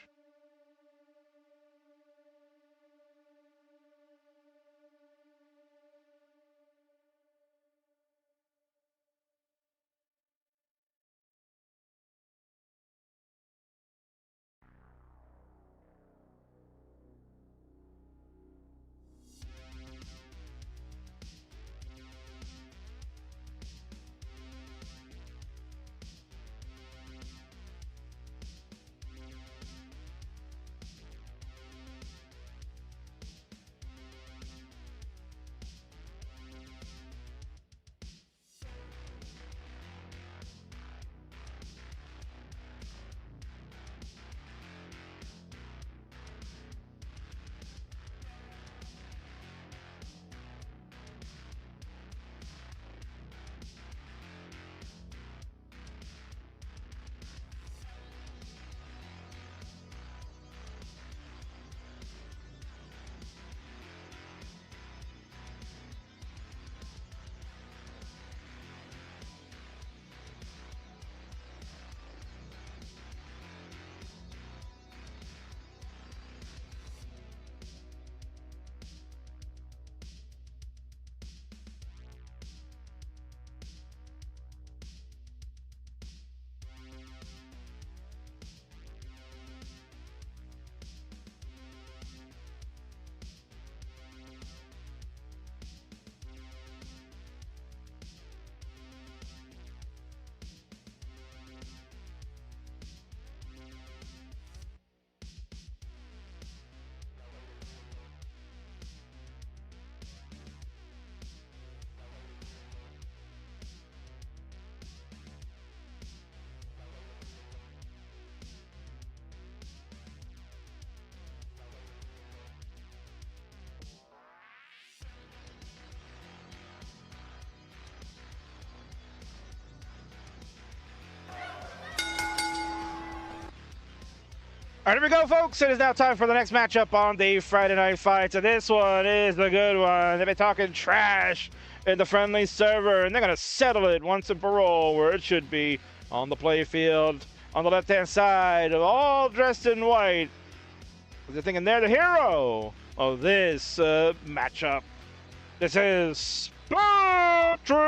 All right, here we go, folks. It is now time for the next matchup on the Friday Night Fights. And this one is the good one. They've been talking trash in the friendly server, and they're going to settle it once and for all where it should be on the play field. On the left-hand side, all dressed in white. They're thinking they're the hero of this matchup. This is Patrick!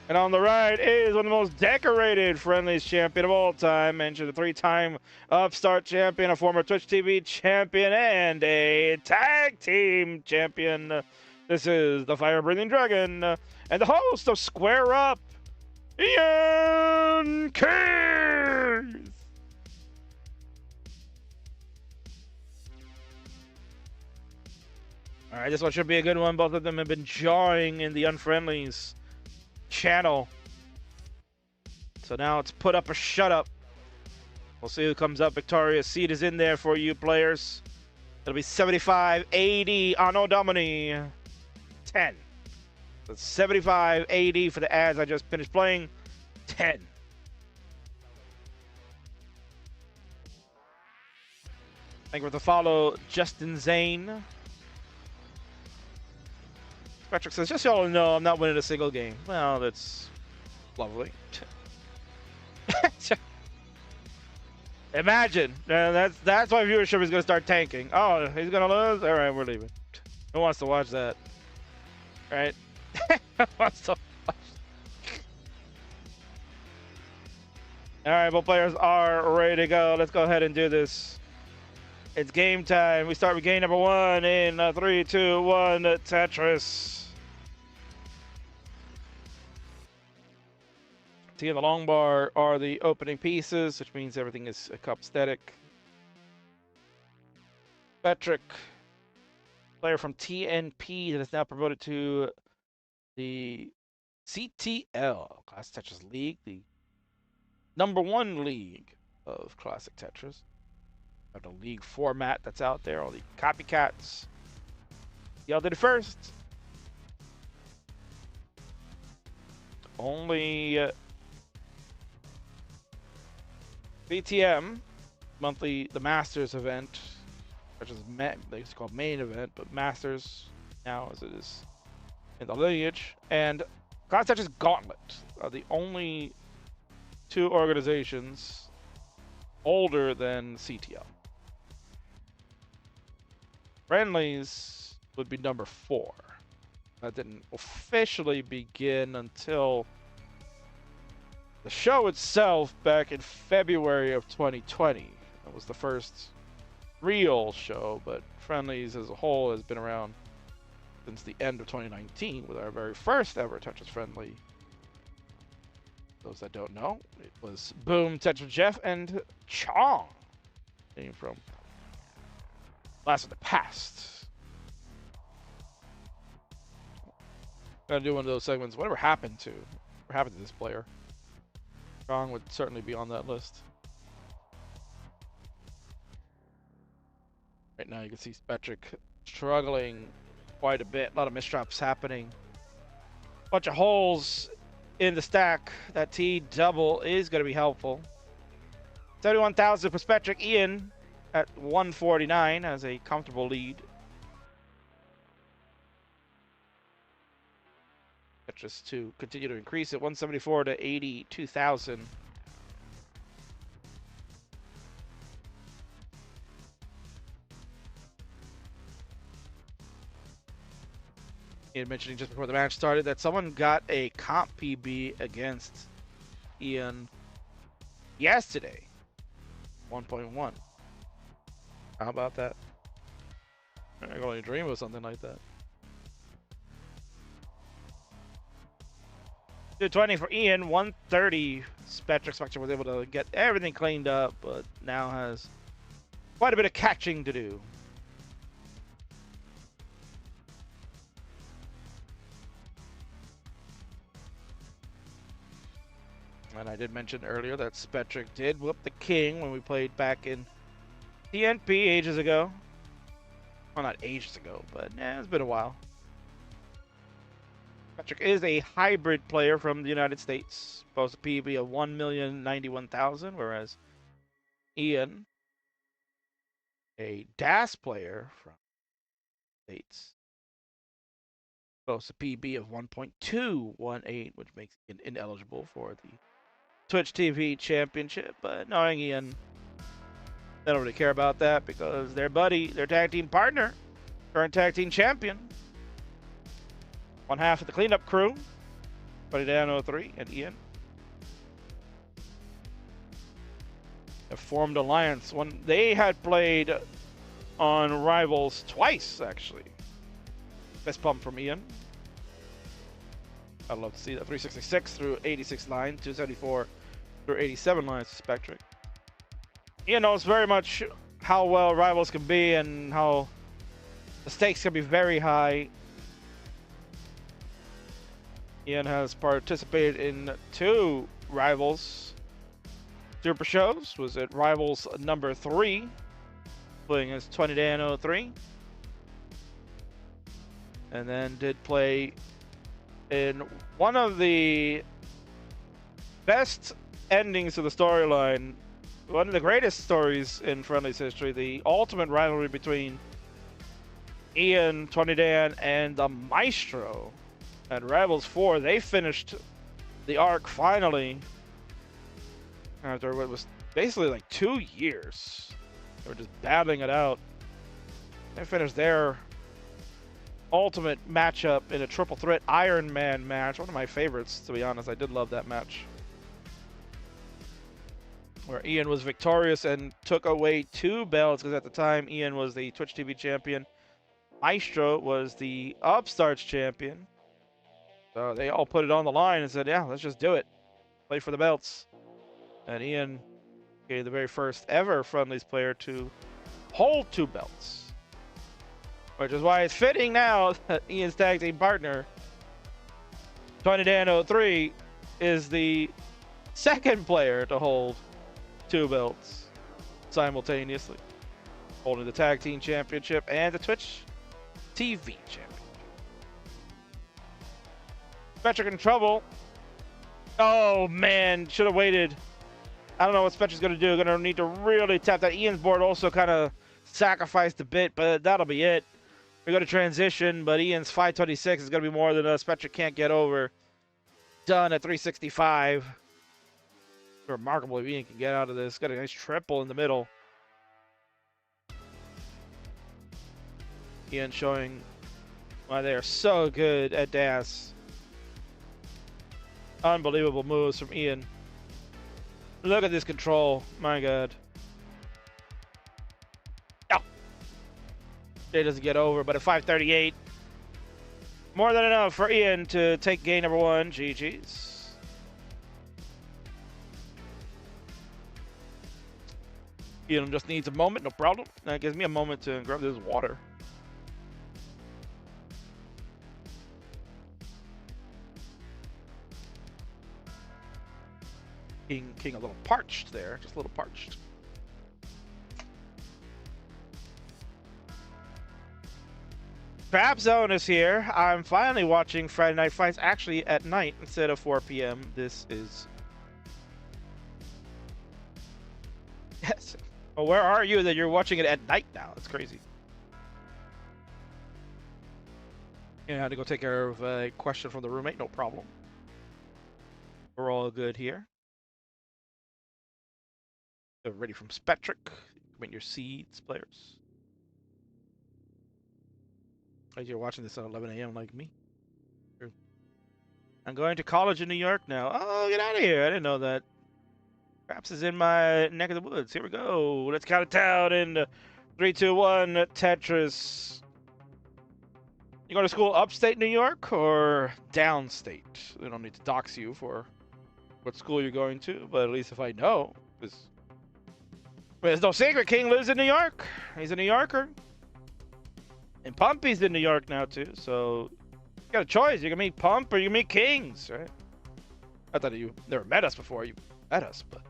And on the right is one of the most decorated friendlies champion of all time. Mentioned a 3-time Upstart champion, a former Twitch TV champion, and a tag team champion. This is the fire-breathing dragon and the host of Square Up, Ian Keith. All right, this one should be a good one. Both of them have been jawing in the Unfriendlies channel. So now it's put up or shut up. We'll see who comes up victorious. Seed is in there for you players. It'll be 75-80 Anno Domini 10. So 75-80 for the ads I just finished playing. 10. Thank you for the follow, Justin Zane. Patrick says, just so y'all know, I'm not winning a single game. Well, that's lovely. Imagine. That's why viewership is going to start tanking. Oh, he's going to lose? All right, we're leaving. Who wants to watch that? Right? Who wants to watch? All right, both players are ready to go. Let's go ahead and do this. It's game time. We start with game number 1 in 3, 2, 1, Tetris. T and the long bar are the opening pieces, which means everything is copacetic. Patrick, player from TNP that is now promoted to the CTL, Classic Tetris League, the #1 league of Classic Tetris. Of the league format that's out there, all the copycats. Y'all did it first. Only BTM, the Masters event, which is it's called main event, but Masters now as it is in the lineage, and Class Touches Gauntlet are the only two organizations older than CTL. Friendlies would be number 4. That didn't officially begin until the show itself back in February of 2020. That was the first real show, but Friendlies as a whole has been around since the end of 2019 with our very first ever Touches Friendly. Those that don't know, it was Boom, Touch with Jeff, and Chong. Came from Blast of the Past. Gonna do one of those segments. Whatever happened to this player? Chong would certainly be on that list. Right now, you can see Spectric struggling quite a bit. A lot of misdrops happening. Bunch of holes in the stack. That T double is going to be helpful. 71,000 for Spectric. Ian at 149 has a comfortable lead. Just to continue to increase it, 174 to 82,000. Ian mentioning just before the match started that someone got a comp PB against Ian yesterday. 1.1. How about that? I can only dream of something like that. 220 for Ian, 130. Spectre was able to get everything cleaned up, but now has quite a bit of catching to do. And I did mention earlier that Spectric did whoop the King when we played back in TNP ages ago. Well, not ages ago, but it's been a while. Spectric is a hybrid player from the United States, supposed to PB of 1,091,000, whereas Ian, a DAS player from the States, supposed to PB of 1.218, which makes him ineligible for the Twitch TV Championship. But knowing Ian, they don't really care about that because their buddy, their tag team partner, current tag team champion, one half of the cleanup crew, Buddy Dan 03 and Ian, have formed alliance. When they had played on Rivals twice, actually. Best pump from Ian. I'd love to see that. 366 through 86 lines, 274 through 87 lines to Spectric. Ian knows very much how well Rivals can be and how the stakes can be very high. Ian has participated in 2 Rivals Super Shows. Was at Rivals number 3, playing as 20 Dan 03. And then did play in one of the best endings to the storyline, one of the greatest stories in Friendly's history, the ultimate rivalry between Ian, 20 Dan, and the Maestro. At Rivals 4, they finished the arc finally after what was basically like 2 years. They were just battling it out. They finished their ultimate matchup in a triple threat Iron Man match. One of my favorites, to be honest. I did love that match, where Ian was victorious and took away 2 belts, because at the time Ian was the Twitch TV champion, Maestro was the Upstarts champion. So they all put it on the line and said, yeah, let's just do it. Play for the belts. And Ian became the very first ever Friendlies player to hold 2 belts. Which is why it's fitting now that Ian's tag team partner, 20 Dan 03, is the second player to hold 2 belts simultaneously. Holding the tag team championship and the Twitch TV championship. Spectric in trouble. Oh man, should have waited I don't know what Spectre's going to do. Going to need to really tap that. Ian's board also kind of sacrificed a bit, but that'll be it. We're going to transition, but Ian's 526 is going to be more than Spectre can't get over. Done at 365. Remarkable if Ian can get out of this. Got a nice triple in the middle. Ian showing why they are so good at DAS. Unbelievable moves from Ian. Look at this control. My God. Oh. It doesn't get over, but at 538. More than enough for Ian to take game number one. GG's. Ian just needs a moment. No problem. That gives me a moment to grab this water. King a little parched there, just a little parched. Trap Zone is here. I'm finally watching Friday Night Fights actually at night instead of 4 p.m. This is... Yes. Well, where are you that you're watching it at night now? It's crazy. Yeah, I had to go take care of a question from the roommate. No problem. We're all good here. Ready from Spectric. Commit your seeds, players. As you're watching this at 11 a.m. like me. I'm going to college in New York now. Oh, get out of here. I didn't know that. Perhaps is in my neck of the woods. Here we go. Let's count it down in 3, 2, 1. Tetris. You go to school upstate New York or downstate? They don't need to dox you for what school you're going to, but at least if I know, because there's no secret. King lives in New York. He's a New Yorker. And Pumpy's in New York now, too. So, you got a choice. You can meet Pump or you can meet Kings, right? I thought you never met us before. You met us, but...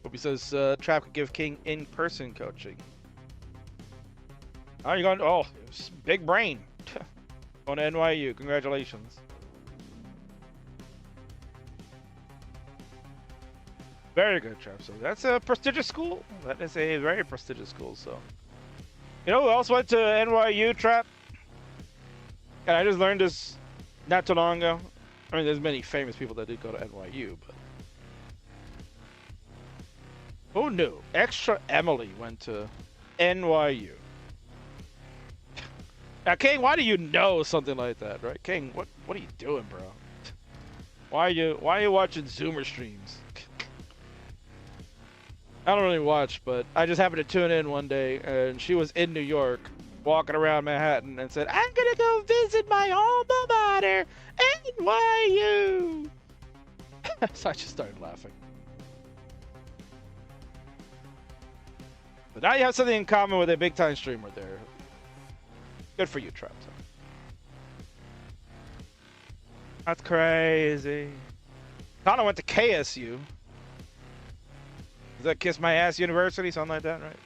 Whoopi says, Trap could give King in-person coaching. Oh, you're going... Oh, big brain. Going to NYU. Congratulations. Very good, Trap. So that's a prestigious school. That is a very prestigious school. So, you know who else went to NYU, Trap? And I just learned this not too long ago. I mean, there's many famous people that did go to NYU, but who knew? Extra Emily went to NYU. Now, King, why do you know something like that, right? King, what are you doing, bro? Why are you watching Zoomer streams? I don't really watch, but I just happened to tune in one day, and she was in New York, walking around Manhattan, and said, I'm gonna go visit my alma mater, NYU! So I just started laughing. But now you have something in common with a big-time streamer there. Good for you, Trap. That's crazy. Connor went to KSU. Is that Kiss My Ass University? Something like that, right?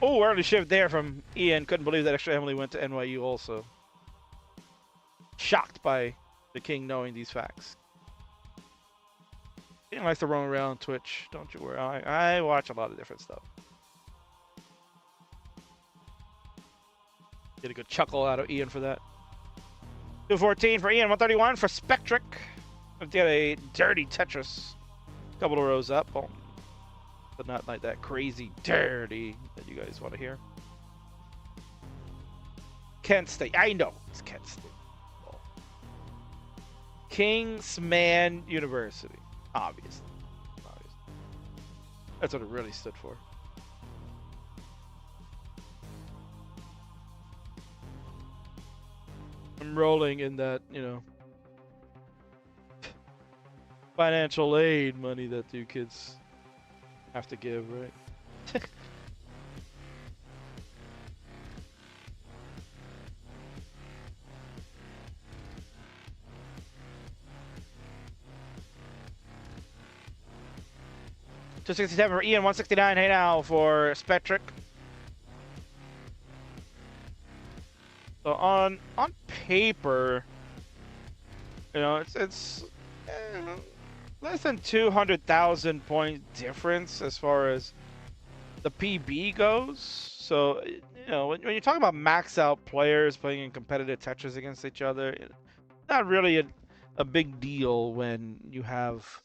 Oh, early shift there from Ian. Couldn't believe that Extra Emily went to NYU also. Shocked by the King knowing these facts. Ian likes to roam around Twitch. Don't you worry. I watch a lot of different stuff. Get a good chuckle out of Ian for that. 214 for Ian. 131 for Spectric. Let's get a dirty Tetris. Couple of rows up, but not like that crazy dirty that you guys want to hear. Kent State. I know it's Kent State. Oh. Kingsman University. Obviously. That's what it really stood for. I'm rolling in that, you know, financial aid money that you kids have to give, right? $267 for Ian, 169. Hey now for Spectric. So on paper, you know, it's less than 200,000 point difference as far as the PB goes. So, when you talk about max out players playing in competitive Tetris against each other, not really a big deal when you have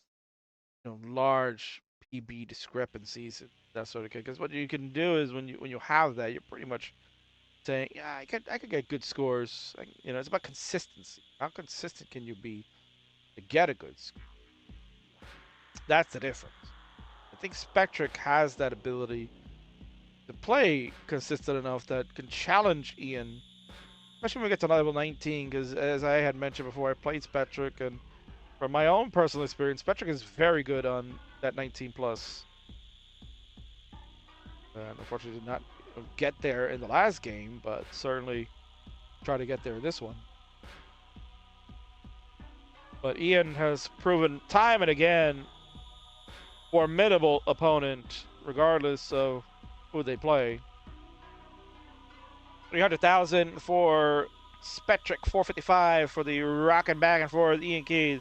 large PB discrepancies and that sort of thing. Because what you can do is when you have that, you're pretty much saying, yeah, I could get good scores. It's about consistency. How consistent can you be to get a good score? That's the difference. I think Spectric has that ability to play consistent enough that can challenge Ian, especially when we get to level 19. Because as I had mentioned before, I played Spectric, and from my own personal experience, Spectric is very good on that 19 plus. And unfortunately, did not get there in the last game, but certainly try to get there in this one. But Ian has proven time and again formidable opponent, regardless of who they play. 300,000 for Spectric, 455 for the rockin' back and forth Ian Keith.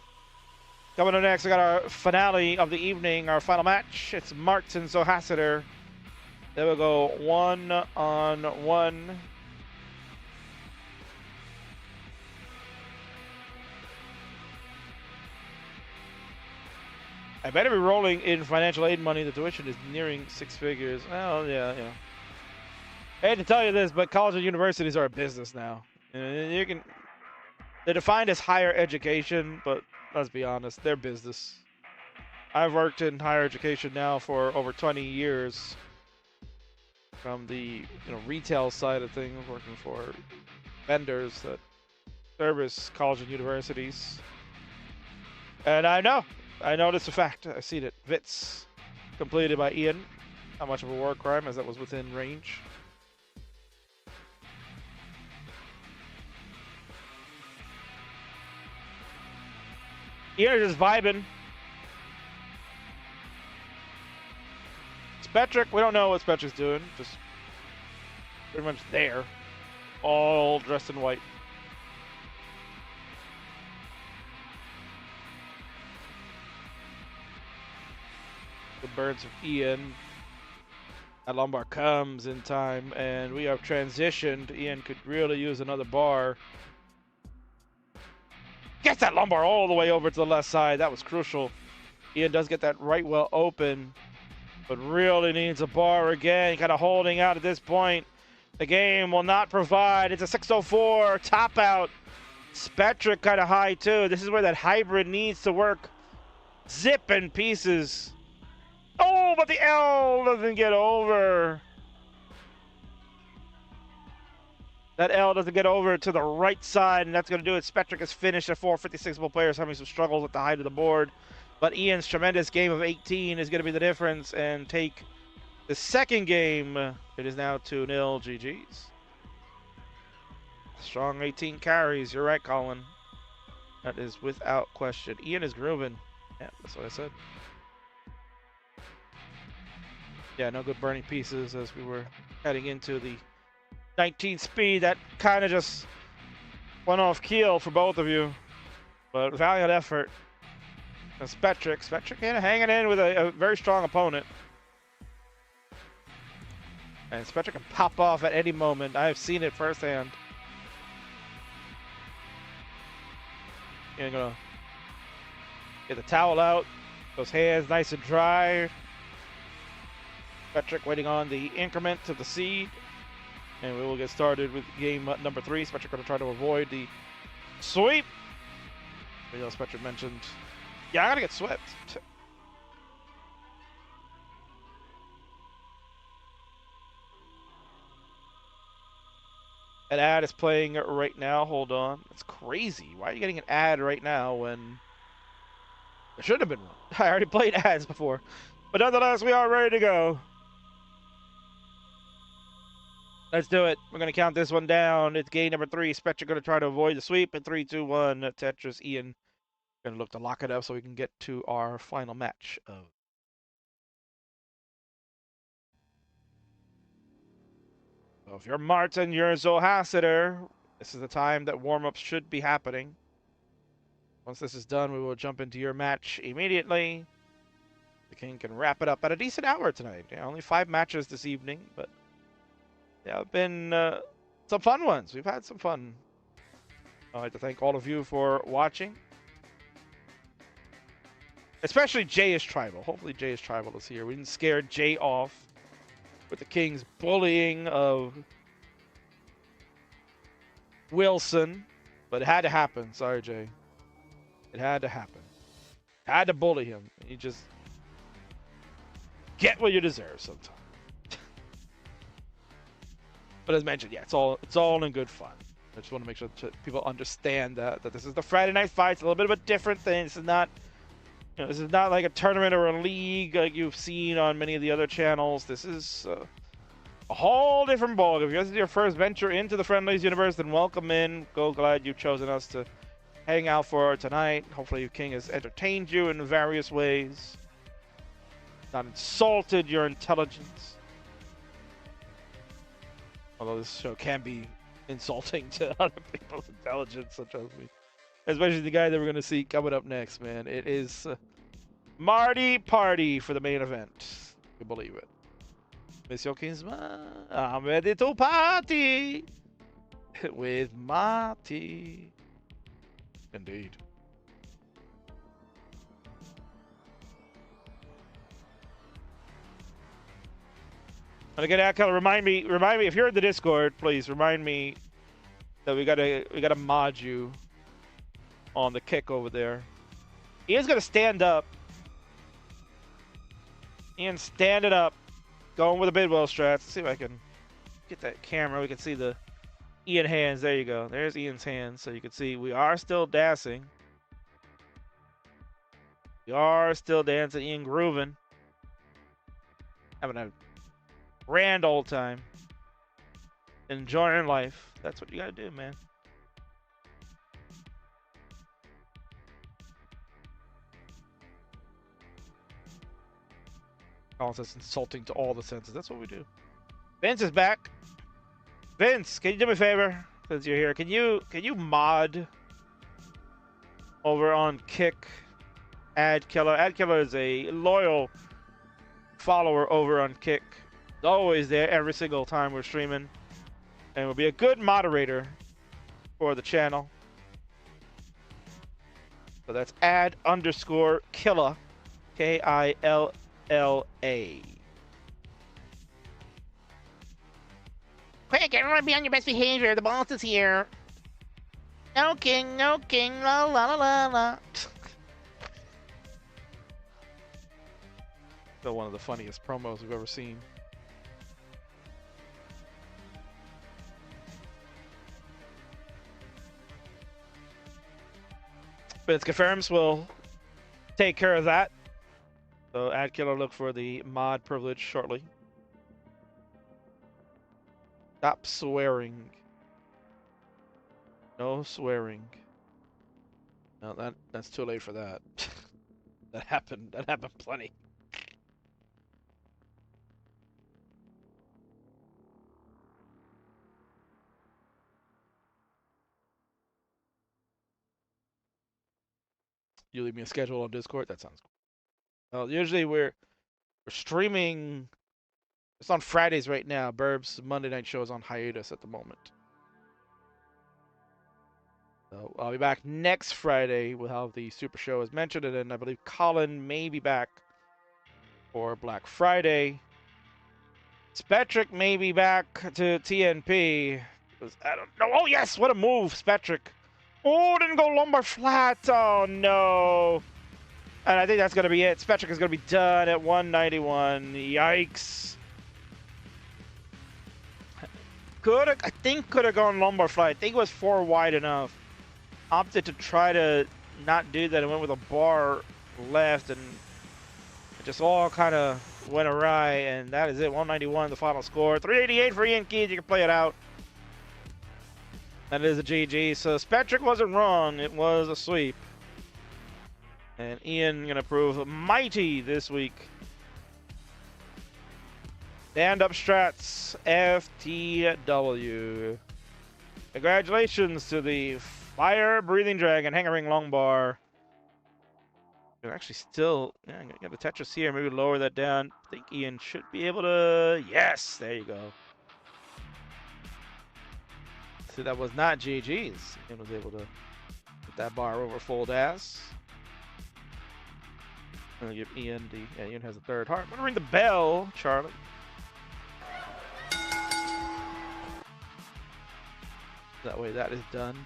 Coming up next, we got our finale of the evening, our final match. It's Martin Zohasiter. Then we'll go 1-on-1. I better be rolling in financial aid money. The tuition is nearing 6 figures. Well, yeah. I hate to tell you this, but colleges and universities are a business now. They're defined as higher education, but let's be honest, they're business. I've worked in higher education now for over 20 years. From the retail side of things, working for vendors that service colleges and universities. And I know this a fact. I've seen it. Vits completed by Ian. Not much of a war crime, as that was within range. Ian is just vibing. Spectric, we don't know what Spectric's doing. Just pretty much there. All dressed in white. The birds of Ian. That lumbar comes in time, and we have transitioned. Ian could really use another bar. Gets that lumbar all the way over to the left side. That was crucial. Ian does get that right well open, but really needs a bar again. Kind of holding out at this point. The game will not provide. It's a 604 top out. Spectric kind of high too. This is where that hybrid needs to work. Zip in pieces. Oh, but the L doesn't get over. That L doesn't get over to the right side, and that's going to do it. Spectric is finished at 456. Both players having some struggles with the height of the board. But Ian's tremendous game of 18 is going to be the difference and take the second game. It is now 2-0 GG's. Strong 18 carries. You're right, Colin. That is without question. Ian is grooving. Yeah, that's what I said. Yeah, no good burning pieces as we were heading into the 19 speed. That kind of just went off keel for both of you. But valiant effort. And Spectric hanging in with a very strong opponent. And Spectric can pop off at any moment. I have seen it firsthand. You're gonna get the towel out. Those hands nice and dry. Spectric waiting on the increment to the seed. And we will get started with game number 3. Spectric going to try to avoid the sweep. Spectric mentioned, yeah, I got to get swept. An ad is playing right now. Hold on. That's crazy. Why are you getting an ad right now when there shouldn't have been one? I already played ads before. But nonetheless, we are ready to go. Let's do it. We're going to count this one down. It's game number 3. Spectric going to try to avoid the sweep. And 3, 2, 1. Tetris. Ian going to look to lock it up so we can get to our final match. So if you're Martin, you're Zohasiter. This is the time that warm-ups should be happening. Once this is done, we will jump into your match immediately. The King can wrap it up at a decent hour tonight. Yeah, only 5 matches this evening, but yeah, it's been some fun ones. We've had some fun. I'd like to thank all of you for watching. Especially Jay is Tribal. Hopefully Jay is Tribal is here. We didn't scare Jay off with the King's bullying of Wilson, but it had to happen. Sorry, Jay. It had to happen. Had to bully him. You just get what you deserve sometimes. But as mentioned, yeah, it's all in good fun. I just want to make sure that people understand that this is the Friday Night Fight. It's a little bit of a different thing. This is not, this is not like a tournament or a league like you've seen on many of the other channels. This is a whole different ballgame. If this is your first venture into the Friendlies universe, then welcome in. Glad you've chosen us to hang out for tonight. Hopefully, your King has entertained you in various ways, not insulted your intelligence. Although this show can be insulting to other people's intelligence, such as me. Especially the guy that we're going to see coming up next, man. It is Marty Party for the main event. You believe it. Monsieur Kingsman, I'm ready to party with Marty. Indeed. And again, Akala, remind me if you're in the Discord, please remind me that we gotta mod you on the kick over there. Ian's gonna stand up. Ian standing up, going with a Bidwell strat. Let's see if I can get that camera. We can see the Ian hands. There you go. There's Ian's hands, so you can see we are still dancing. We are still dancing. Ian grooving, having a grand old time, enjoying life. That's what you gotta do, man. Calling us insulting to all the senses. That's what we do. Vince is back. Vince, can you do me a favor since you're here? Can you mod over on Kick Ad Killer? Ad Killer is a loyal follower over on Kick. Always there every single time we're streaming, and will be a good moderator for the channel. So that's @_killa, KILLA. Quick, everyone be on your best behavior. The boss is here. No king, la la la la la. Still one of the funniest promos we've ever seen. But it's confirms we'll take care of that. So Ad Killer, look for the mod privilege shortly. Stop swearing. No swearing. No, that's too late for that. That happened plenty. You leave me a schedule on Discord? That sounds cool. Well, usually we're streaming. It's on Fridays right now. Burb's Monday night show is on hiatus at the moment. So I'll be back next Friday. We'll have the Super Show as mentioned, and then I believe Colin may be back for Black Friday. Spectric may be back to TNP. I don't know. Oh yes, what a move, Spectric. Oh, didn't go lumbar flat. Oh no. And I think that's going to be it. Spectric is going to be done at 191. Yikes. I think could have gone lumbar flat. I think it was 4 wide enough. Opted to try to not do that and went with a bar left, and it just all kind of went awry, and that is it. 191, the final score. 388 for Ian Keith. You can play it out. That is a GG. So Spectric wasn't wrong. It was a sweep. And Ian going to prove mighty this week. Stand up strats, FTW. Congratulations to the Fire Breathing Dragon, Hangering Longbar. You can actually still, yeah, I'm gonna get the Tetris here. Maybe lower that down. I think Ian should be able to. Yes, there you go. See, that was not GG's. Ian was able to get that bar over full ass. I'm gonna give Ian the. Yeah, Ian has a third heart. I'm gonna ring the bell, Charlie. That way, that is done.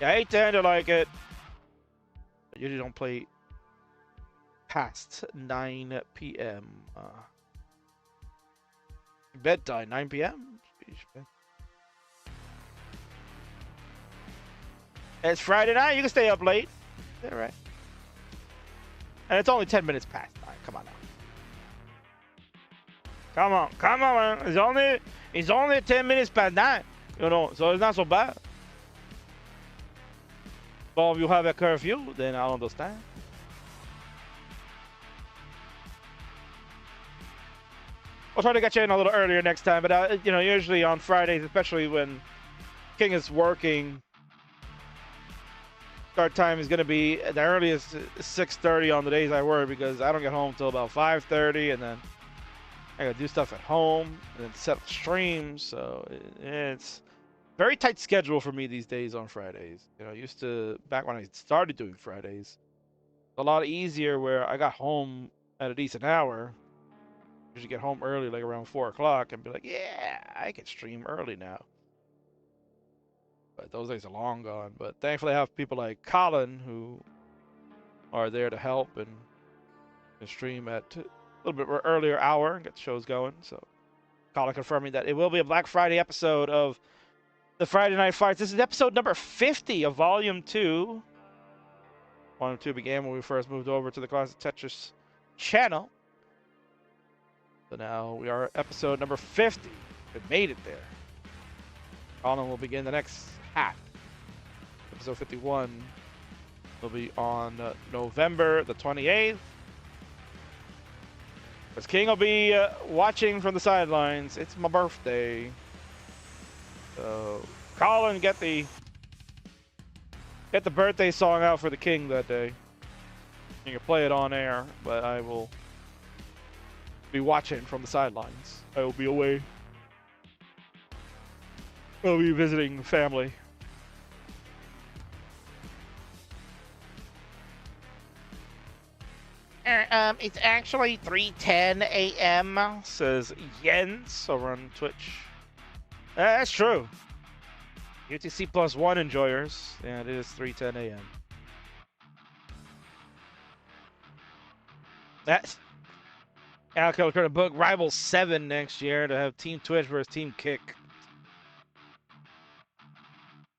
Yeah, I hate to end it like it. I usually don't play past 9 p.m. Bedtime, 9 p.m. It's Friday night. You can stay up late. Yeah, right. And it's only 10 minutes past 9. Come on now. Come on, man. It's only 10 minutes past 9. You know, so it's not so bad. Well, if you have a curfew, then I'll understand. I'll try to get you in a little earlier next time, but you know, usually on Fridays, especially when King is working, start time is going to be the earliest 6:30 on the days I work because I don't get home till about 5:30, and then I got to do stuff at home and then set up streams. So it's very tight schedule for me these days on Fridays. You know, I used to, back when I started doing Fridays, a lot easier where I got home at a decent hour. Usually get home early, like around 4 o'clock, and be like, yeah, I can stream early now. But those days are long gone. But thankfully I have people like Colin who are there to help and stream at a little bit earlier hour and get the shows going. So Colin confirming that it will be a Black Friday episode of the Friday Night Fights. This is episode number 50 of Volume 2. Volume 2 began when we first moved over to the Classic Tetris channel. So now we are at episode number 50. We made it there. Colin will begin the next half. Episode 51 will be on November the 28th. As King will be watching from the sidelines. It's my birthday. So, Colin, get the birthday song out for the King that day. You can play it on air, but I will be watching from the sidelines. I will be away. I'll be visiting family. It's actually 3:10 a.m. says Jens over on Twitch. That's true. UTC +1 enjoyers. Yeah, it is 3:10 a.m. That's Alco going to book Rival 7 next year to have Team Twitch versus Team Kick.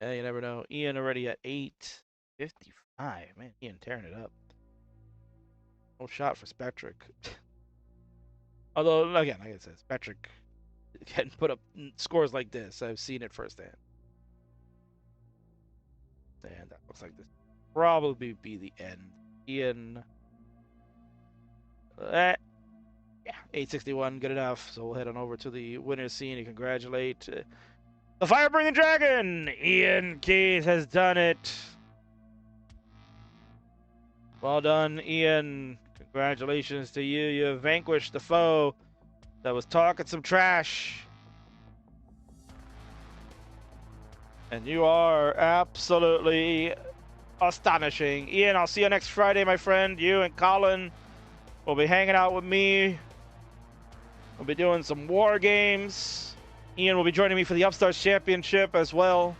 Yeah, you never know. Ian already at 8:55. Man, Ian tearing it up. No shot for Spectric. Although, again, like I said, Spectric can put up scores like this. I've seen it firsthand. And that looks like this probably be the end. Ian. Yeah, 861, good enough. So we'll head on over to the winner's scene and congratulate the Fire-Breathing Dragon. Ian Keith has done it. Well done, Ian. Congratulations to you. You have vanquished the foe that was talking some trash. And you are absolutely astonishing. Ian, I'll see you next Friday, my friend. You and Colin will be hanging out with me. We'll be doing some war games. Ian will be joining me for the Upstarts Championship as well.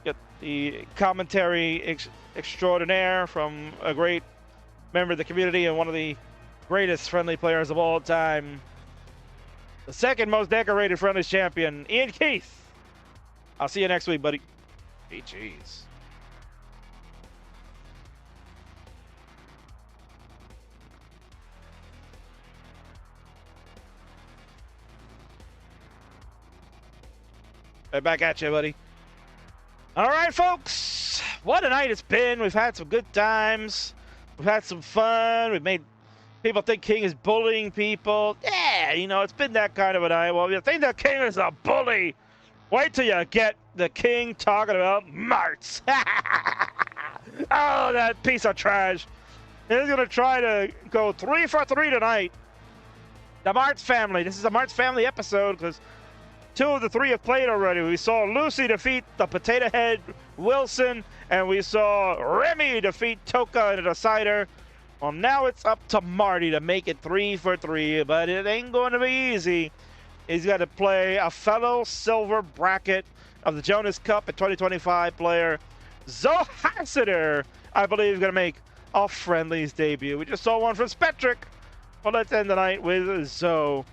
Get the commentary extraordinaire from a great member of the community and one of the greatest friendly players of all time. The second most decorated friendlies champion, Ian Keith. I'll see you next week, buddy. Hey, jeez. Right back at you, buddy. All right, folks. What a night it's been. We've had some good times. We've had some fun. We've made people think King is bullying people. Yeah, you know, it's been that kind of a night. Well, if you think that King is a bully, wait till you get the king talking about Martz. Oh, that piece of trash. He's going to try to go 3 for 3 tonight. The Martz family. This is a Martz family episode because 2 of the 3 have played already. We saw Lucy defeat the Potato Head Wilson, and we saw Remy defeat Toka in a decider. Well, now it's up to Marty to make it 3 for 3, but it ain't going to be easy. He's got to play a fellow silver bracket of the Jonas Cup at 2025 player, Zoe Hassiter, I believe, is going to make a friendlies debut. We just saw one from Spectric. Well, let's end the night with Zoe.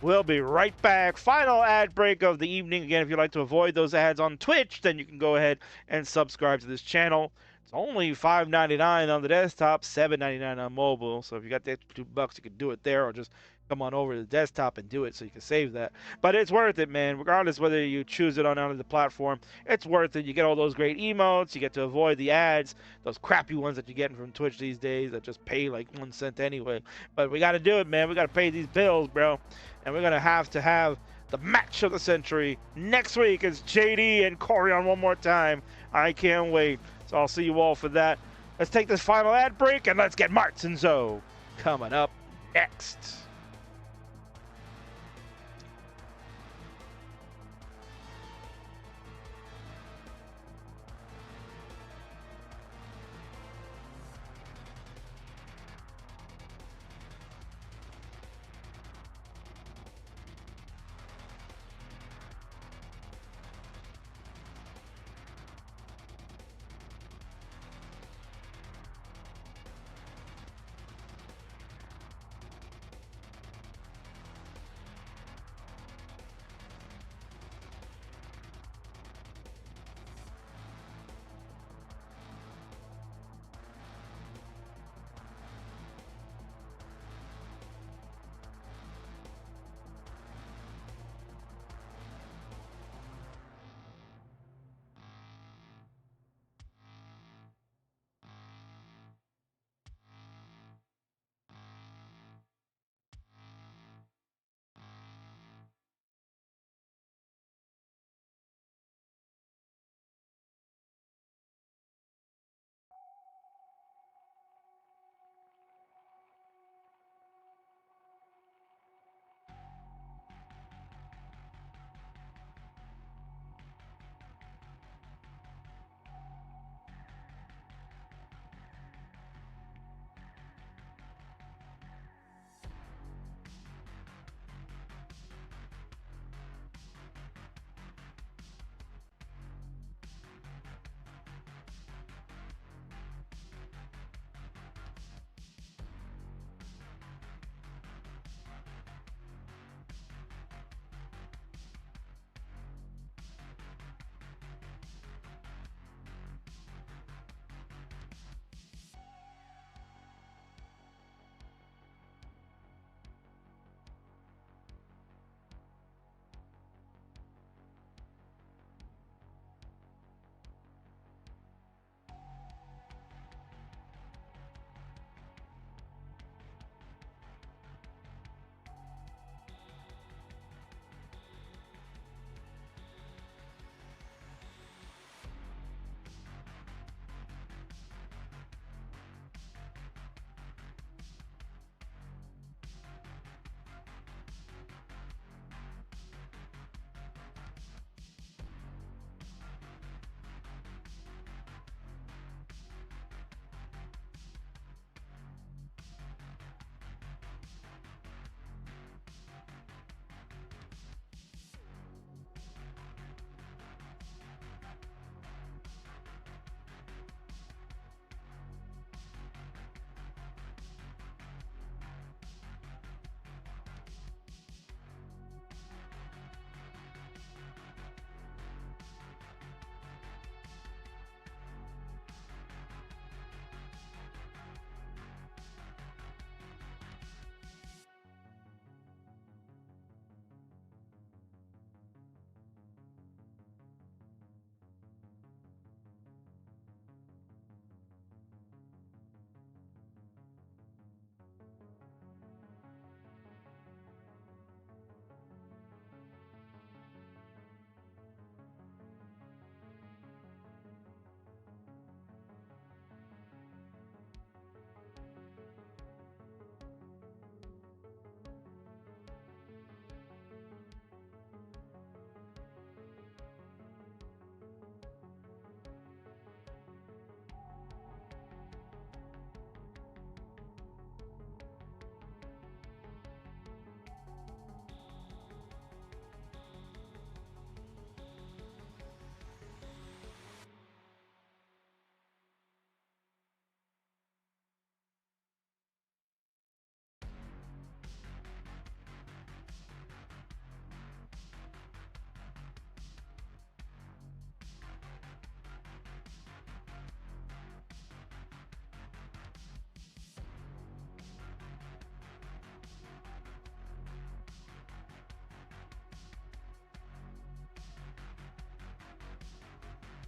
We'll be right back. Final ad break of the evening. Again, if you'd like to avoid those ads on Twitch, then you can go ahead and subscribe to this channel. It's only $5.99 on the desktop, $7.99 on mobile. So if you got the extra $2, you can do it there, or just come on over to the desktop and do it so you can save that. But it's worth it, man. Regardless whether you choose it on the platform, it's worth it. You get all those great emotes. You get to avoid the ads, those crappy ones that you're getting from Twitch these days that just pay like 1 cent anyway. But we got to do it, man. We got to pay these bills, bro. And we're going to have the match of the century next week. It's JD and Corian one more time. I can't wait. So I'll see you all for that. Let's take this final ad break and let's get Martz and Zoe coming up next.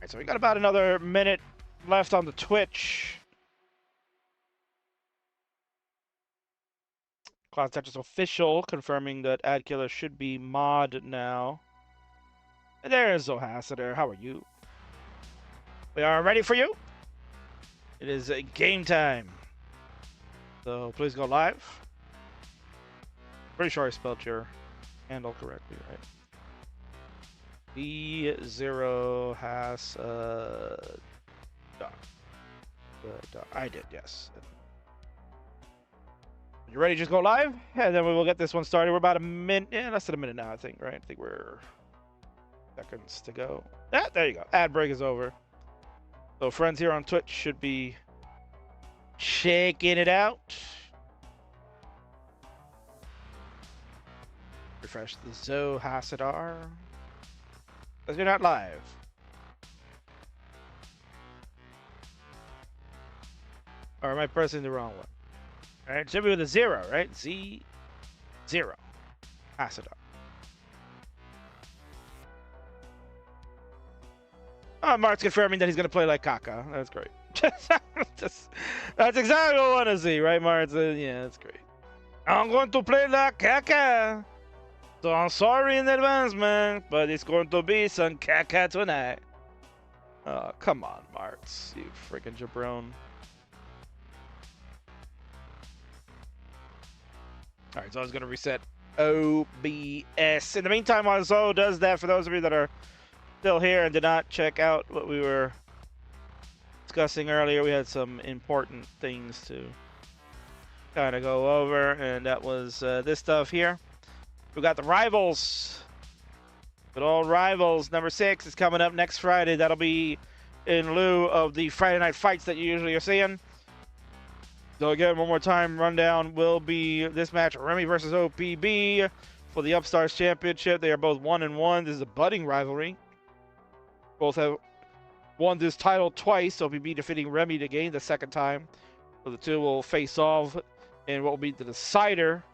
Alright, so we got about another minute left on the Twitch. Class Tetris official confirming that Ad Killer should be mod now. And there's Zohassiter. How are you? We are ready for you. It is game time. So please go live. Pretty sure I spelled your handle correctly, right? B0 has dot. I did, yes. You ready? Just go live, and then we will get this one started. We're about a minute, less than a minute now, I think, right? I think we're seconds to go. Ah, there you go. Ad break is over. So friends here on Twitch should be checking it out. Refresh the Zohassiter. Because you're not live. Or am I pressing the wrong one? Alright, should be with a 0, right? Z0. Hasadar. Oh, Mark's confirming that he's going to play like Kaka. That's great. That's exactly what I want to see, right, Mark? Yeah, that's great. I'm going to play like Kaka. So I'm sorry in advance, man, but it's going to be some Kaka tonight. Oh, come on, Marks, you freaking jabron. All right, so I was going to reset OBS. In the meantime, while Zoe does that, for those of you that are still here and did not check out what we were discussing earlier, we had some important things to kind of go over, and that was this stuff here. We got the Rivals. Good old Rivals. Number 6 is coming up next Friday. That'll be in lieu of the Friday night fights that you usually are seeing. So again, one more time, rundown will be this match, Remy versus OPB for the Upstars Championship. They are both 1-1. This is a budding rivalry. Both have won this title twice. OPB defeating Remy to gain the second time. So the two will face off in what will be the decider.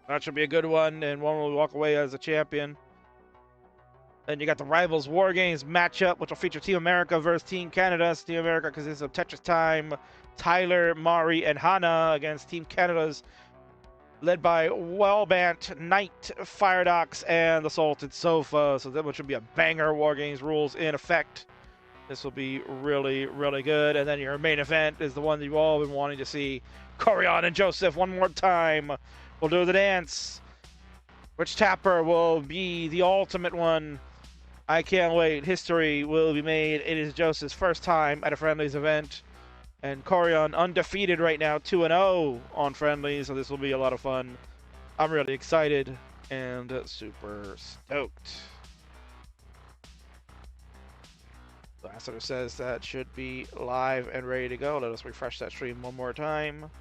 That should be a good one, and one will walk away as a champion. Then you got the Rivals War Games matchup, which will feature Team America versus Team Canada. Team America consists of Tetris Time, Tyler, Mari, and Hana against Team Canada's led by Wellbant, Knight, Firedox, and the Salted Sofa. So that one should be a banger. War Games rules in effect. This will be really, really good. And then your main event is the one that you've all been wanting to see. Corion and Joseph one more time. We'll do the dance. Which Tapper will be the ultimate one? I can't wait. History will be made. It is Joseph's first time at a Friendlies event. And Corion undefeated right now, 2-0 on Friendlies. So this will be a lot of fun. I'm really excited and super stoked. The Ambassador says that should be live and ready to go. Let us refresh that stream one more time.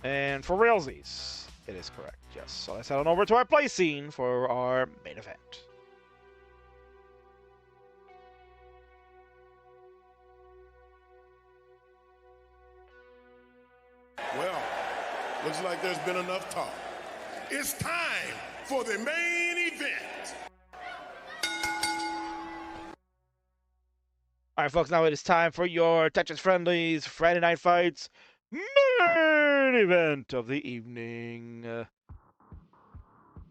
And for realsies, it is correct, yes. So let's head on over to our play scene for our main event. Well, looks like there's been enough talk. It's time for the main event. All right, folks, now it is time for your Tetris Friendlies Friday Night Fights main event of the evening.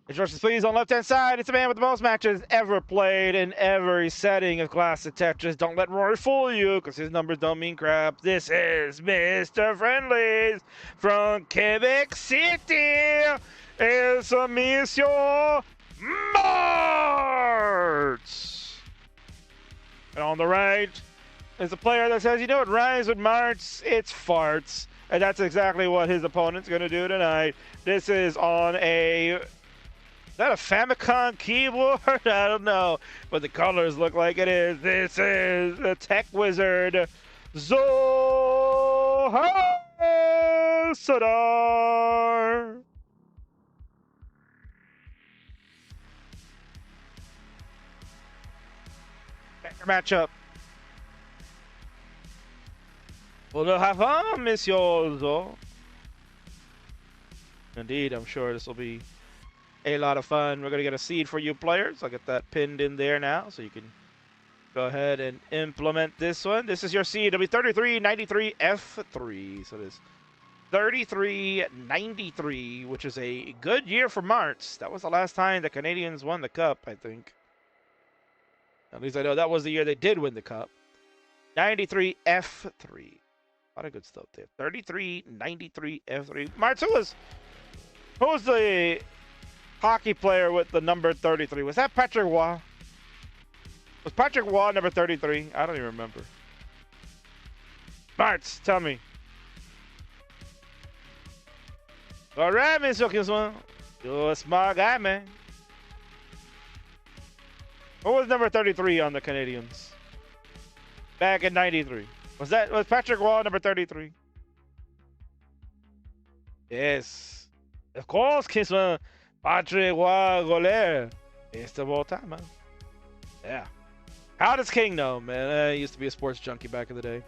Instructions, please, on the left-hand side. It's a man with the most matches ever played in every setting of classic Tetris. Don't let Rory fool you, because his numbers don't mean crap. This is Mr. Friendlies from Quebec City. It's Monsieur Martz. And on the right is a player that says, you know what rhymes with Martz? It's farts. And that's exactly what his opponent's going to do tonight. This is on a... Is that a Famicom keyboard? I don't know. But the colors look like it is. This is the tech wizard, Zohassiter. Matchup. We'll have fun, Monsieur Zo. Indeed, I'm sure this will be a lot of fun. We're going to get a seed for you players. I'll get that pinned in there now so you can go ahead and implement this one. This is your seed. It'll be 3393F3. So it is 3393, which is a good year for Marts. That was the last time the Canadians won the Cup, I think. At least I know that was the year they did win the Cup. 93F3. A lot of good stuff there. 3393F3. Marts, who was the hockey player with the number 33? Was that Patrick Roy? Was Patrick Roy number 33? I don't even remember. Marts, tell me. All right, Mr. Kingsman. You're a smart guy, man. What was number 33 on the Canadians? Back in 93. Was Patrick Roy number 33? Yes. Of course, Kingsman. Patrick Roy Goller. Best of all time, man. Yeah. How does King know, man? I used to be a sports junkie back in the day.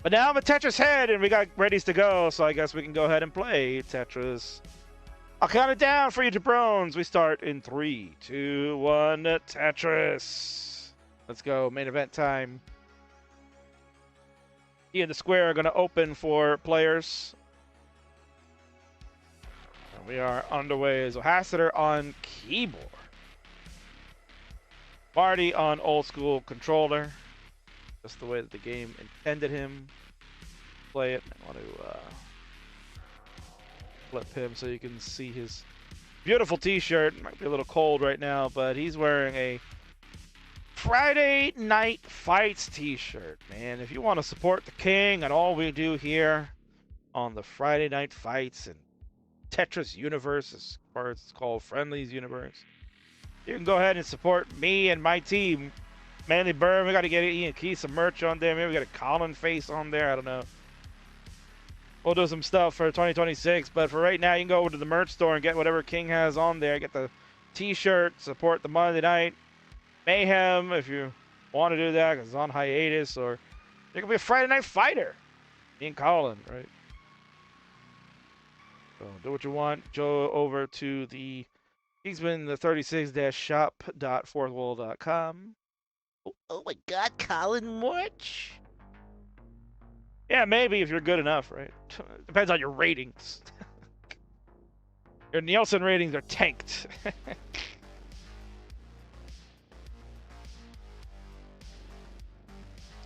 But now I'm a Tetris head, and we got readies to go, so I guess we can go ahead and play Tetris. I'll count it down for you jabrones. We start in 3, 2, 1, Tetris. Let's go, main event time. Key and the square are going to open for players. And we are underway. So Hassiter on keyboard. Marty on old school controller. Just the way that the game intended him to play it. I want to flip him so you can see his beautiful t-shirt. Might be a little cold right now, but he's wearing a Friday Night Fights t-shirt, man. If you want to support the King and all we do here on the Friday Night Fights and Tetris universe, as far as it's called, Friendlies universe, you can go ahead and support me and my team. Manly Burn, we got to get Ian Key some merch on there. Maybe we got a Colin face on there. I don't know. We'll do some stuff for 2026, but for right now, you can go over to the merch store and get whatever King has on there. Get the t-shirt, support the Monday Night Mayhem if you want to do that because it's on hiatus, or you can be a Friday Night Fighter. Me and Colin, right? So do what you want. Go over to the Kingsman, the 36-shop.fourthwall.com. Oh my God, Colin March? Yeah, maybe if you're good enough, right? Depends on your ratings. Your Nielsen ratings are tanked.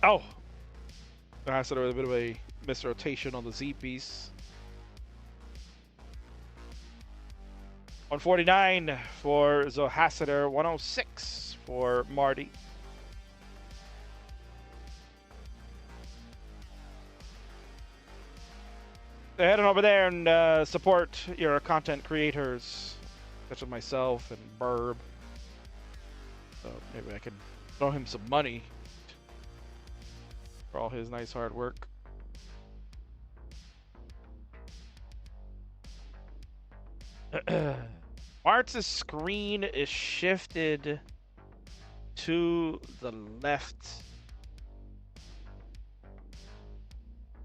Oh! I said there was a bit of a misrotation on the Z piece. 149 for Zohassiter, 106 for Marty. So head on over there and support your content creators, such as myself and Burb. So maybe I can throw him some money for all his nice hard work. Martz's screen is shifted to the left.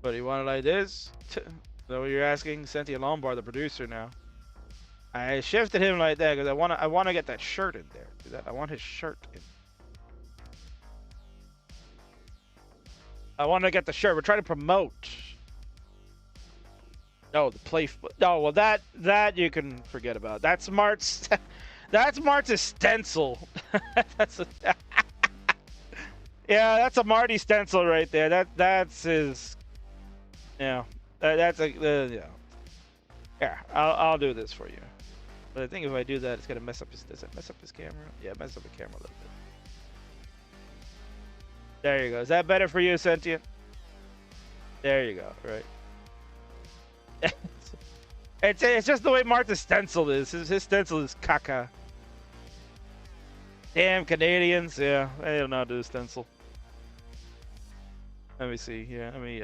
But you want it like this? Is that what you're asking? Cynthia Lombard, the producer now. I shifted him like that because I want to get that shirt in there. Do that. I want his shirt in. I want to get the shirt. We're trying to promote. No, the play. No, well that you can forget about. That's Mart's. That's Mart's stencil. That's a. Yeah, that's a Marty stencil right there. That's his. Yeah, that's a. Yeah. Yeah, I'll do this for you. But I think if I do that, it's gonna mess up his. Does it mess up his camera? Yeah, mess up the camera a little bit. There you go. Is that better for you, Sentient? There you go. Right. It's just the way Martha's stencil is. His stencil is caca. Damn Canadians. Yeah, they don't know how to do stencil. Let me see. Yeah, let me.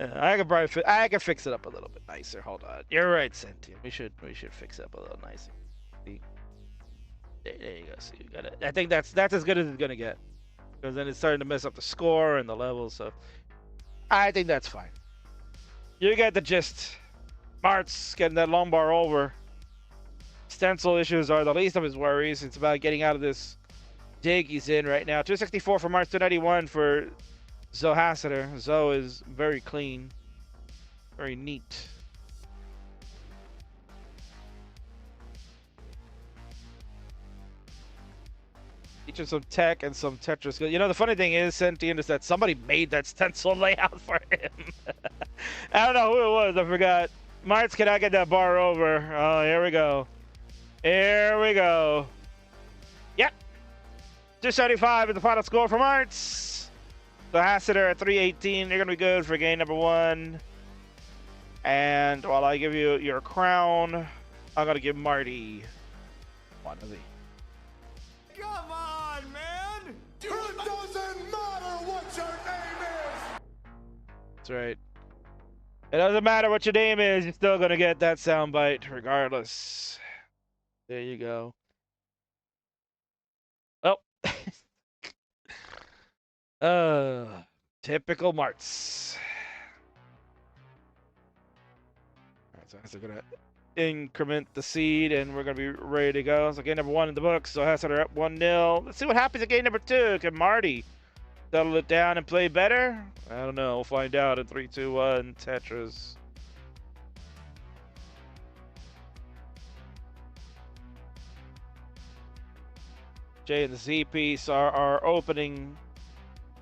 I can fix it up a little bit nicer. Hold on. You're right, Sentient. We should fix it up a little nicer. See? There you go. So you got it. I think that's as good as it's gonna get, because then it's starting to mess up the score and the levels. So I think that's fine. You get the gist. Mart's getting that lumbar over. Stencil issues are the least of his worries. It's about getting out of this dig he's in right now. 264 for Mart's, 291 for Zoe Hassiter. Zoe is very clean, very neat. Teaching some tech and some Tetris. You know, the funny thing is, Sentient, is that somebody made that stencil layout for him. I don't know who it was. I forgot. Martz cannot get that bar over. Oh, here we go. Here we go. Yep. 275 is the final score for Martz. The Hassiter at 318. You're going to be good for game number 1. And while I give you your crown, I'm going to give Marty one of these. Come on, man! It doesn't matter what your name is! That's right. It doesn't matter what your name is, you're still gonna get that soundbite regardless. There you go. Oh. Typical Martz. Alright, so I'm gonna increment the seed and we're gonna be ready to go. So game number 1 in the books. So Hassiter up 1-0. Let's see what happens at game number 2. Can Marty settle it down and play better? I don't know. We'll find out in 3, 2, 1 Tetris. J and the Z piece are opening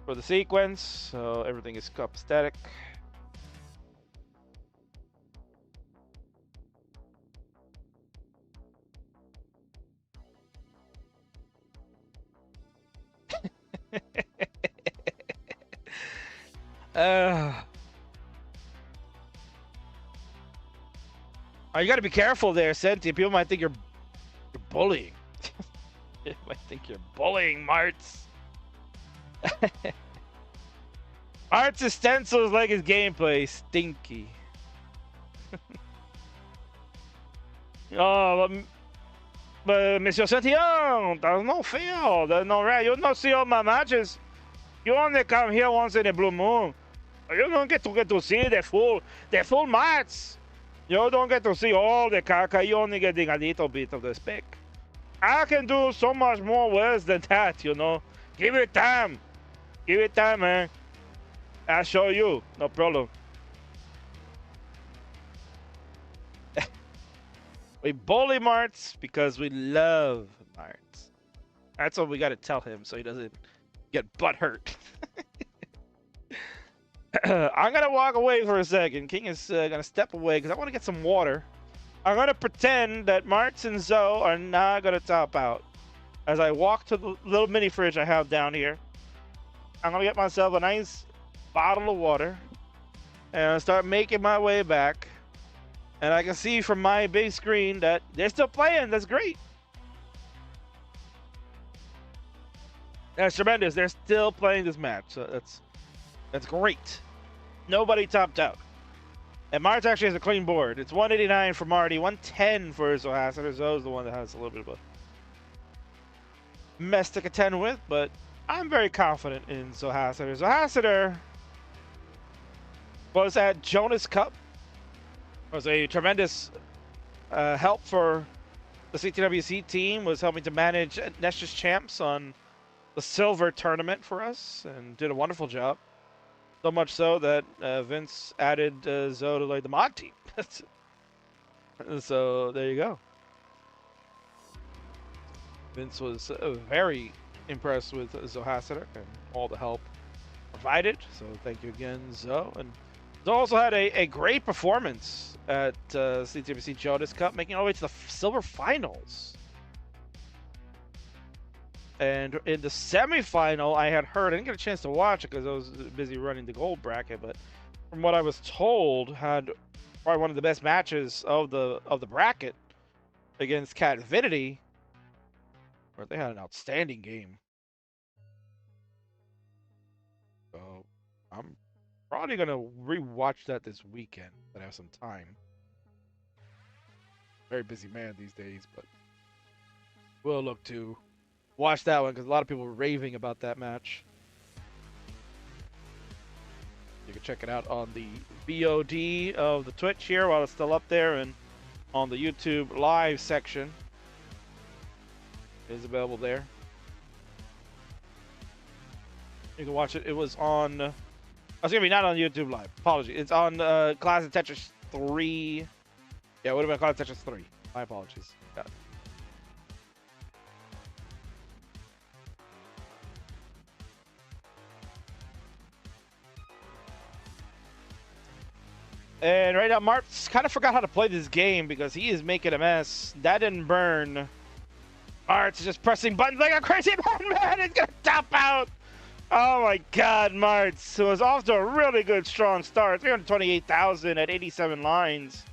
for the sequence, so everything is cup static. You got to be careful there, Senti. People might think you're bullying. They might think you're bullying, Martz. Martz's stencils like his gameplay stinky. Oh, but Monsieur Sentient, that's no fair. That's no right. You don't see all my matches. You only come here once in a blue moon. You don't get to see the full match. You don't get to see all the caca. You only get a little bit of the speck. I can do so much more worse than that, you know. Give it time. Give it time, man. I'll show you. No problem. We bully Martz because we love Martz. That's what we got to tell him so he doesn't get butthurt. I'm going to walk away for a second. King is going to step away because I want to get some water. I'm going to pretend that Martz and Zoe are not going to top out. As I walk to the little mini fridge I have down here, I'm going to get myself a nice bottle of water and start making my way back. And I can see from my big screen that they're still playing. That's great. That's tremendous. They're still playing this match. So that's great. Nobody topped out. And Martz actually has a clean board. It's 189 for Marty, 110 for Zoe Hassiter. Zoe's the one that has a little bit of a mess to contend with, but I'm very confident in Zoe Hassiter. Zoe Hassiter was at Jonas Cup. Was a tremendous help for the CTWC team. Was helping to manage Nesh's champs on the silver tournament for us and did a wonderful job. So much so that Vince added Zoe to like the mod team. So there you go. Vince was very impressed with Zoe Hassiter and all the help provided. So thank you again, Zoe. And Zoe also had a great performance at CTWC Jonas Cup, making all the way to the silver finals. And in the semifinal, I had heard, I didn't get a chance to watch it because I was busy running the gold bracket, but from what I was told, had probably one of the best matches of the bracket against Cat Infinity, where they had an outstanding game. So I'm probably gonna rewatch that this weekend when I have some time. Very busy man these days, but we'll look to watch that one because a lot of people were raving about that match. You can check it out on the VOD of the Twitch here while it's still up there, and on the YouTube live section. It is available there. You can watch it. It was on. I was gonna be not on YouTube Live. Apology. It's on Classic Tetris 3. Yeah, it would have been Classic Tetris 3. My apologies. Yeah. And right now, Mart's kind of forgot how to play this game because he is making a mess. That didn't burn. Mart's just pressing buttons like a crazy man. He's gonna top out. Oh my God, Martz was off to a really good, strong start. 328,000 at 87 lines.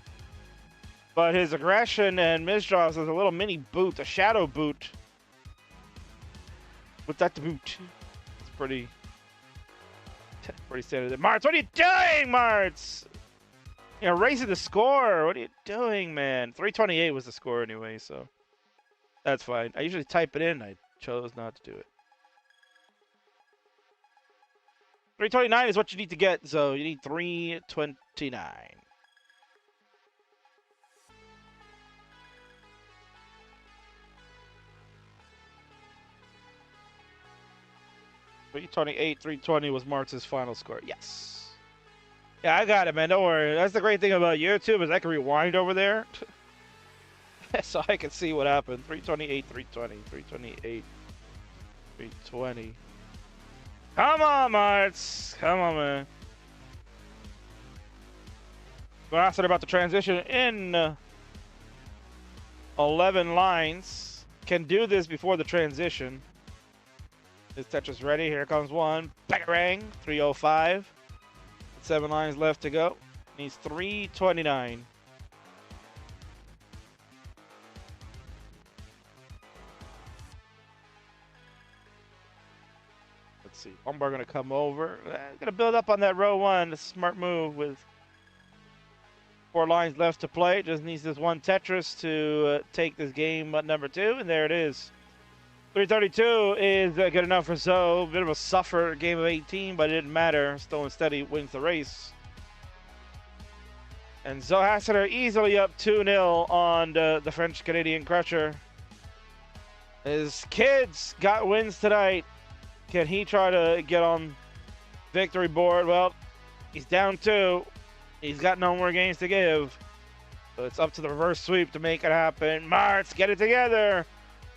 But his aggression and misdraws was a little mini boot, a shadow boot. What's that boot? It's pretty standard. Martz, what are you doing, Martz? You're raising the score. What are you doing, man? 328 was the score anyway, so that's fine. I usually type it in. I chose not to do it. 329 is what you need to get, so you need 329. $328, $320 was Martz's final score. Yes. Yeah, I got it, man. Don't worry. That's the great thing about YouTube is I can rewind over there. So I can see what happened. 328, 320, 328, 320. Come on, Martz. Come on, man. When I said about the transition in 11 lines, can do this before the transition. Is Tetris ready? Here comes one. Bang! 305. 7 lines left to go. Needs 329. Let's see. Umbar gonna come over. Gonna build up on that row one. A smart move with 4 lines left to play. Just needs this one Tetris to take this game at number 2, and there it is. 332 is good enough for Zoe. Bit of a suffer game of 18, but it didn't matter. Still and steady wins the race. And Zoe Hassiter easily up 2-0 on the French-Canadian Crusher. His kids got wins tonight. Can he try to get on victory board? Well, he's down 2. He's got no more games to give. So it's up to the reverse sweep to make it happen. Martz, get it together.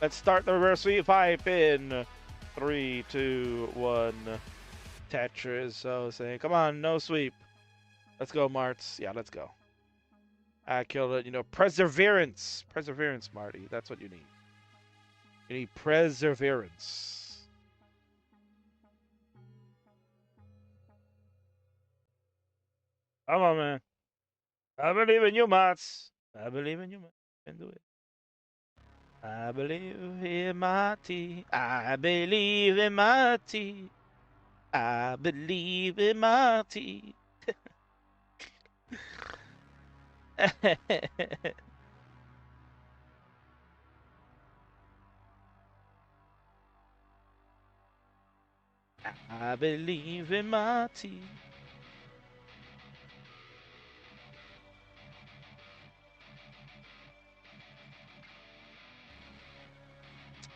Let's start the reverse sweep pipe in 3, 2, 1. Tetris. So saying, come on, no sweep. Let's go, Martz. Yeah, let's go. I killed it. You know, perseverance. Perseverance, Marty. That's what you need. You need perseverance. Come on, man. I believe in you, Martz. I believe in you, man. You can do it. I believe in Marty. I believe in Marty. I believe in Marty. I believe in Marty.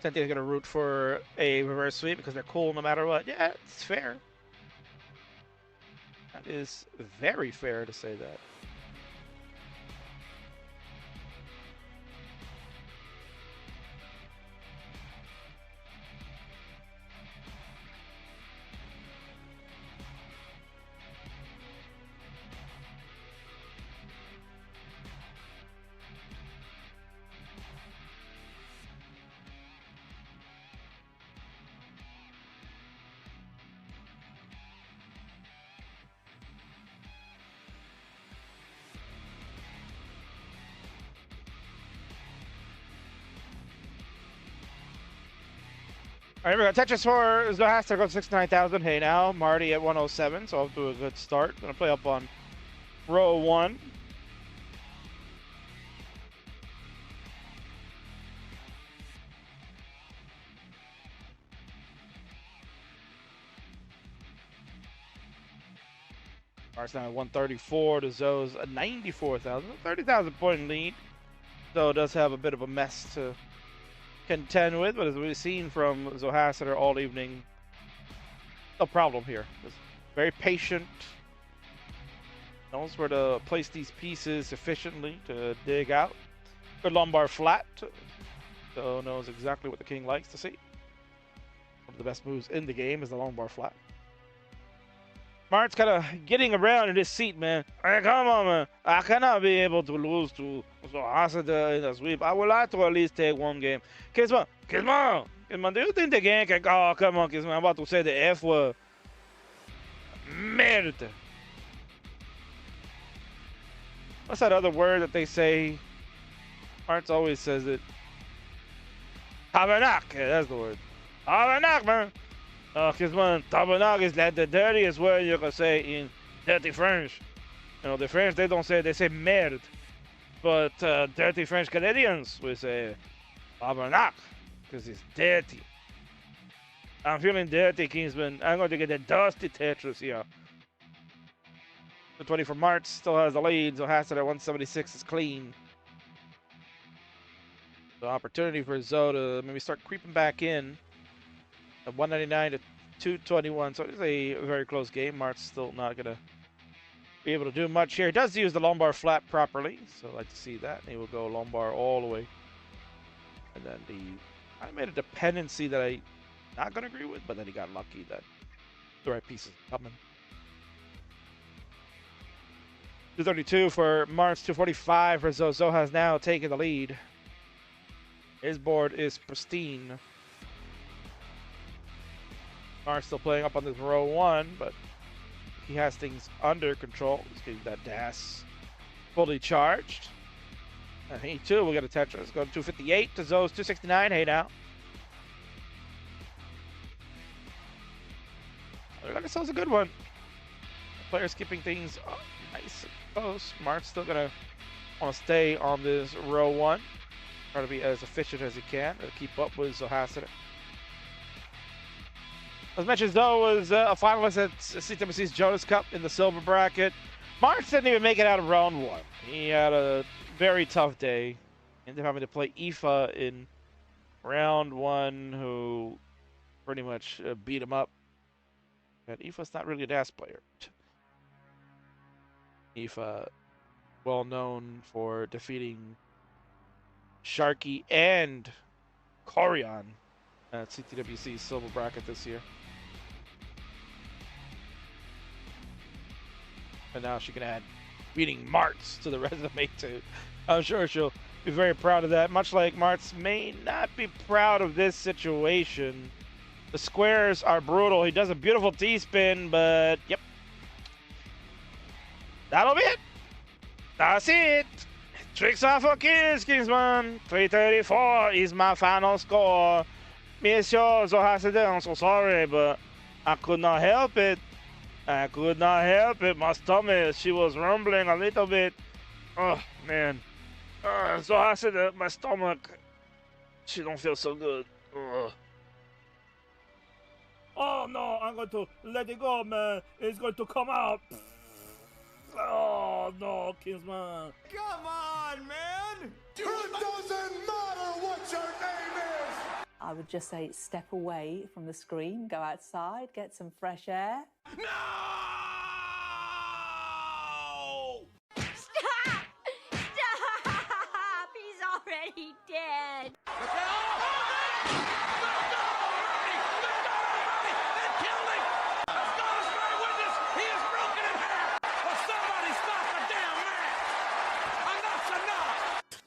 Cynthia's gonna root for a reverse sweep because they're cool no matter what. Yeah, it's fair. That is very fair to say that. All right, here we go. Tetris for Zohaster goes 69,000. Hey now, Marty at 107, so off to a good start. Gonna play up on row 1. Mart's now at 134 to Zoe's 94,000. 30,000 point lead. Zoe does have a bit of a mess to contend with, but as we've seen from Zoe Hassiter all evening, no problem here. Just very patient. Knows where to place these pieces efficiently to dig out. Good lumbar flat. So knows exactly what the king likes to see. One of the best moves in the game is the lumbar flat. Mart's kind of getting around in his seat, man. Hey, come on, man. I cannot be able to lose to Hassiter in a sweep. I would like to at least take one game. Kingsman, do you think the game can... Oh, come on, Kingsman. I'm about to say the F word. Merde. What's that other word that they say? Martz always says it. Tabernacle. Yeah, that's the word. Tabernacle, man. Because tabernacle is like the dirtiest word you can say in dirty French. You know, the French, they don't say, they say merde. But dirty French Canadians will say tabernacle because it's dirty. I'm feeling dirty, Kingsman. I'm going to get a dusty Tetris here. The 20 for Martz still has the lead, so Hassett at 176 is clean. The opportunity for Zoe to maybe start creeping back in at 199 to 221. So it's a very close game. Martz still not going to be able to do much here. He does use the lumbar flat properly, so I'd like to see that. And he will go lumbar all the way. And then I made a dependency that I'm not going to agree with, but then he got lucky that the right pieces coming. 232 for Martz, 245 for Zoe. Zoe has now taken the lead. His board is pristine. Martz still playing up on this row one, but he has things under control. He's getting that DAS fully charged. And he too will get a Tetris. Go to 258 to Zoe's 269. Hey now. This was a good one. The player's keeping things nice and close. Mart's still gonna want to stay on this row one. Try to be as efficient as he can to keep up with Zoe Hassiter. As mentioned, Zoe was a finalist at CWC's Jonas Cup in the silver bracket. Martz didn't even make it out of round one. He had a very tough day. Ended up having to play Aoife in round one, who pretty much beat him up. And Aoife's not really a DAS player. Aoife, well known for defeating Sharky and Corian at CTWC's silver bracket this year. And now she can add beating Martz to the resume too. I'm sure she'll be very proud of that. Much like Martz may not be proud of this situation. The squares are brutal. He does a beautiful T-spin, but yep. That'll be it. That's it. Tricks are for kids, Kingsman. 334 is my final score. Monsieur Zoe Hassiter, I'm so sorry, but I could not help it. I could not help it. My stomach, she was rumbling a little bit. Oh, man. Zoe Hassiter, my stomach, she don't feel so good. Ugh. Oh no, I'm going to let it go, man. It's going to come out. Oh no, Kingsman. Come on, man! It doesn't matter what your name is! I would just say step away from the screen, go outside, get some fresh air. No! Stop! Stop! He's already dead.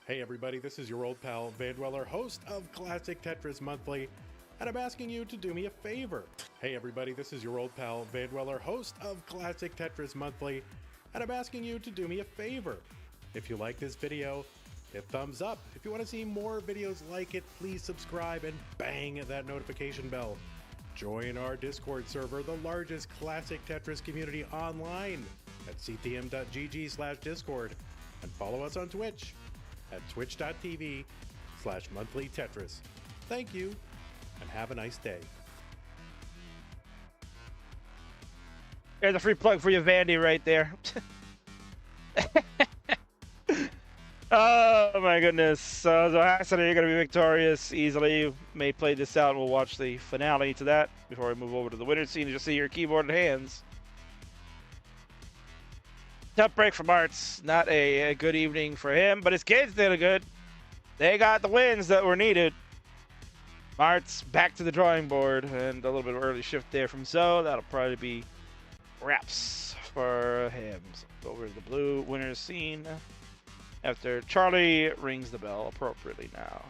Hey everybody, this is your old pal Van Dweller, host of Classic Tetris Monthly, and I'm asking you to do me a favor. Hey everybody, this is your old pal Van Dweller, host of Classic Tetris Monthly, and I'm asking you to do me a favor. If you like this video, hit thumbs up. If you want to see more videos like it, please subscribe and bang that notification bell. Join our Discord server, the largest Classic Tetris community online, at ctm.gg/discord, and follow us on Twitch at twitch.tv/monthlytetris. Thank you, and have a nice day. There's a free plug for you, Vandy, right there. Oh my goodness. So Hassana, you're going to be victorious easily. You may play this out and we'll watch the finale to that before we move over to the winner's scene and just see your keyboard and hands. Tough break from Arts. Not a good evening for him, but his kids did good. They got the wins that were needed. Arts back to the drawing board and a little bit of early shift there from Zoe. That'll probably be wraps for him. So over to the blue winner's scene after Charlie rings the bell appropriately now.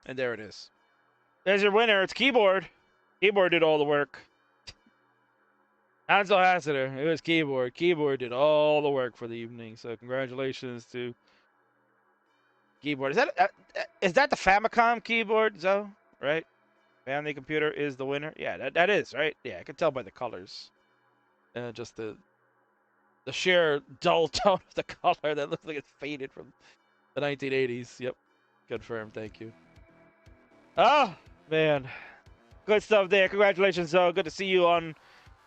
And there it is. There's your winner. It's Keyboard. Keyboard did all the work. Ansel Hassiter. It was Keyboard. Keyboard did all the work for the evening. So congratulations to Keyboard. Is that the Famicom keyboard, Zoe? Right? Family computer is the winner. Yeah, that is right. Yeah, I can tell by the colors. Just the sheer dull tone of the color that looks like it's faded from the 1980s. Yep, confirmed. Thank you. Oh man, good stuff there. Congratulations, Zoe. Good to see you on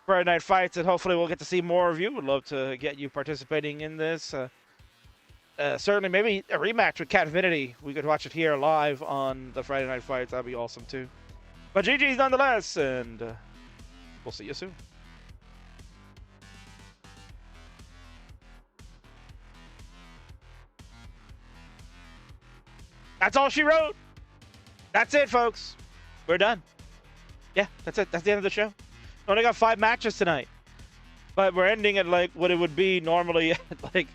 Friday Night Fights, and hopefully we'll get to see more of you. Would love to get you participating in this. Certainly, maybe a rematch with Cat Vinity. We could watch it here live on the Friday Night Fights. That'd be awesome too. But GG's nonetheless, and we'll see you soon. That's all she wrote. That's it, folks. We're done. Yeah, that's it. That's the end of the show. Only got 5 matches tonight. But we're ending at like what it would be normally at like,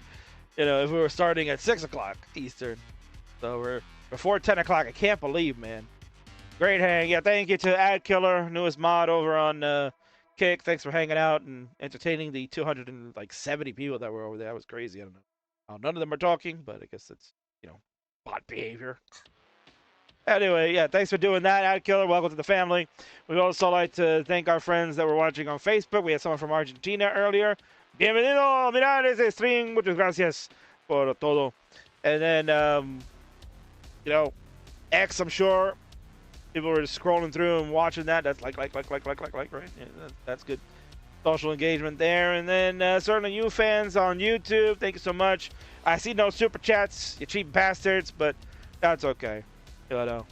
you know, if we were starting at 6 o'clock Eastern. So we're before 10 o'clock. I can't believe, man. Great hang. Yeah, thank you to Ad Killer, newest mod over on Kick. Thanks for hanging out and entertaining the 270 people that were over there. That was crazy. I don't know. None of them are talking, but I guess it's, you know, bot behavior. Anyway, yeah, thanks for doing that, Ad Killer. Welcome to the family. We'd also like to thank our friends that were watching on Facebook. We had someone from Argentina earlier. Bienvenido, mirar ese stream. Muchas gracias por todo. And then, you know, X, I'm sure people were just scrolling through and watching that. That's like, right? Yeah, that's good social engagement there. And then certainly you fans on YouTube, thank you so much. I see no super chats, you cheap bastards, but that's okay. You know,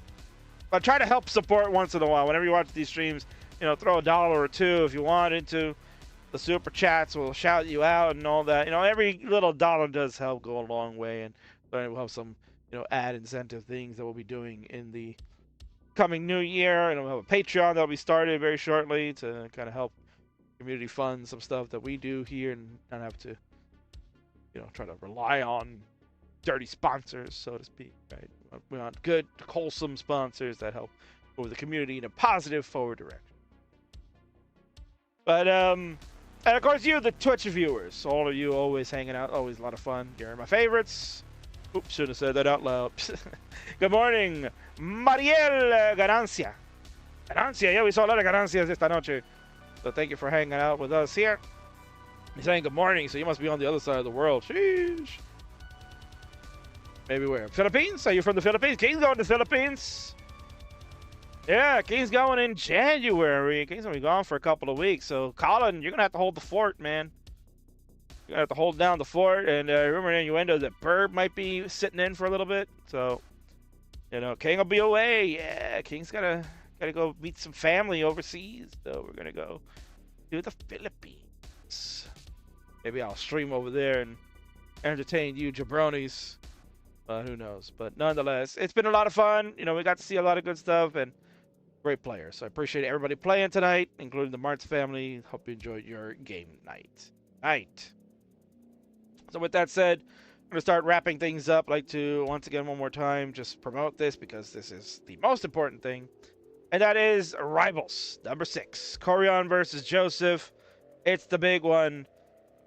but try to help support once in a while. Whenever you watch these streams, you know, throw $1 or $2 if you want into the super chats. We'll shout you out and all that. You know, every little dollar does help go a long way, and we'll have some, you know, ad incentive things that we'll be doing in the coming new year. And we'll have a Patreon that'll be started very shortly to kind of help community fund some stuff that we do here and not have to, you know, try to rely on dirty sponsors, so to speak, right? We want good, wholesome sponsors that help move the community in a positive forward direction. But, and of course, you, the Twitch viewers, all of you always hanging out, always a lot of fun. You're my favorites. Oops, should have said that out loud. Good morning, Mariel Ganancia. Ganancia, yeah, we saw a lot of Ganancias esta noche. So thank you for hanging out with us here. You're saying good morning, so you must be on the other side of the world. Sheesh. Maybe where? Philippines? Are you from the Philippines? King's going to the Philippines. Yeah, King's going in January. King's going to be gone for a couple of weeks. So, Colin, you're going to have to hold the fort, man. You're going to have to hold down the fort. And remember the innuendo that Burb might be sitting in for a little bit. So, you know, King will be away. Yeah, King's got to go meet some family overseas. So, we're going to go to the Philippines. Maybe I'll stream over there and entertain you jabronis. Who knows? But nonetheless, it's been a lot of fun. You know, we got to see a lot of good stuff and great players. So I appreciate everybody playing tonight, including the Martz family. Hope you enjoyed your game night. So with that said, I'm going to start wrapping things up. I'd like to, once again, one more time, just promote this because this is the most important thing. And that is Rivals, number 6. Corion versus Joseph. It's the big one.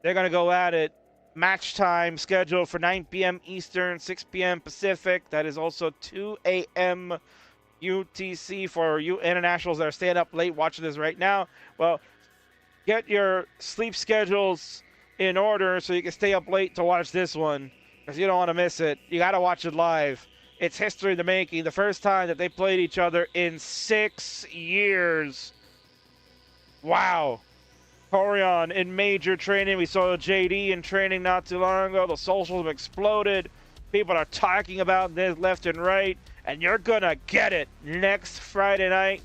They're going to go at it. Match time scheduled for 9 p.m. Eastern, 6 p.m. Pacific. That is also 2 a.m. UTC for you internationals that are staying up late watching this right now. Well, get your sleep schedules in order so you can stay up late to watch this one because you don't want to miss it. You got to watch it live. It's history in the making. The first time that they played each other in 6 years. Wow. Corion in major training. We saw JD in training not too long ago. The socials have exploded. People are talking about this left and right. And you're going to get it next Friday night.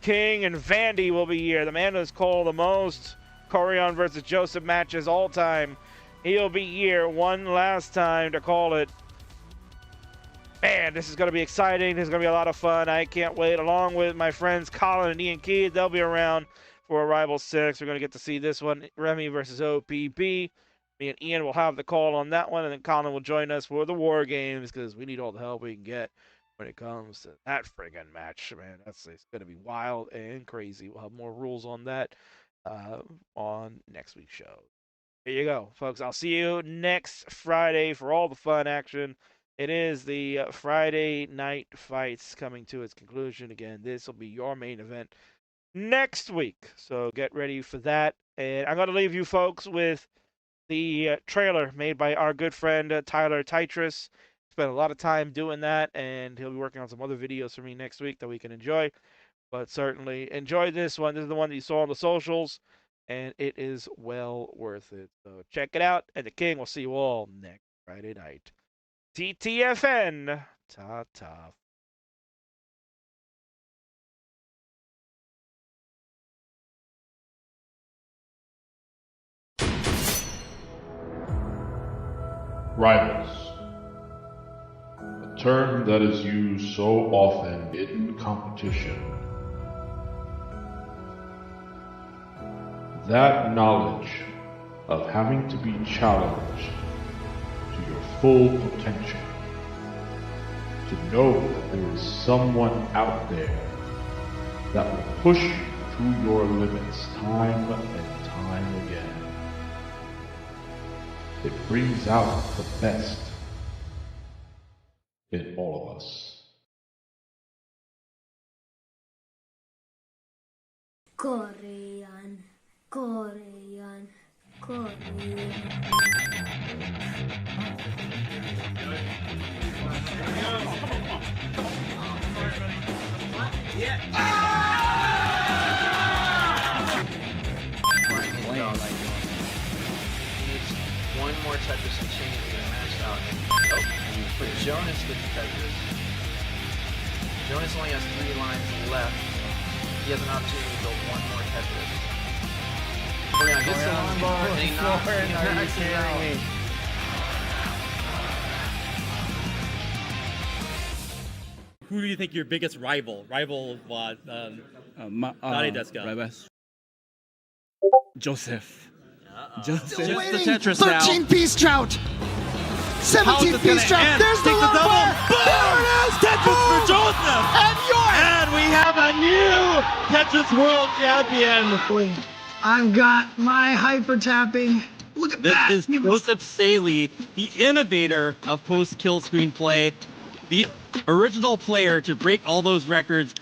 King and Vandy will be here. The man who's called the most Corion versus Joseph matches all time. He'll be here one last time to call it. Man, this is going to be exciting. This is going to be a lot of fun. I can't wait. Along with my friends Colin and Ian Keith, they'll be around for Arrival 6. We're going to get to see this one, Remy versus OPP. Me and Ian will have the call on that one, and then Colin will join us for the War Games because we need all the help we can get when it comes to that friggin' match. Man, it's going to be wild and crazy. We'll have more rules on that on next week's show. There you go, folks. I'll see you next Friday for all the fun action. It is the Friday night fights coming to its conclusion. Again, this will be your main event next week. So get ready for that. And I'm going to leave you folks with the trailer made by our good friend Tyler Titris. Spent a lot of time doing that, and he'll be working on some other videos for me next week that we can enjoy. But certainly enjoy this one. This is the one that you saw on the socials, and it is well worth it. So check it out, and the King will see you all next Friday night. TTFN. Ta-ta. Rivals. A term that is used so often in competition. That knowledge of having to be challenged to your full potential. To know that there is someone out there that will push you to your limits time and time again. It brings out the best in all of us. Korean, Korean, Korean. One more Tetris and change to get matched out. Oh, but Jonas gets Tetris. Jonas only has 3 lines left. He has an opportunity to build one more Tetris. We're gonna get some bar. Are you kidding me? Who do you think your biggest rival was? Joseph. Just the Tetris 13-piece drought. 17-piece drought. There's the double. There it is. Tetris for Joseph. And we have a new Tetris World Champion. I've got my hyper tapping. Look at that. This is Joseph Saley, the innovator of post-kill screenplay, the original player to break all those records.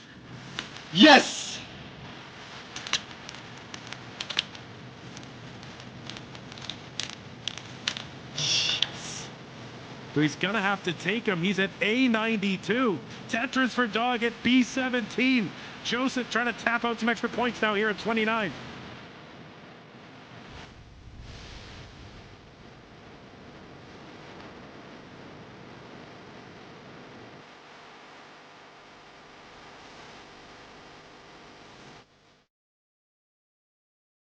Yes! So he's going to have to take him. He's at A92. Tetris for Dog at B17. Joseph trying to tap out some extra points now here at 29.